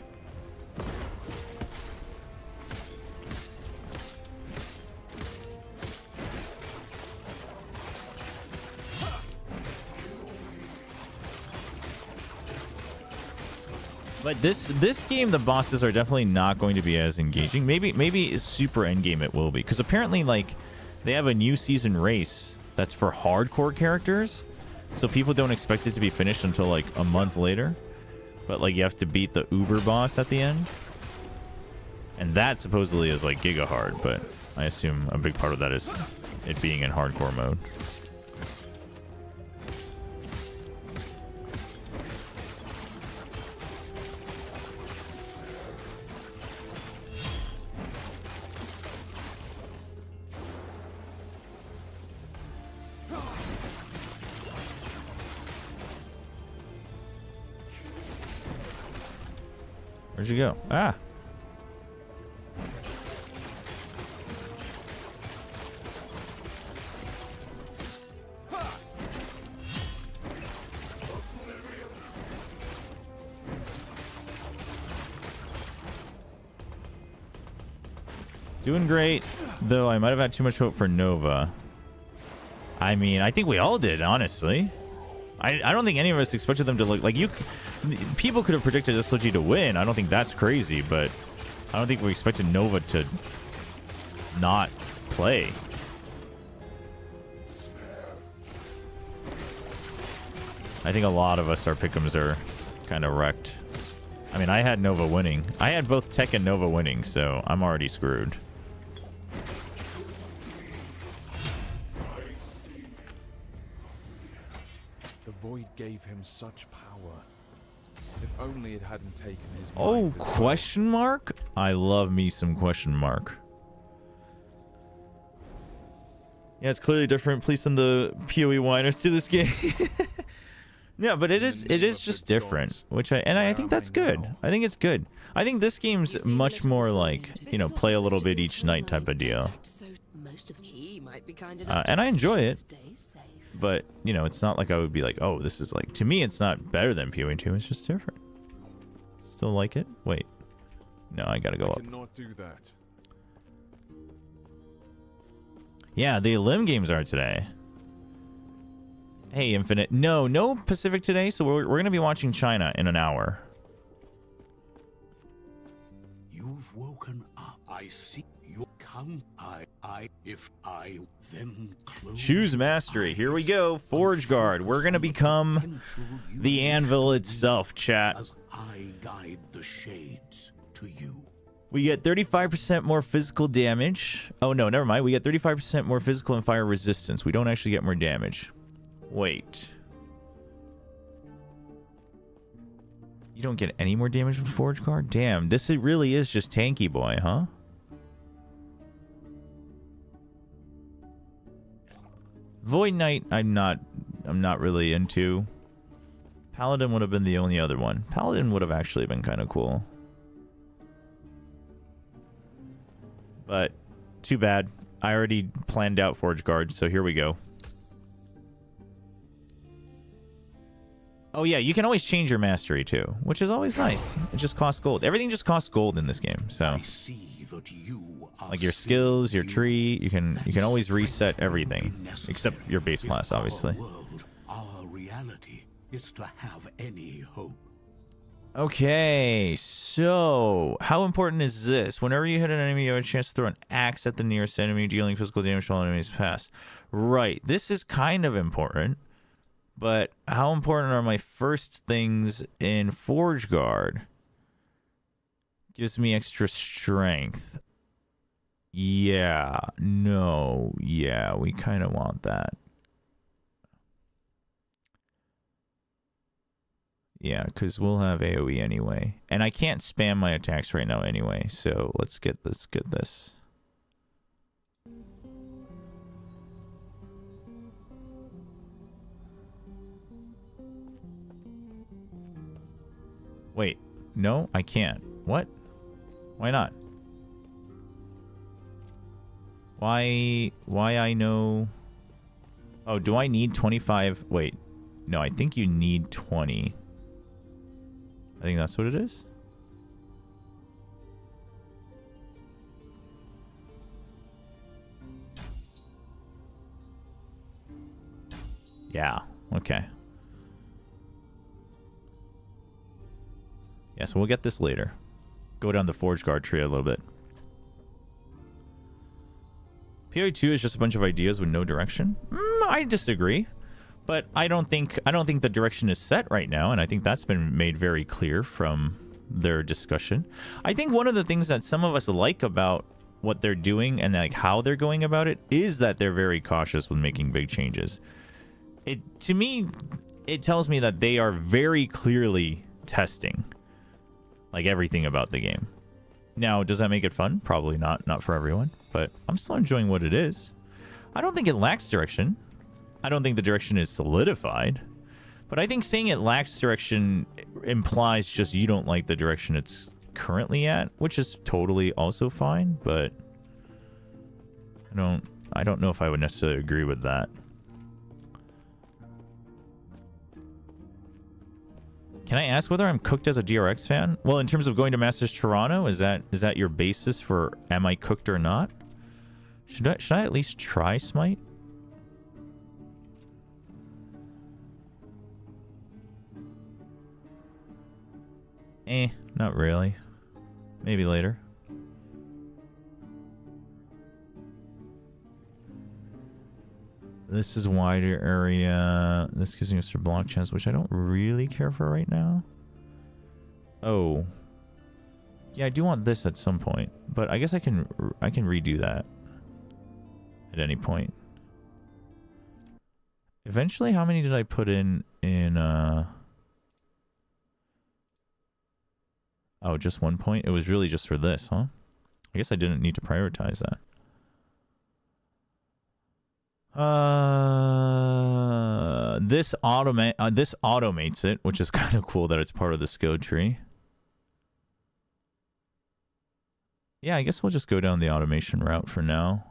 But this game, the bosses are definitely not going to be as engaging. Maybe super endgame it will be, because apparently like they have a new season race that's for hardcore characters, so people don't expect it to be finished until like a month later. But like you have to beat the Uber boss at the end, and that supposedly is like giga hard. But I assume a big part of that is it being in hardcore mode. Where'd you go? Ah. Doing great, though I might have had too much hope for Nova. I mean, I think we all did, honestly. I don't think any of us expected them to look like you. People could have predicted SLG to win. I don't think that's crazy, but I don't think we expected Nova to not play. I think a lot of us, our pick'ems are kind of wrecked. I mean, I had Nova winning. I had both Tech and Nova winning, so I'm already screwed. The void gave him such power. If only it hadn't taken his Oh, mind before. question mark? I love me some question mark. Yeah, it's clearly different. Please send the PoE whiners to this game. Yeah, but it is just different, which I think that's good. I think it's good. I think this game's much more like, you know, play a little bit each night type of deal. And I enjoy it. But, you know, it's not like I would be like, oh, this is like... To me, it's not better than PoE 2. It's just different. Still like it? Wait. No, I gotta go up. Cannot do that. Yeah, the Elim games are today. Hey, Infinite. No Pacific today, so we're going to be watching China in an hour. You've woken up. I see you come. If I then close. Choose Mastery. Here we go. Forge Guard. We're going to become the anvil itself, chat. As I guide the shades to you. We get 35% more physical damage. Oh, no, never mind. We get 35% more physical and fire resistance. We don't actually get more damage. Wait. You don't get any more damage with Forge Guard? Damn, this really is just tanky boy, huh? Void Knight, I'm not really into. Paladin would have been the only other one. Paladin would have actually been kind of cool. But too bad. I already planned out Forge Guard, so here we go. Oh yeah, you can always change your mastery too, which is always nice. It just costs gold. Everything just costs gold in this game, so like your skills, your tree, you can always reset everything except your base class, obviously. Our reality is to have any hope. Okay, so how important is this? Whenever you hit an enemy, you have a chance to throw an axe at the nearest enemy, dealing physical damage to all enemies pass. Right, this is kind of important, but how important are my first things in Forge Guard? Gives me extra strength. Yeah, no, yeah, we kind of want that. Yeah, because we'll have AoE anyway. And I can't spam my attacks right now anyway, so let's get this. Wait, no, I can't. What? Why not? Why I know... Oh, do I need 25? Wait, no, I think you need 20. I think that's what it is. Yeah, okay. Yeah, so we'll get this later. Go down the Forge Guard tree a little bit. PoE2 is just a bunch of ideas with no direction. I disagree. But I don't think the direction is set right now, and I think that's been made very clear from their discussion. I think one of the things that some of us like about what they're doing and like how they're going about it is that they're very cautious with making big changes. To me, it tells me that they are very clearly testing like everything about the game. Now, does that make it fun? Probably not for everyone, but I'm still enjoying what it is. I don't think it lacks direction. I don't think the direction is solidified, but I think saying it lacks direction implies just you don't like the direction it's currently at, which is totally also fine, but I don't know if I would necessarily agree with that. Can I ask whether I'm cooked as a DRX fan? Well, in terms of going to Masters Toronto, is that your basis for am I cooked or not? Should I at least try Smite? Not really. Maybe later. This is wider area. This gives me extra block chance, which I don't really care for right now. Oh. Yeah, I do want this at some point, but I guess I can redo that at any point. Eventually, how many did I put in Oh, just 1 point? It was really just for this, huh? I guess I didn't need to prioritize that. This automates it, which is kind of cool that it's part of the skill tree. Yeah, I guess we'll just go down the automation route for now.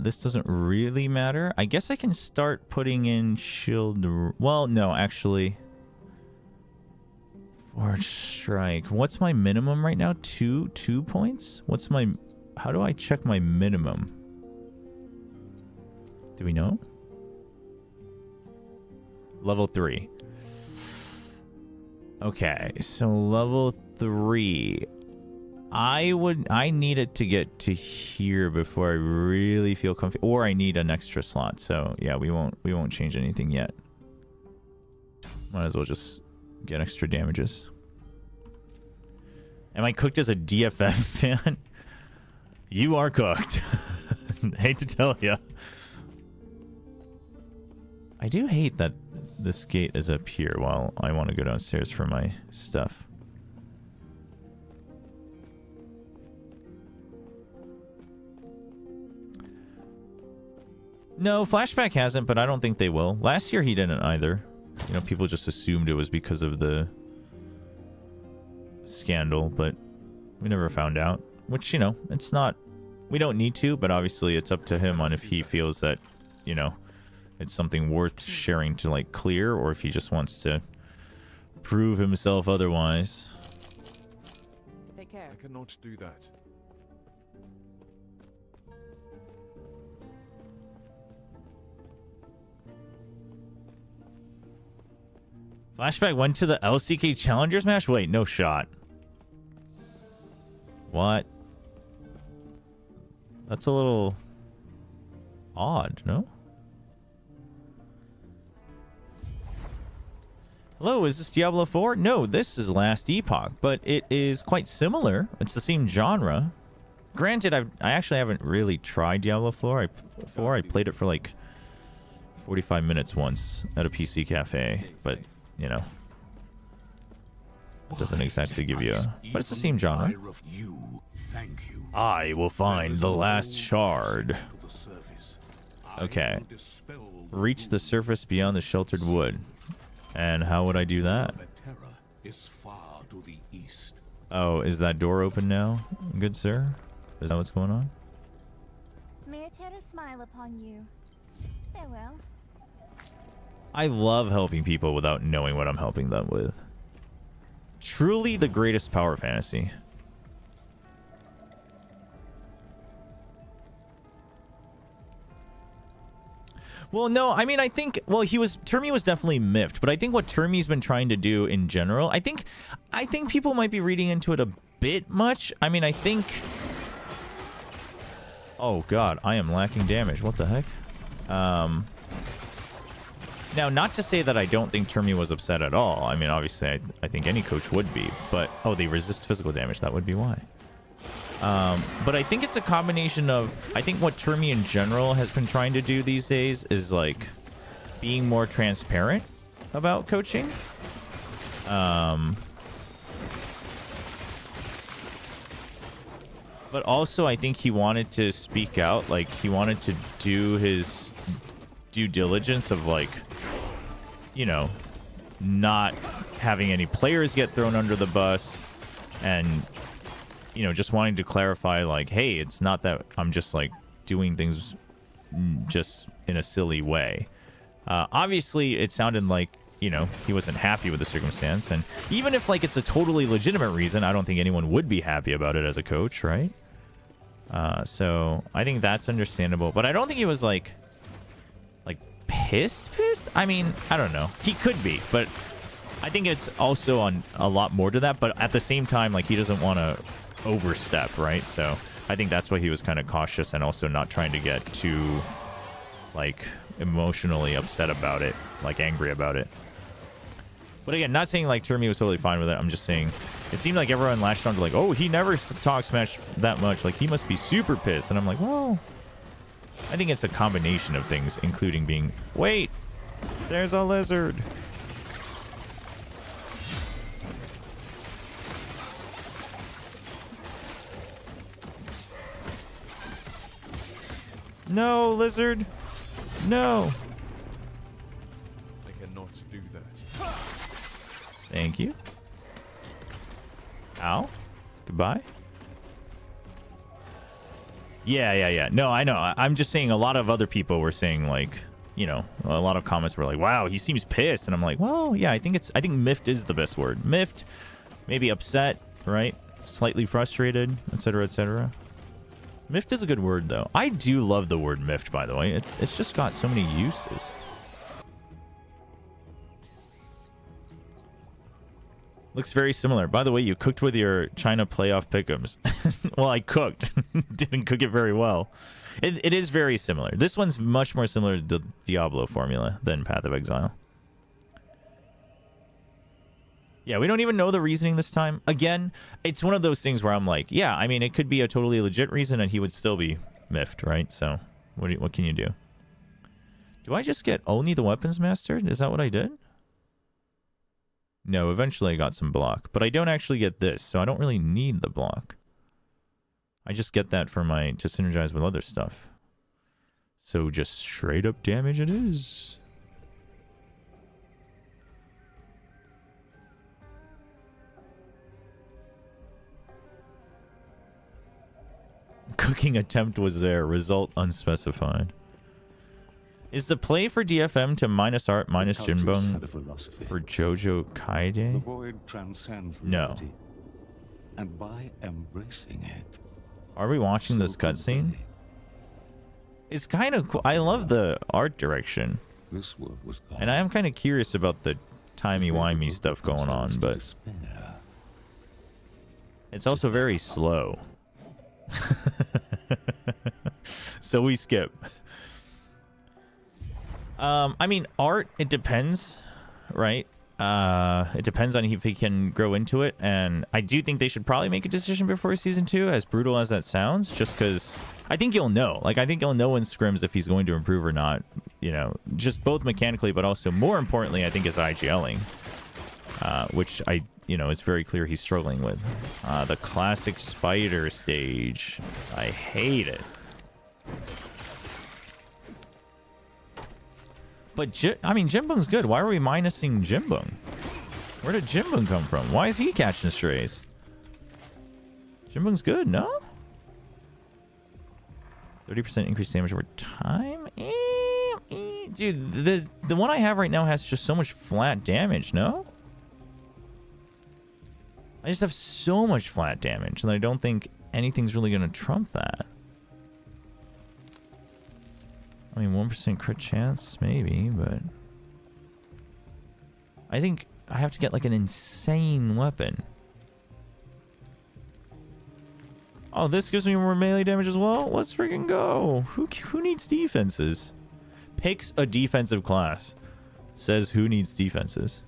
This doesn't really matter. I guess I can start putting in shield. Well, no, actually. Forge Strike. What's my minimum right now? Two points? What's my... How do I check my minimum? Do we know? Level 3. Okay, so level 3. I need it to get to here before I really feel comfy, or I need an extra slot. So yeah, we won't change anything yet. Might as well just get extra damages. Am I cooked as a DFF fan? You are cooked. Hate to tell you. I do hate that this gate is up here while I want to go downstairs for my stuff. No, Flashback hasn't, but I don't think they will. Last year he didn't either. You know, people just assumed it was because of the scandal, but we never found out. Which, you know, it's not... We don't need to, but obviously it's up to him on if he feels that, you know, it's something worth sharing to, like, clear, or if he just wants to prove himself otherwise. Take care. I cannot do that. Flashback went to the LCK Challengers match? Wait, no shot. What? That's a little odd, no? Hello, is this Diablo 4? No, this is Last Epoch, but it is quite similar. It's the same genre. Granted, I actually haven't really tried Diablo 4. I played it for like 45 minutes once at a PC cafe, but you know, it doesn't exactly give you a... But it's the same genre. I will find the last shard. Okay. Reach the surface beyond the sheltered wood. And how would I do that? Oh, is that door open now, good sir? Is that what's going on? May a terror smile upon you. Farewell. I love helping people without knowing what I'm helping them with. Truly the greatest power fantasy. Well, no, I mean, I think, well, Termi was definitely miffed, but I think what Termi's been trying to do in general, I think people might be reading into it a bit much. I mean, I think... Oh, God, I am lacking damage. What the heck? Now, not to say that I don't think Termi was upset at all. I mean, obviously, I think any coach would be. But, oh, they resist physical damage. That would be why. But I think it's a combination of... I think what Termi in general has been trying to do these days is, like, being more transparent about coaching. But also, I think he wanted to speak out. Like, he wanted to do his due diligence of, like, you know, not having any players get thrown under the bus, and, you know, just wanting to clarify, like, hey, it's not that I'm just, like, doing things just in a silly way. Obviously, it sounded like, you know, he wasn't happy with the circumstance, and even if, like, it's a totally legitimate reason, I don't think anyone would be happy about it as a coach, right? So I think that's understandable, but I don't think he was, like pissed. I mean, I don't know. He could be, but I think it's also on a lot more to that. But at the same time, like, he doesn't want to overstep, right? So I think that's why he was kind of cautious and also not trying to get too, like, emotionally upset about it, like angry about it. But again, not saying like Termi was totally fine with it. I'm just saying it seemed like everyone latched on to, like, oh, he never talks Smash that much, like, he must be super pissed. And I'm like, well, I think it's a combination of things, including being... Wait! There's a lizard! No, lizard! No! I cannot do that. Thank you. Ow. Goodbye. Yeah. No, I know. I'm just saying a lot of other people were saying, like, you know, a lot of comments were like, wow, he seems pissed. And I'm like, well, yeah, I think miffed is the best word. Miffed, maybe upset, right? Slightly frustrated, etc., etc. Miffed is a good word, though. I do love the word miffed, by the way. It's just got so many uses. Looks very similar. By the way, you cooked with your China playoff pick'ems. Well, I cooked. Didn't cook it very well. It is very similar. This one's much more similar to the Diablo formula than Path of Exile. Yeah, we don't even know the reasoning this time. Again, it's one of those things where I'm like, yeah, I mean, it could be a totally legit reason and he would still be miffed, right? So, what can you do? Do I just get only the weapons mastered? Is that what I did? No, eventually I got some block. But I don't actually get this, so I don't really need the block. I just get that for to synergize with other stuff. So just straight up damage it is. Cooking attempt was there. Result unspecified. Is the play for DFM to minus art, minus Jinbeng for Jojo Kaide? The void transcends reality, no. And by embracing it... Are we watching this cutscene? It's kind of cool. I love the art direction. This world was gone. And I am kind of curious about the timey-wimey stuff going on, but... It's also very slow. So we skip. I mean, art, it depends, right? It depends on if he can grow into it, and I do think they should probably make a decision before season 2, as brutal as that sounds, just because I think you'll know. Like, I think you'll know in scrims if he's going to improve or not, you know, just both mechanically, but also more importantly, I think is IGLing, which it's very clear he's struggling with. The classic spider stage. I hate it. But, Jinbeng's good. Why are we minusing Jinbeng? Where did Jinbeng come from? Why is he catching strays? Jinbeng's good, no? 30% increased damage over time? Dude, the one I have right now has just so much flat damage, no? I just have so much flat damage, and I don't think anything's really going to trump that. I mean, 1% crit chance, maybe, but... I think I have to get, like, an insane weapon. Oh, this gives me more melee damage as well? Let's freaking go! Who needs defenses? Picks a defensive class. Says who needs defenses.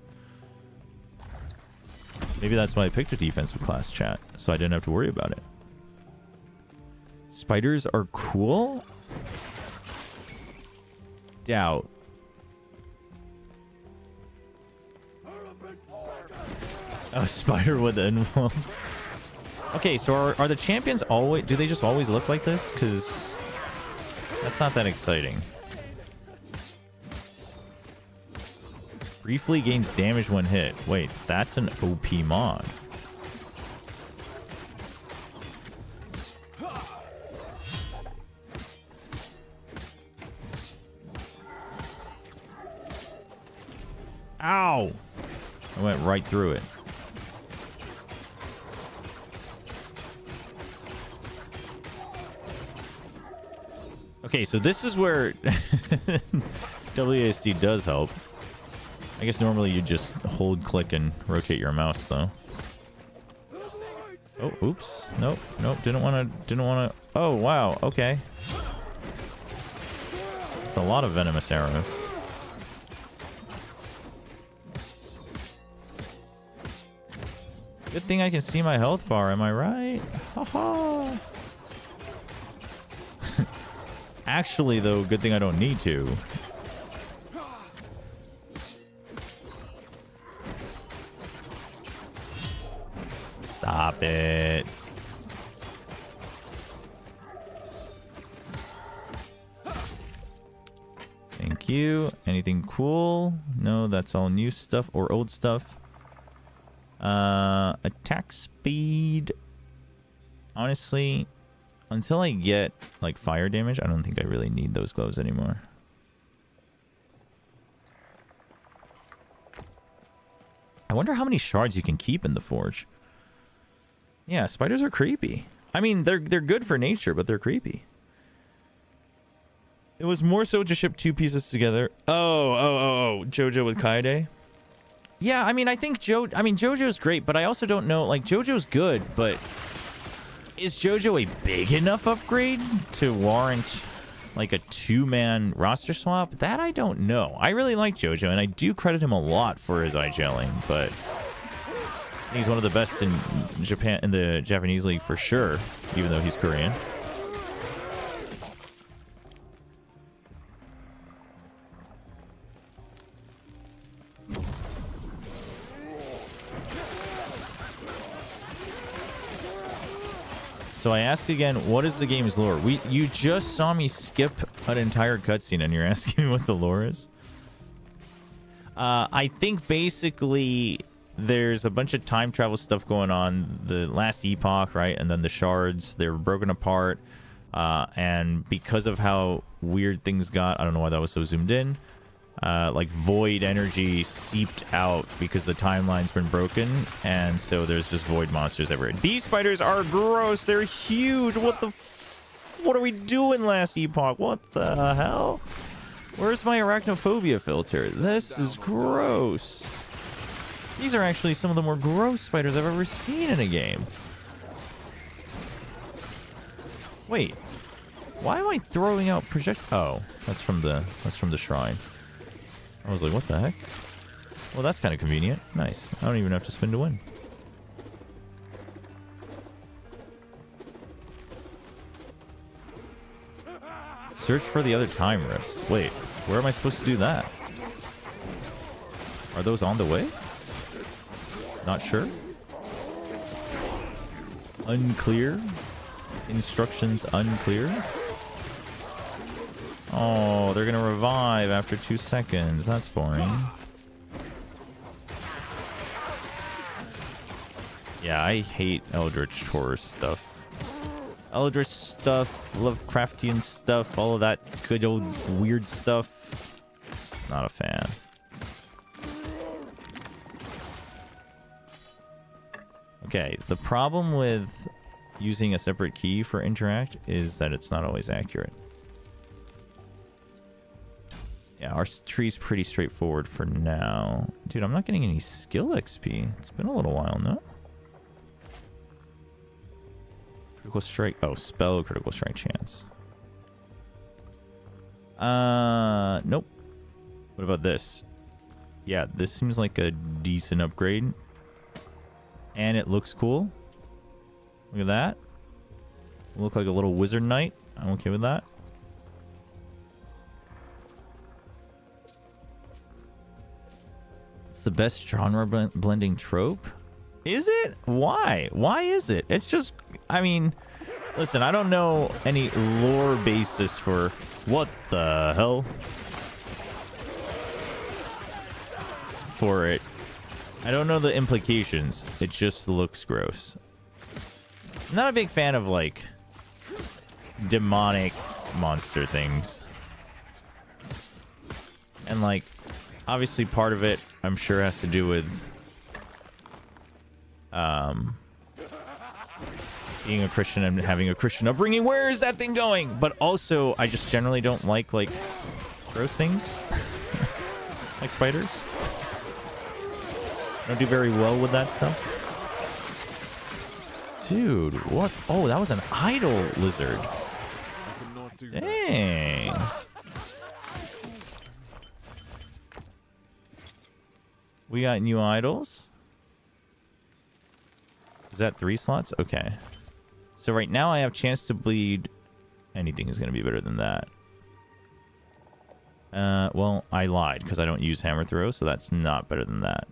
Maybe that's why I picked a defensive class, chat, so I didn't have to worry about it. Spiders are cool? Doubt. Oh, spider with an Okay, so are the champions always... Do they just always look like this? Because that's not that exciting. Briefly gains damage when hit. Wait, that's an OP mod. Ow! I went right through it. Okay, so this is where WASD does help. I guess normally you just hold, click, and rotate your mouse, though. Oh, oops. Nope, didn't want to... Oh, wow, okay. It's a lot of venomous arrows. Good thing I can see my health bar, am I right? Haha. Actually, though, good thing I don't need to. Stop it. Thank you. Anything cool? No, that's all new stuff or old stuff. Attack speed. Honestly, until I get like fire damage, I don't think I really need those gloves anymore. I wonder how many shards you can keep in the forge. Yeah, spiders are creepy. I mean, they're good for nature, but they're creepy. It was more so to ship two pieces together. Oh, Jojo with Kaide. Yeah, I mean, I think JoJo's great, but I also don't know, like, JoJo's good, but is JoJo a big enough upgrade to warrant, like, a 2-man roster swap? That I don't know. I really like JoJo, and I do credit him a lot for his eye-gelling, but he's one of the best in Japan, in the Japanese league for sure, even though he's Korean. So I ask again, what is the game's lore? You just saw me skip an entire cutscene and you're asking me what the lore is? I think basically there's a bunch of time travel stuff going on. The Last Epoch, right? And then the shards, they're broken apart. And because of how weird things got, I don't know why that was so zoomed in. Like void energy seeped out because the timeline's been broken, and so there's just void monsters everywhere. These spiders are gross. They're huge. What are we doing, Last Epoch? What the hell? Where's my arachnophobia filter? This is gross. These are actually some of the more gross spiders I've ever seen in a game. Wait, why am I throwing out oh, that's from the shrine. I was like, what the heck? Well, that's kind of convenient. Nice. I don't even have to spin to win. Search for the other time rifts. Wait, where am I supposed to do that? Are those on the way? Not sure. Unclear. Instructions unclear. Oh, they're gonna revive after 2 seconds. That's boring. Yeah, I hate Eldritch horror stuff. Eldritch stuff, Lovecraftian stuff, all of that good old weird stuff. Not a fan. Okay, the problem with using a separate key for interact is that it's not always accurate. Yeah, our tree's pretty straightforward for now. Dude, I'm not getting any skill XP. It's been a little while, no? Critical strike. Oh, spell critical strike chance. Nope. What about this? Yeah, this seems like a decent upgrade. And it looks cool. Look at that. Look like a little wizard knight. I'm okay with that. It's the best genre blending trope. Is it? Why? Why is it? It's just, I mean, listen, I don't know any lore basis for what the hell for it. I don't know the implications. It just looks gross. I'm not a big fan of like demonic monster things. And like, obviously part of it, I'm sure, has to do with being a Christian and having a Christian upbringing. Where is that thing going? But also, I just generally don't like gross things. Like spiders. I don't do very well with that stuff. Dude, what? Oh, that was an idol lizard. Dang. We got new idols. Is that 3 slots? Okay. So right now I have chance to bleed. Anything is going to be better than that. Well, I lied because I don't use hammer throw, so that's not better than that.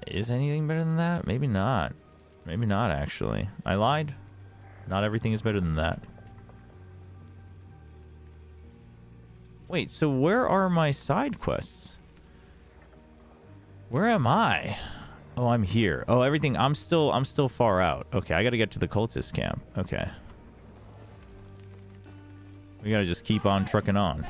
Is anything better than that? Maybe not. Maybe not, actually. I lied. Not everything is better than that. Wait, so where are my side quests? Where am I? Oh, I'm here. Oh, everything. I'm still far out. Okay, I gotta get to the cultist camp. Okay. We gotta just keep on trucking on.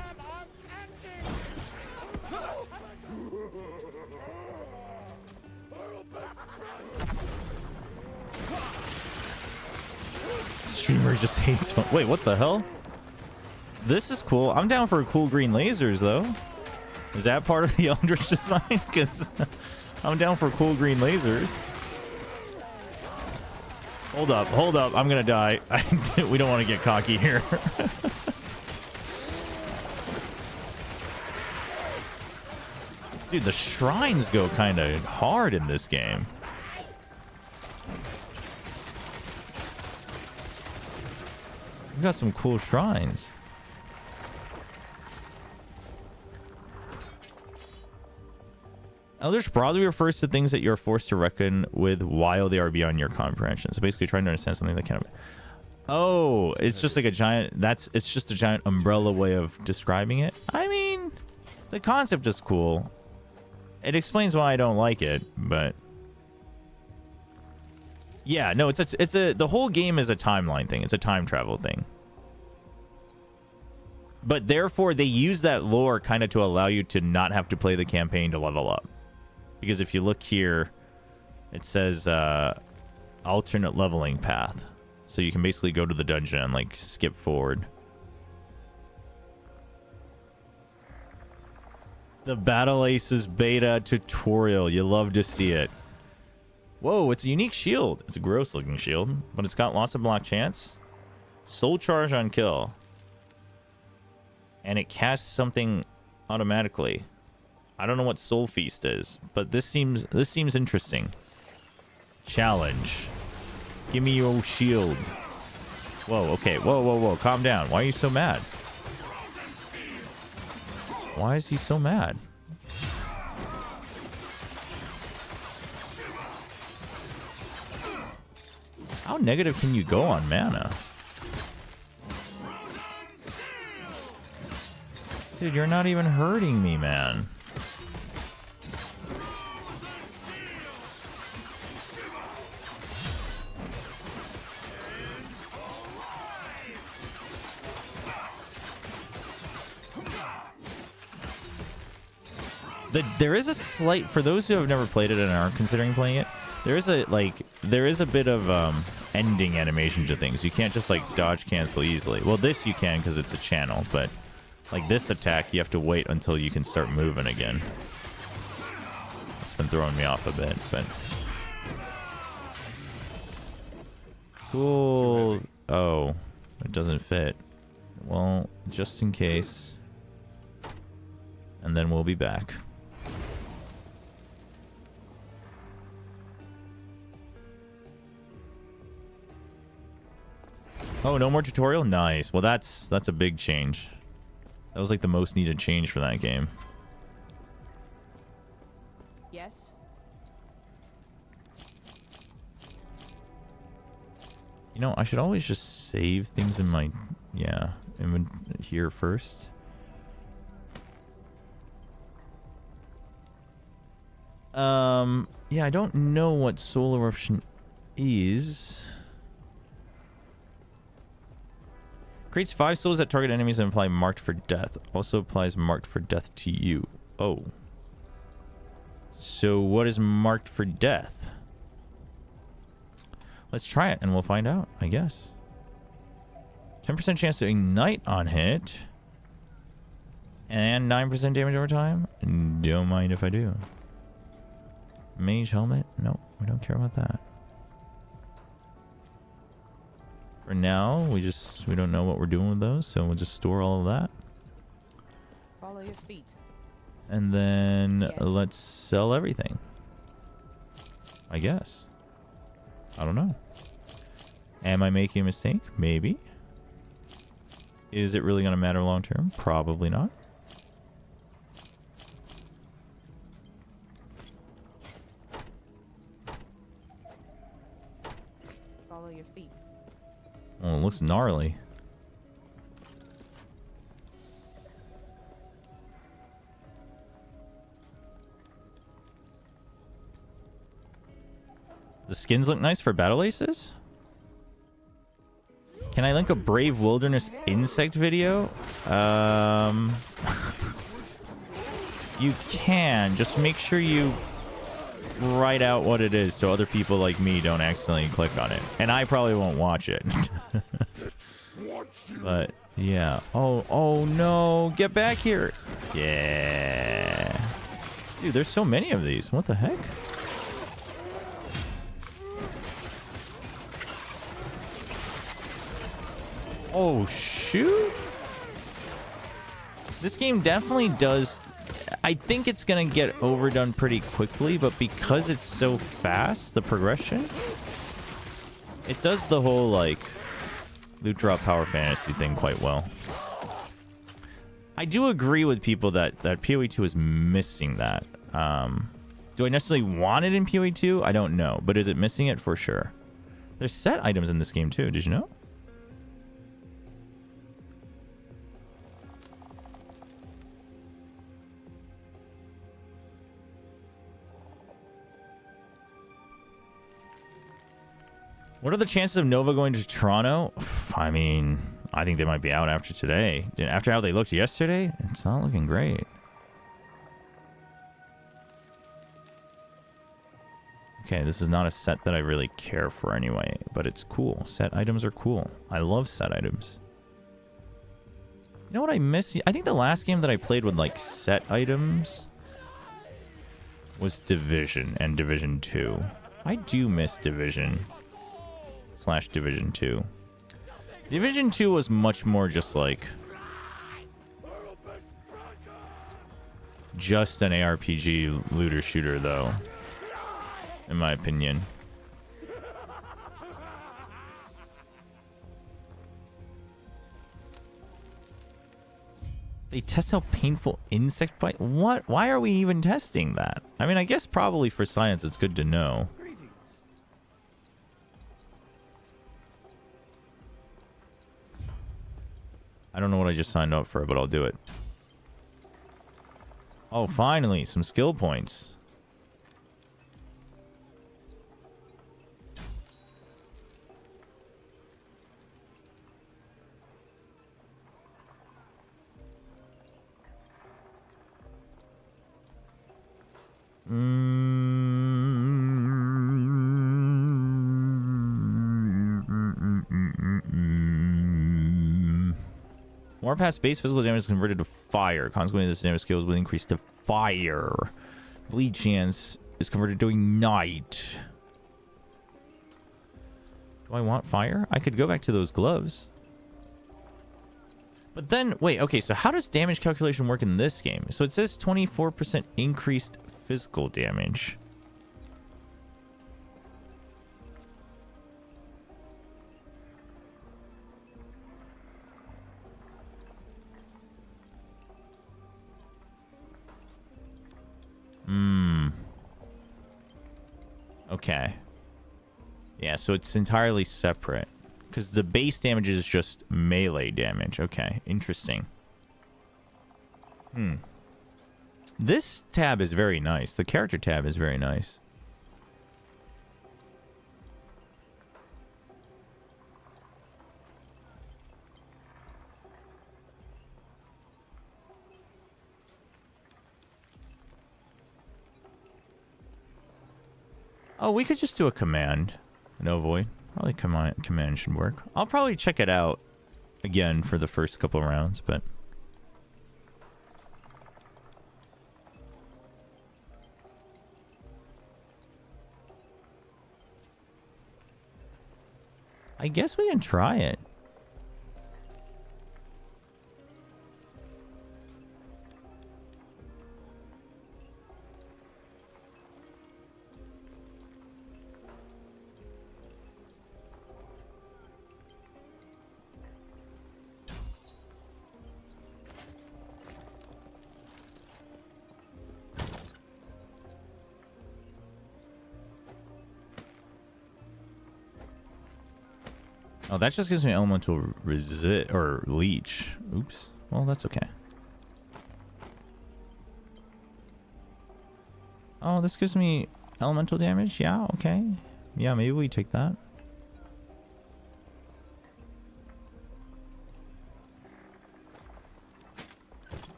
Streamer just hates fun. Wait, what the hell? This is cool. I'm down for cool green lasers, though. Is that part of the Eldritch design? Because I'm down for cool green lasers. Hold up, hold up. I'm gonna die. We don't want to get cocky here. Dude, the shrines go kind of hard in this game. We got some cool shrines. Eldritch broadly refers to things that you're forced to reckon with while they are beyond your comprehension. So basically trying to understand something that kind of... Oh, it's just like a giant... It's just a giant umbrella way of describing it. I mean, the concept is cool. It explains why I don't like it, but... Yeah, no, the whole game is a timeline thing. It's a time travel thing. But therefore, they use that lore kind of to allow you to not have to play the campaign to level up. Because if you look here, it says alternate leveling path. So you can basically go to the dungeon and like skip forward. The Battle Aces beta tutorial. You love to see it. Whoa, it's a unique shield. It's a gross looking shield, but it's got lots of block chance. Soul charge on kill. And it casts something automatically. I don't know what Soul Feast is, but this seems interesting. Challenge. Give me your shield. Whoa, okay. Whoa. Calm down. Why are you so mad? Why is he so mad? How negative can you go on mana? Dude, you're not even hurting me, man. There is a slight, for those who have never played it and are considering playing it, there is a bit of ending animation to things. You can't just like dodge cancel easily. Well, this you can because it's a channel, but like this attack, you have to wait until you can start moving again. It's been throwing me off a bit, but cool. Oh, it doesn't fit. Well, just in case, and then we'll be back. Oh, no more tutorial? Nice. Well, that's a big change. That was like the most needed change for that game. Yes. You know, I should always just save things in my, here first. Yeah, I don't know what Soul Eruption is. Creates 5 souls that target enemies and apply marked for death. Also applies marked for death to you. Oh. So what is marked for death? Let's try it and we'll find out, I guess. 10% chance to ignite on hit. And 9% damage over time. Don't mind if I do. Mage helmet? Nope, we don't care about that. For now, we don't know what we're doing with those, so we'll just store all of that. Follow your feet. And then Yes. let's sell everything. I guess. I don't know. Am I making a mistake? Maybe. Is it really going to matter long term? Probably not. Follow your feet. Oh, it looks gnarly. The skins look nice for Battle Aces. Can I link a Brave Wilderness insect video? You can. Just make sure you write out what it is so other people like me don't accidentally click on it. And I probably won't watch it. But Yeah. Oh no. Get back here. Yeah. Dude, there's so many of these. What the heck? Oh, shoot. This game definitely does... I think it's going to get overdone pretty quickly, but because it's so fast, the progression, it does the whole, like, loot drop power fantasy thing quite well. I do agree with people that PoE 2 is missing that. Do I necessarily want it in PoE 2? I don't know. But is it missing it? For sure. There's set items in this game too. Did you know? What are the chances of Nova going to Toronto? I mean, I think they might be out after today. After how they looked yesterday, it's not looking great. Okay, this is not a set that I really care for anyway, but it's cool. Set items are cool. I love set items. You know what I miss? I think the last game that I played with, like, set items was Division and Division 2. I do miss Division / Division 2. Division 2 was much more just like just an ARPG looter shooter though, in my opinion. They test how painful insect bite. What? Why are we even testing that? I mean, I guess probably for science it's good to know. I don't know what I just signed up for, but I'll do it. Oh, finally, some skill points. More past base physical damage is converted to fire. Consequently, this damage skills will increase to fire. Bleed chance is converted to ignite. Do I want fire? I could go back to those gloves. But then, wait, okay, so how does damage calculation work in this game? So it says 24% increased physical damage. Okay. Yeah, so it's entirely separate. Because the base damage is just melee damage. Okay, interesting. This tab is very nice. The character tab is very nice. Oh, we could just do a command. No void. Probably command should work. I'll probably check it out again for the first couple of rounds, but... I guess we can try it. Oh, that just gives me elemental resist or leech. Oops. Well, that's okay. Oh, this gives me elemental damage. Yeah, okay. Yeah, maybe we take that.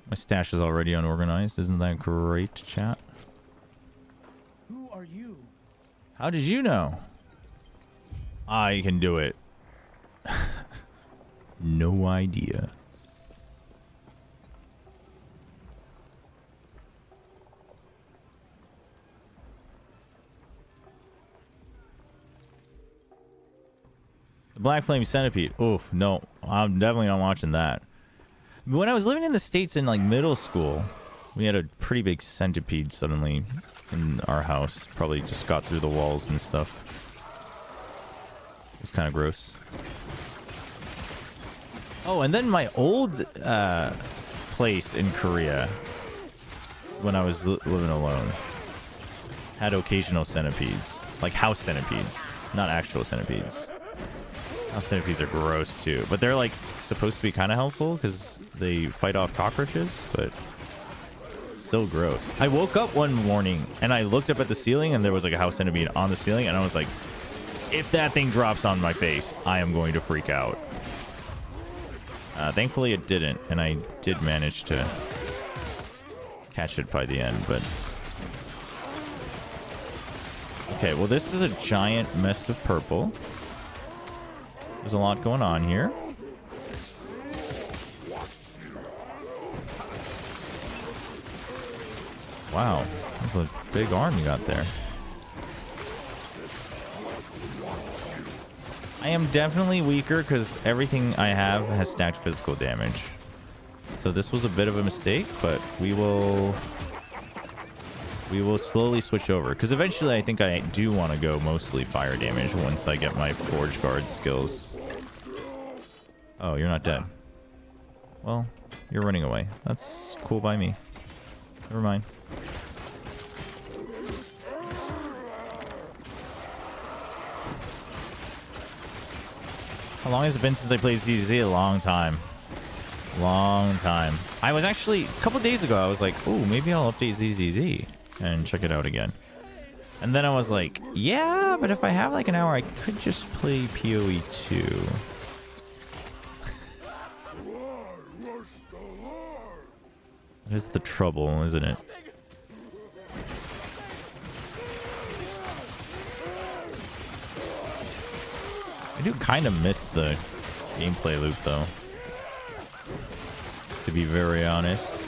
My stash is already unorganized. Isn't that great, chat? Who are you? How did you know? I can do it. No idea. The Black Flame Centipede. Oof, no. I'm definitely not watching that. When I was living in the States in like middle school, we had a pretty big centipede suddenly in our house. Probably just got through the walls and stuff. It was kind of gross. Oh, and then my old place in Korea, when I was living alone, had occasional centipedes. Like house centipedes, not actual centipedes. House centipedes are gross too, but they're like supposed to be kind of helpful because they fight off cockroaches, but still gross. I woke up one morning and I looked up at the ceiling and there was like a house centipede on the ceiling, and I was like, if that thing drops on my face, I am going to freak out. Thankfully it didn't, and I did manage to catch it by the end, but... Okay, well this is a giant mess of purple. There's a lot going on here. Wow, that's a big arm you got there. I am definitely weaker because everything I have has stacked physical damage. So this was a bit of a mistake, but we will slowly switch over. Because eventually I think I do want to go mostly fire damage once I get my Forge Guard skills. Oh, you're not dead. Well, you're running away. That's cool by me. Never mind. How long has it been since I played ZZZ? A long time. Long time. I was actually, a couple days ago, I was like, oh, maybe I'll update ZZZ and check it out again. And then I was like, yeah, but if I have like an hour, I could just play PoE 2. That is the trouble, isn't it? I do kind of miss the gameplay loop, though. To be very honest.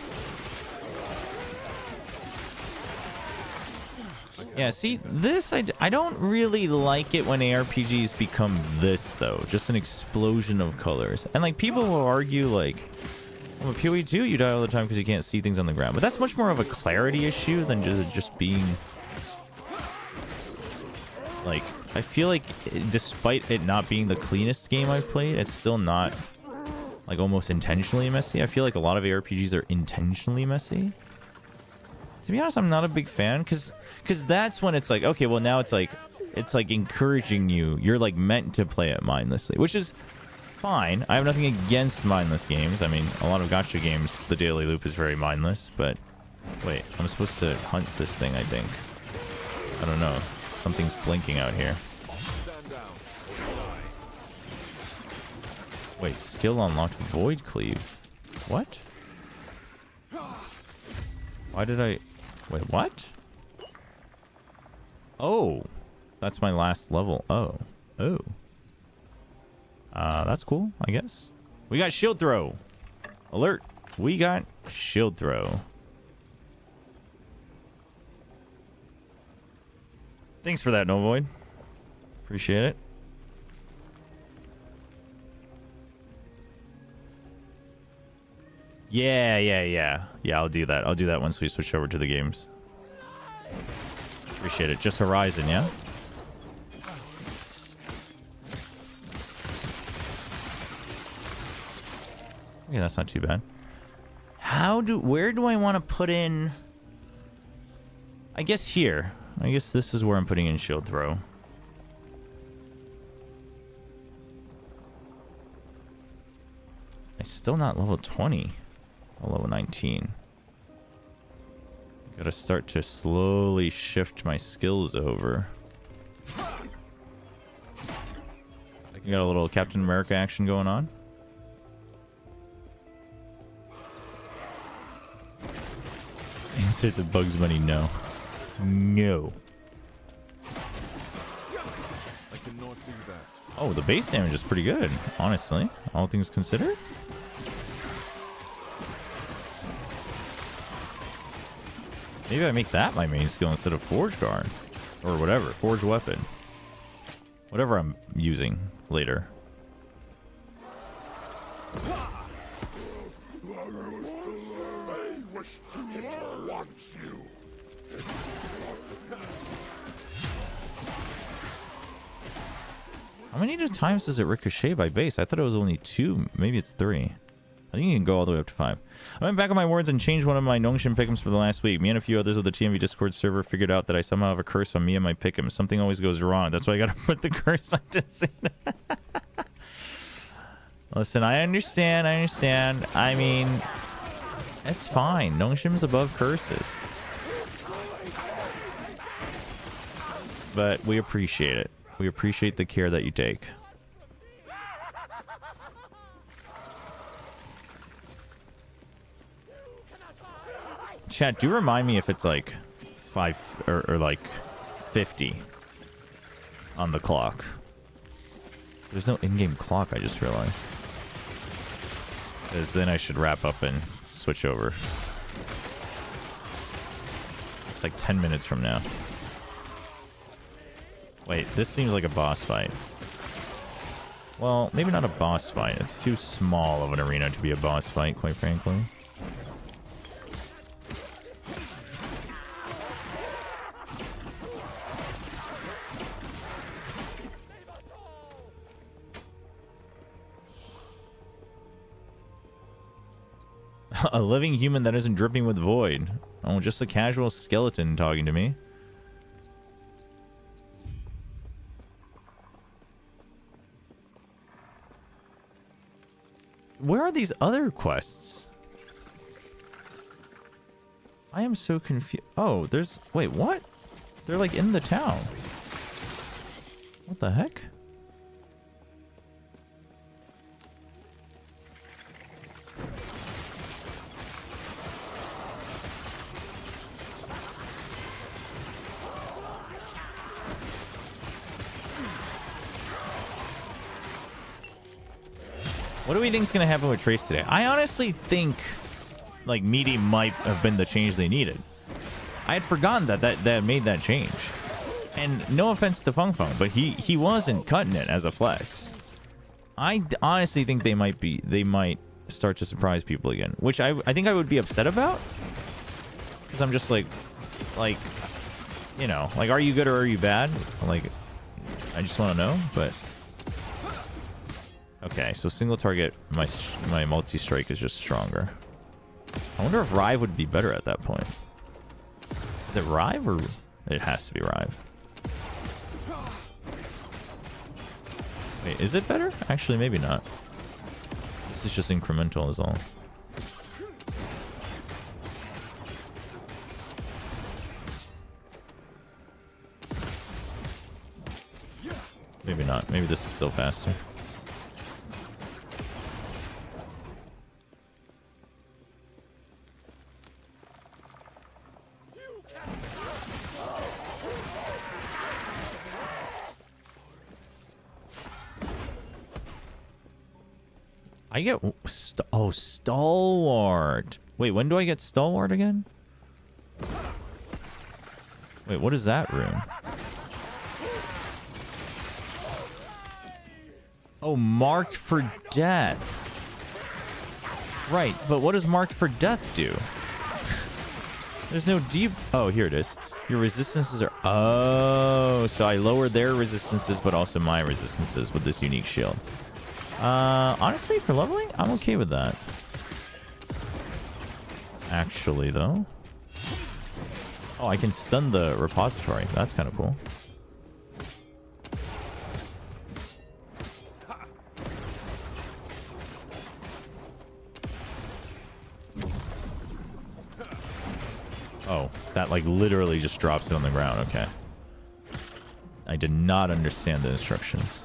Yeah, see, this, I don't really like it when ARPGs become this, though. Just an explosion of colors. And, like, people will argue, like, well, with PoE 2, you die all the time because you can't see things on the ground. But that's much more of a clarity issue than just being... Like, I feel like despite it not being the cleanest game I've played, it's still not, like, almost intentionally messy. I feel like a lot of ARPGs are intentionally messy. To be honest, I'm not a big fan, because that's when it's like, okay, well, now it's like encouraging you. You're, like, meant to play it mindlessly, which is fine. I have nothing against mindless games. I mean, a lot of gacha games, the daily loop is very mindless, but... Wait, I'm supposed to hunt this thing, I think. I don't know. Something's blinking out here. Wait, skill unlocked Void Cleave. What? Why did I... Wait, what? Oh. That's my last level. Oh. Oh. That's cool, I guess. We got shield throw. Alert. We got shield throw. Thanks for that, Novoid. Appreciate it. Yeah. Yeah, I'll do that. I'll do that once we switch over to the games. Appreciate it. Just Horizon, yeah? Yeah, that's not too bad. Where do I want to put in... I guess here. I guess this is where I'm putting in shield throw. I'm still not level 20. I'm level 19. Gotta start to slowly shift my skills over. You got a little Captain America action going on. Insert the Bugs Bunny, no. No. Like a not do that. Oh, the base damage is pretty good, honestly. All things considered. Maybe I make that my main skill instead of Forge Guard. Or whatever. Forge Weapon. Whatever I'm using later. How many times does it ricochet by base? I thought it was only 2. Maybe it's 3. I think you can go all the way up to 5. I went back on my words and changed one of my Nongshin pick'ems for the last week. Me and a few others of the TMV Discord server figured out that I somehow have a curse on me and my pick'ems. Something always goes wrong. That's why I gotta put the curse on Decina. Listen, I understand. I mean, it's fine. Nongshin's above curses. But we appreciate it. We appreciate the care that you take. Chat, do remind me if it's like 5 or like 50 on the clock. There's no in-game clock, I just realized. Because then I should wrap up and switch over. It's like 10 minutes from now. Wait, this seems like a boss fight. Well, maybe not a boss fight. It's too small of an arena to be a boss fight, quite frankly. A living human that isn't dripping with void. Oh, just a casual skeleton talking to me. Where are these other quests? I am so confused. Oh, there's... Wait, what? They're like in the town. What the heck? What do we think is going to happen with Trace today? I honestly think, like, Meaty might have been the change they needed. I had forgotten that made that change. And no offense to Fung Fung, but he wasn't cutting it as a flex. I honestly think they might start to surprise people again, which I think I would be upset about. Because I'm just like, you know, like, are you good or are you bad? Like, I just want to know, but... Okay, so single target, my multi-strike is just stronger. I wonder if Rive would be better at that point. Is it Rive or... It has to be Rive. Wait, is it better? Actually, maybe not. This is just incremental is all. Maybe not. Maybe this is still faster. I get... Oh, Stalwart. Wait, when do I get Stalwart again? Wait, what is that rune? Oh, marked for death. Right, but what does marked for death do? There's no deep... Oh, here it is. Your resistances are... Oh, so I lower their resistances, but also my resistances with this unique shield. Honestly, for leveling, I'm okay with that. Actually, though. Oh, I can stun the repository. That's kind of cool. Oh, that like literally just drops it on the ground. Okay. I did not understand the instructions.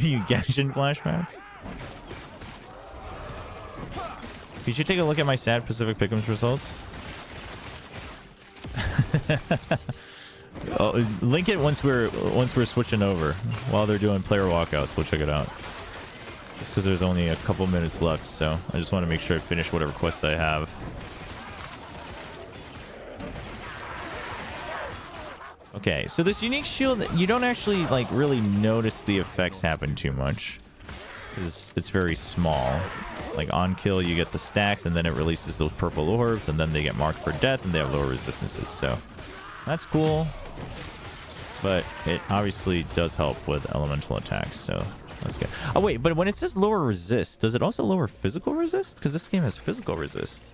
you Genshin flashbacks. You should take a look at my sad Pacific Pick'ems results. Oh, link it once we're switching over. While they're doing player walkouts, we'll check it out. Just because there's only a couple minutes left, so I just want to make sure I finish whatever quests I have. Okay, so this unique shield, you don't actually like really notice the effects happen too much, because it's very small. Like on kill, you get the stacks, and then it releases those purple orbs, and then they get marked for death, and they have lower resistances. So that's cool, but it obviously does help with elemental attacks. So that's good. Oh wait, but when it says lower resist, does it also lower physical resist? Because this game has physical resist.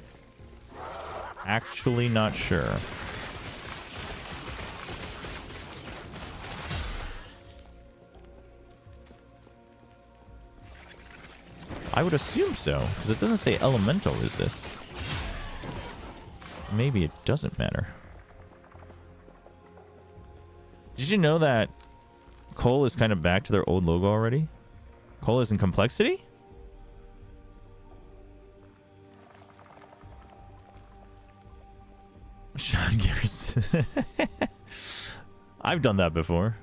Actually, not sure. I would assume so, because it doesn't say elemental resist. Maybe it doesn't matter. Did you know that Cole is kind of back to their old logo already? Cole is in complexity? Sean Gears. I've done that before.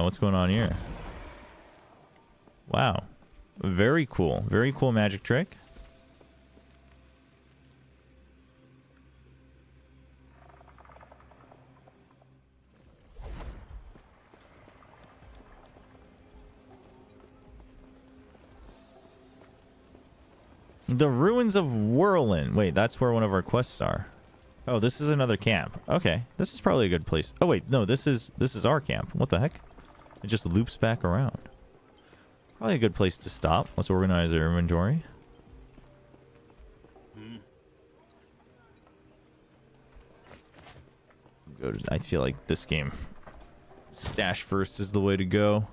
What's going on here? Wow. Very cool. Very cool magic trick. The Ruins of Whirlin. Wait, that's where one of our quests are. Oh, this is another camp. Okay, this is probably a good place. Oh wait, no, this is our camp. What the heck? It just loops back around. Probably a good place to stop. Let's organize our inventory. I feel like this game, stash first is the way to go.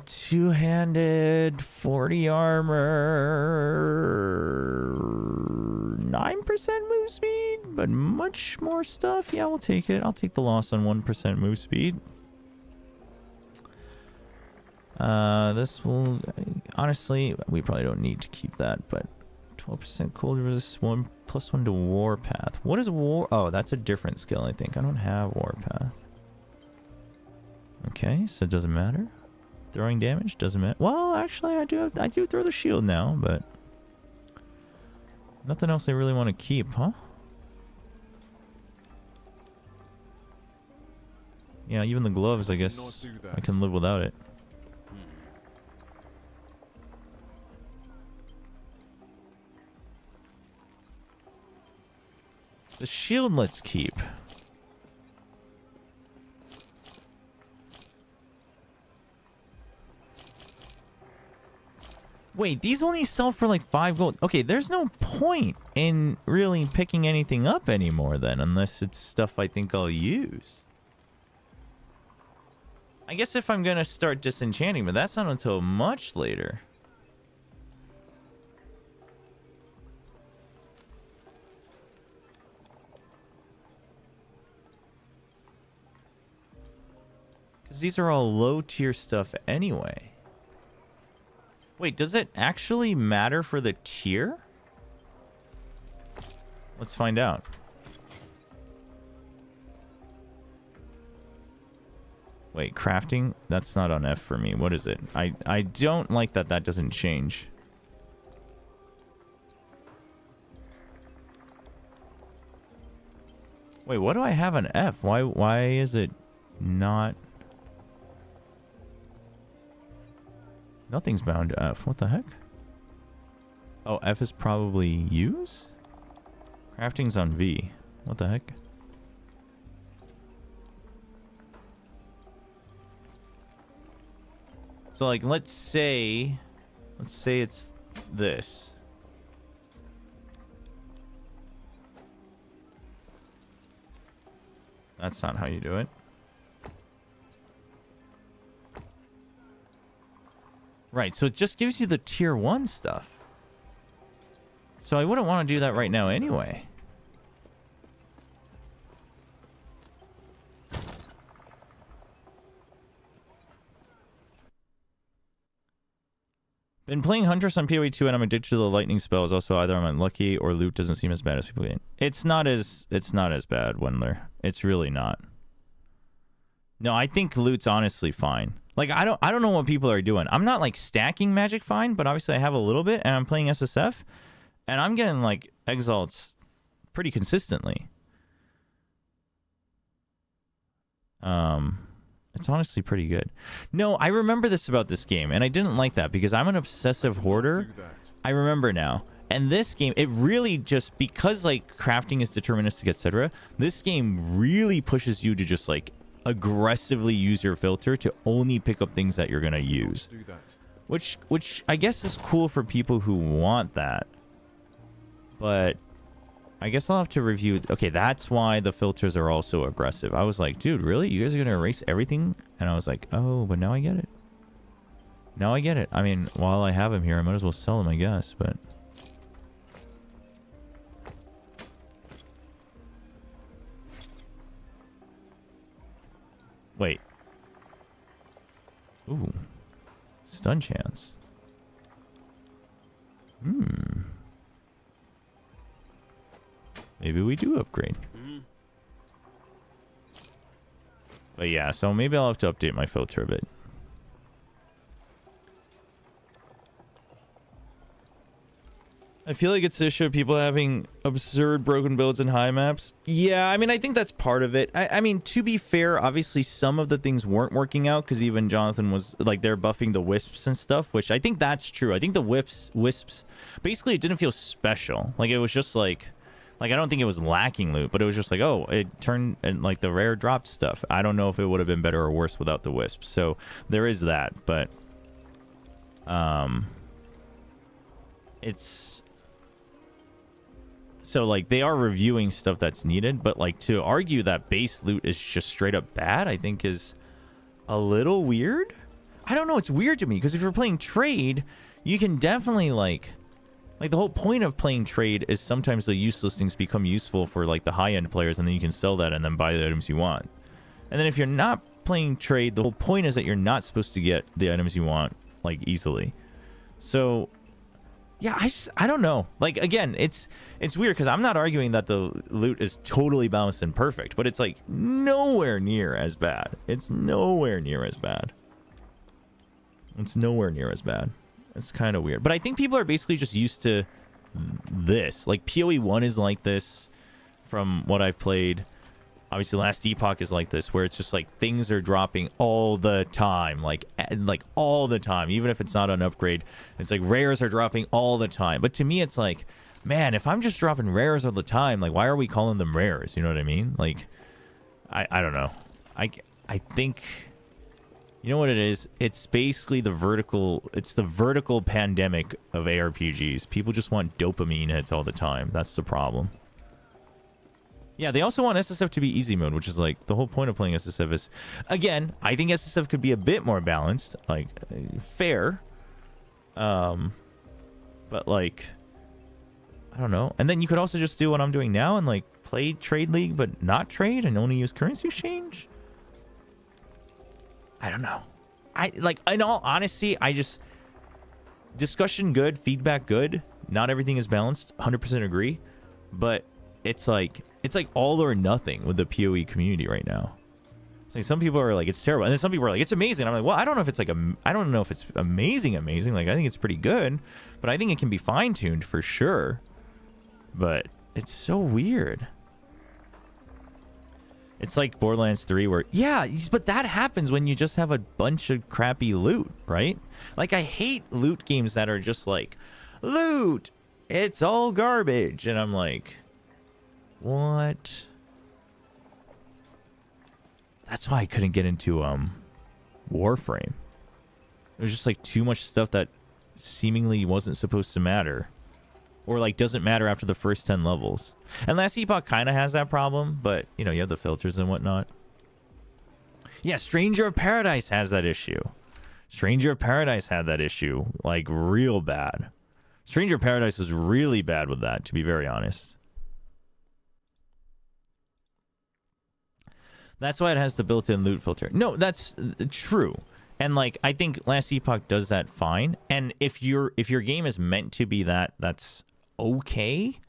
Two-handed, 40 armor, 9% move speed, but much more stuff. Yeah, we'll take it. I'll take the loss on 1% move speed. This will, honestly, we probably don't need to keep that, but 12% cold resist, 1 + 1 to warpath. What is war? Oh, that's a different skill, I think. I don't have warpath. Okay, so it doesn't matter. Throwing damage doesn't matter. Well, actually, I do throw the shield now, but nothing else I really want to keep, huh? Yeah, even the gloves, I guess I can live without it. The shield let's keep. Wait, these only sell for like 5 gold. Okay, there's no point in really picking anything up anymore then, unless it's stuff I think I'll use. I guess if I'm gonna start disenchanting, but that's not until much later. Because these are all low tier stuff anyway. Wait, does it actually matter for the tier? Let's find out. Wait, crafting? That's not on F for me. What is it? I don't like that that doesn't change. Wait, what do I have on F? Why is it not? Nothing's bound to F. What the heck? Oh, F is probably use? Crafting's on V. What the heck? So like, let's say it's this. That's not how you do it. Right, so it just gives you the tier 1 stuff. So I wouldn't want to do that right now anyway. Been playing Huntress on PoE 2 and I'm addicted to the lightning spells. Also, either I'm unlucky or loot doesn't seem as bad as people get. It's not as bad, Wendler. It's really not. No, I think loot's honestly fine. Like I don't know what people are doing. I'm not like stacking magic fine, but obviously I have a little bit and I'm playing SSF and I'm getting like exalts pretty consistently. It's honestly pretty good. No, I remember this about this game, and I didn't like that because I'm an obsessive hoarder. I remember now. And this game, it really just, because like crafting is deterministic, etc., this game really pushes you to just like aggressively use your filter to only pick up things that you're gonna use. Which I guess is cool for people who want that. But I guess I'll have to review. Okay, that's why the filters are all so aggressive. I was like, dude, really? You guys are going to erase everything? And I was like, oh, but now I get it. Now I get it. I mean, while I have him here, I might as well sell him, I guess, but... Wait. Ooh. Stun chance. Maybe we do upgrade. But yeah, so maybe I'll have to update my filter a bit. I feel like it's the issue of people having absurd broken builds and high maps. Yeah, I mean, I think that's part of it. I mean, to be fair, obviously some of the things weren't working out because even Jonathan was like, they're buffing the wisps and stuff, which I think that's true. I think the wisps, basically it didn't feel special. Like it was just like I don't think it was lacking loot, but it was just like, oh, it turned and like the rare dropped stuff. I don't know if it would have been better or worse without the wisps. So there is that, but it's so like they are reviewing stuff that's needed, but like to argue that base loot is just straight up bad, I think is a little weird. I don't know, it's weird to me because if you're playing trade, you can definitely like the whole point of playing trade is sometimes the useless things become useful for like the high-end players, and then you can sell that and then buy the items you want. And then if you're not playing trade, the whole point is that you're not supposed to get the items you want like easily. So yeah, I don't know. Like again, it's weird because I'm not arguing that the loot is totally balanced and perfect, but it's like nowhere near as bad. It's nowhere near as bad. It's nowhere near as bad. It's kind of weird. But I think people are basically just used to this. Like, PoE 1 is like this from what I've played. Obviously, Last Epoch is like this, where it's just like things are dropping all the time. Like all the time. Even if it's not an upgrade. It's like rares are dropping all the time. But to me, it's like, man, if I'm just dropping rares all the time, like, why are we calling them rares? You know what I mean? Like, I don't know. I think... You know what it is? It's basically the vertical pandemic of ARPGs. People just want dopamine hits all the time. That's the problem. Yeah, they also want SSF to be easy mode, which is like the whole point of playing SSF is, again, I think SSF could be a bit more balanced, like fair. But like, I don't know. And then you could also just do what I'm doing now and like play Trade League, but not trade and only use currency exchange. I don't know. I like, in all honesty, I just, discussion good, feedback good. Not everything is balanced. 100% agree. But it's like all or nothing with the PoE community right now. It's like some people are like, it's terrible. And then some people are like, it's amazing. And I'm like, well, I don't know if it's like, I don't know if it's amazing. Like, I think it's pretty good, but I think it can be fine tuned for sure. But it's so weird. It's like Borderlands 3 where, yeah, but that happens when you just have a bunch of crappy loot, right? Like, I hate loot games that are just like, loot, it's all garbage. And I'm like, what? That's why I couldn't get into Warframe. It was just like too much stuff that seemingly wasn't supposed to matter. Or like doesn't matter after the first 10 levels. And Last Epoch kind of has that problem, but you know, you have the filters and whatnot. Yeah, Stranger of Paradise has that issue. Stranger of Paradise had that issue, like real bad. Stranger of Paradise was really bad with that, to be very honest. That's why it has the built-in loot filter. No, that's true. And like I think Last Epoch does that fine. And if your game is meant to be that, that's okay.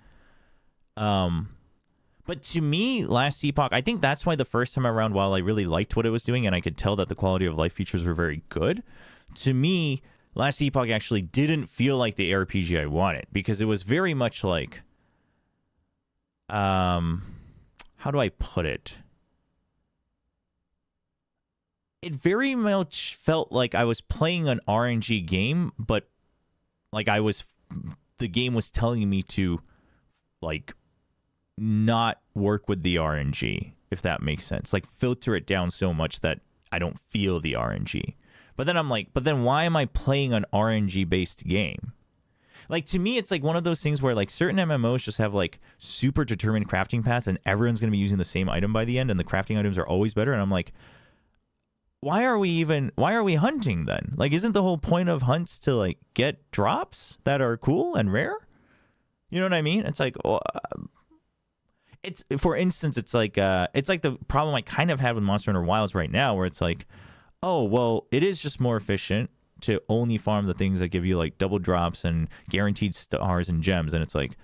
But to me, Last Epoch, I think that's why the first time around, while I really liked what it was doing and I could tell that the quality of life features were very good, to me, Last Epoch actually didn't feel like the RPG I wanted, because it was very much like, how do I put it? It very much felt like I was playing an RNG game, but like the game was telling me to like not work with the RNG, if that makes sense. Like filter it down so much that I don't feel the RNG. But then I'm like, but then why am I playing an RNG based game? Like, to me, it's like one of those things where like certain MMOs just have like super determined crafting paths and everyone's going to be using the same item by the end and the crafting items are always better. And I'm like, why are we hunting then? Like, isn't the whole point of hunts to like get drops that are cool and rare? You know what I mean? It's like, it's, for instance, it's like the problem I kind of had with Monster Hunter Wilds right now, where it's like, oh, well, it is just more efficient to only farm the things that give you like double drops and guaranteed stars and gems. And it's like,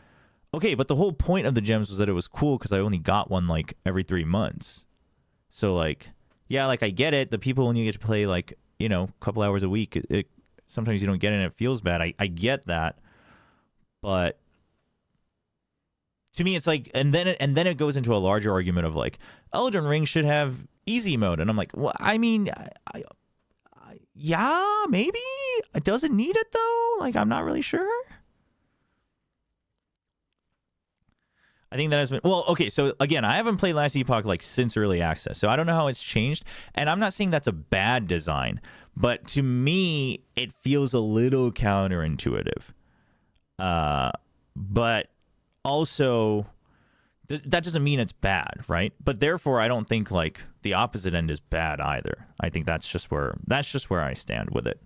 okay, but the whole point of the gems was that it was cool because I only got one like every 3 months. So like, yeah, like I get it. The people, when you get to play like, you know, a couple hours a week, sometimes you don't get it and it feels bad. I get that. But to me, it's like, and then it goes into a larger argument of like, Elden Ring should have easy mode. And I'm like, well, I mean, yeah, maybe. It doesn't need it though. Like, I'm not really sure. I think that has been, well, okay, so again, I haven't played Last Epoch like since early access, so I don't know how it's changed, and I'm not saying that's a bad design, but to me, it feels a little counterintuitive. But also, that doesn't mean it's bad, right? But therefore, I don't think like the opposite end is bad either. I think that's just where I stand with it.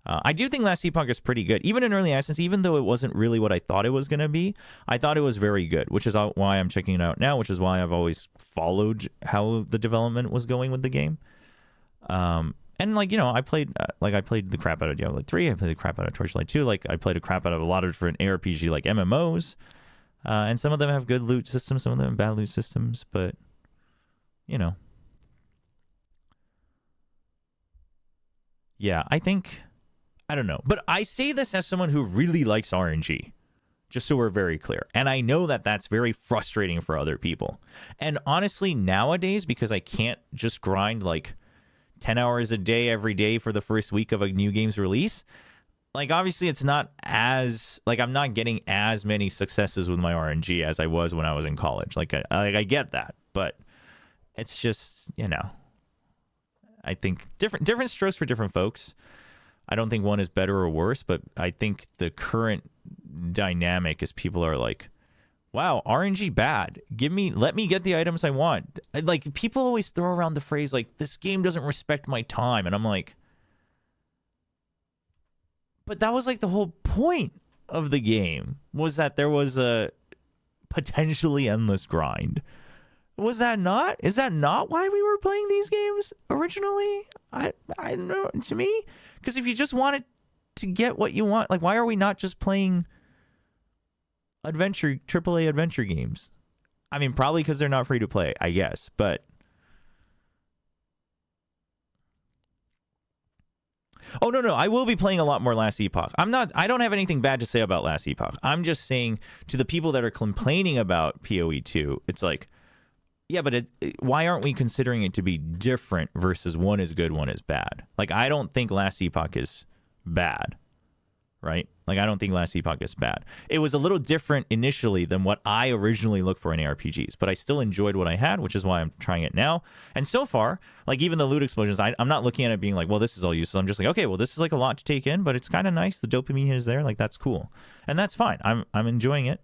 I do think Last Epoch is pretty good. Even in early access, even though it wasn't really what I thought it was going to be, I thought it was very good, which is why I'm checking it out now, which is why I've always followed how the development was going with the game. And like, you know, I played the crap out of Diablo 3, I played the crap out of Torchlight 2, like I played a crap out of a lot of different ARPG like MMOs. And some of them have good loot systems, some of them have bad loot systems, but you know. Yeah, I don't know. But I say this as someone who really likes RNG, just so we're very clear. And I know that that's very frustrating for other people. And honestly, nowadays, because I can't just grind like 10 hours a day every day for the first week of a new game's release, like obviously it's not as, like I'm not getting as many successes with my RNG as I was when I was in college. Like I get that, but it's just, you know, I think different strokes for different folks. I don't think one is better or worse, but I think the current dynamic is people are like, wow, RNG bad. Let me get the items I want. Like people always throw around the phrase like, this game doesn't respect my time. And I'm like, but that was like the whole point of the game, was that there was a potentially endless grind. Was that not? Is that not why we were playing these games originally? I don't know. To me, because if you just wanted to get what you want, like why are we not just playing AAA adventure games? I mean, probably because they're not free to play, I guess, but oh no, I will be playing a lot more Last Epoch. I don't have anything bad to say about Last Epoch. I'm just saying to the people that are complaining about PoE 2, it's like, yeah, but why aren't we considering it to be different versus one is good, one is bad? Like, I don't think Last Epoch is bad, right? Like, I don't think Last Epoch is bad. It was a little different initially than what I originally looked for in ARPGs, but I still enjoyed what I had, which is why I'm trying it now. And so far, like, even the loot explosions, I'm not looking at it being like, well, this is all useless. I'm just like, okay, well, this is like a lot to take in, but it's kind of nice. The dopamine is there. Like, that's cool. And that's fine. I'm enjoying it.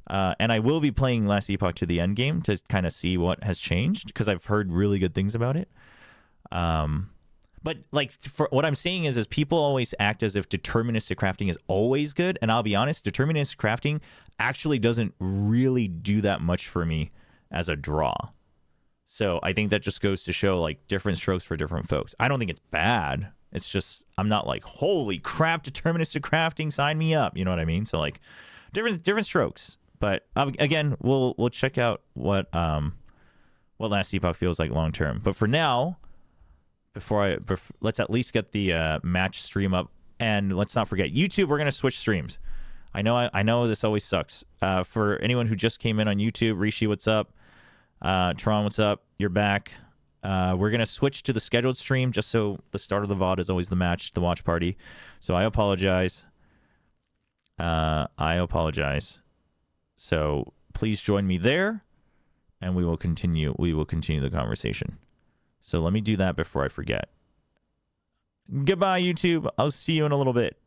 And I will be playing Last Epoch to the end game to kind of see what has changed, because I've heard really good things about it. But like, for what I'm saying is people always act as if deterministic crafting is always good. And I'll be honest, deterministic crafting actually doesn't really do that much for me as a draw. So I think that just goes to show like different strokes for different folks. I don't think it's bad. It's just I'm not like, holy crap, deterministic crafting, sign me up. You know what I mean? So like different strokes. But again, we'll check out what Last Epoch feels like long term. But for now, let's at least get the match stream up, and let's not forget YouTube. We're gonna switch streams. I know this always sucks. For anyone who just came in on YouTube, Rishi, what's up? Tron, what's up? You're back. We're gonna switch to the scheduled stream just so the start of the VOD is always the match, the watch party. So I apologize. So please join me there, and we will continue the conversation. So let me do that before I forget. Goodbye, YouTube. I'll see you in a little bit.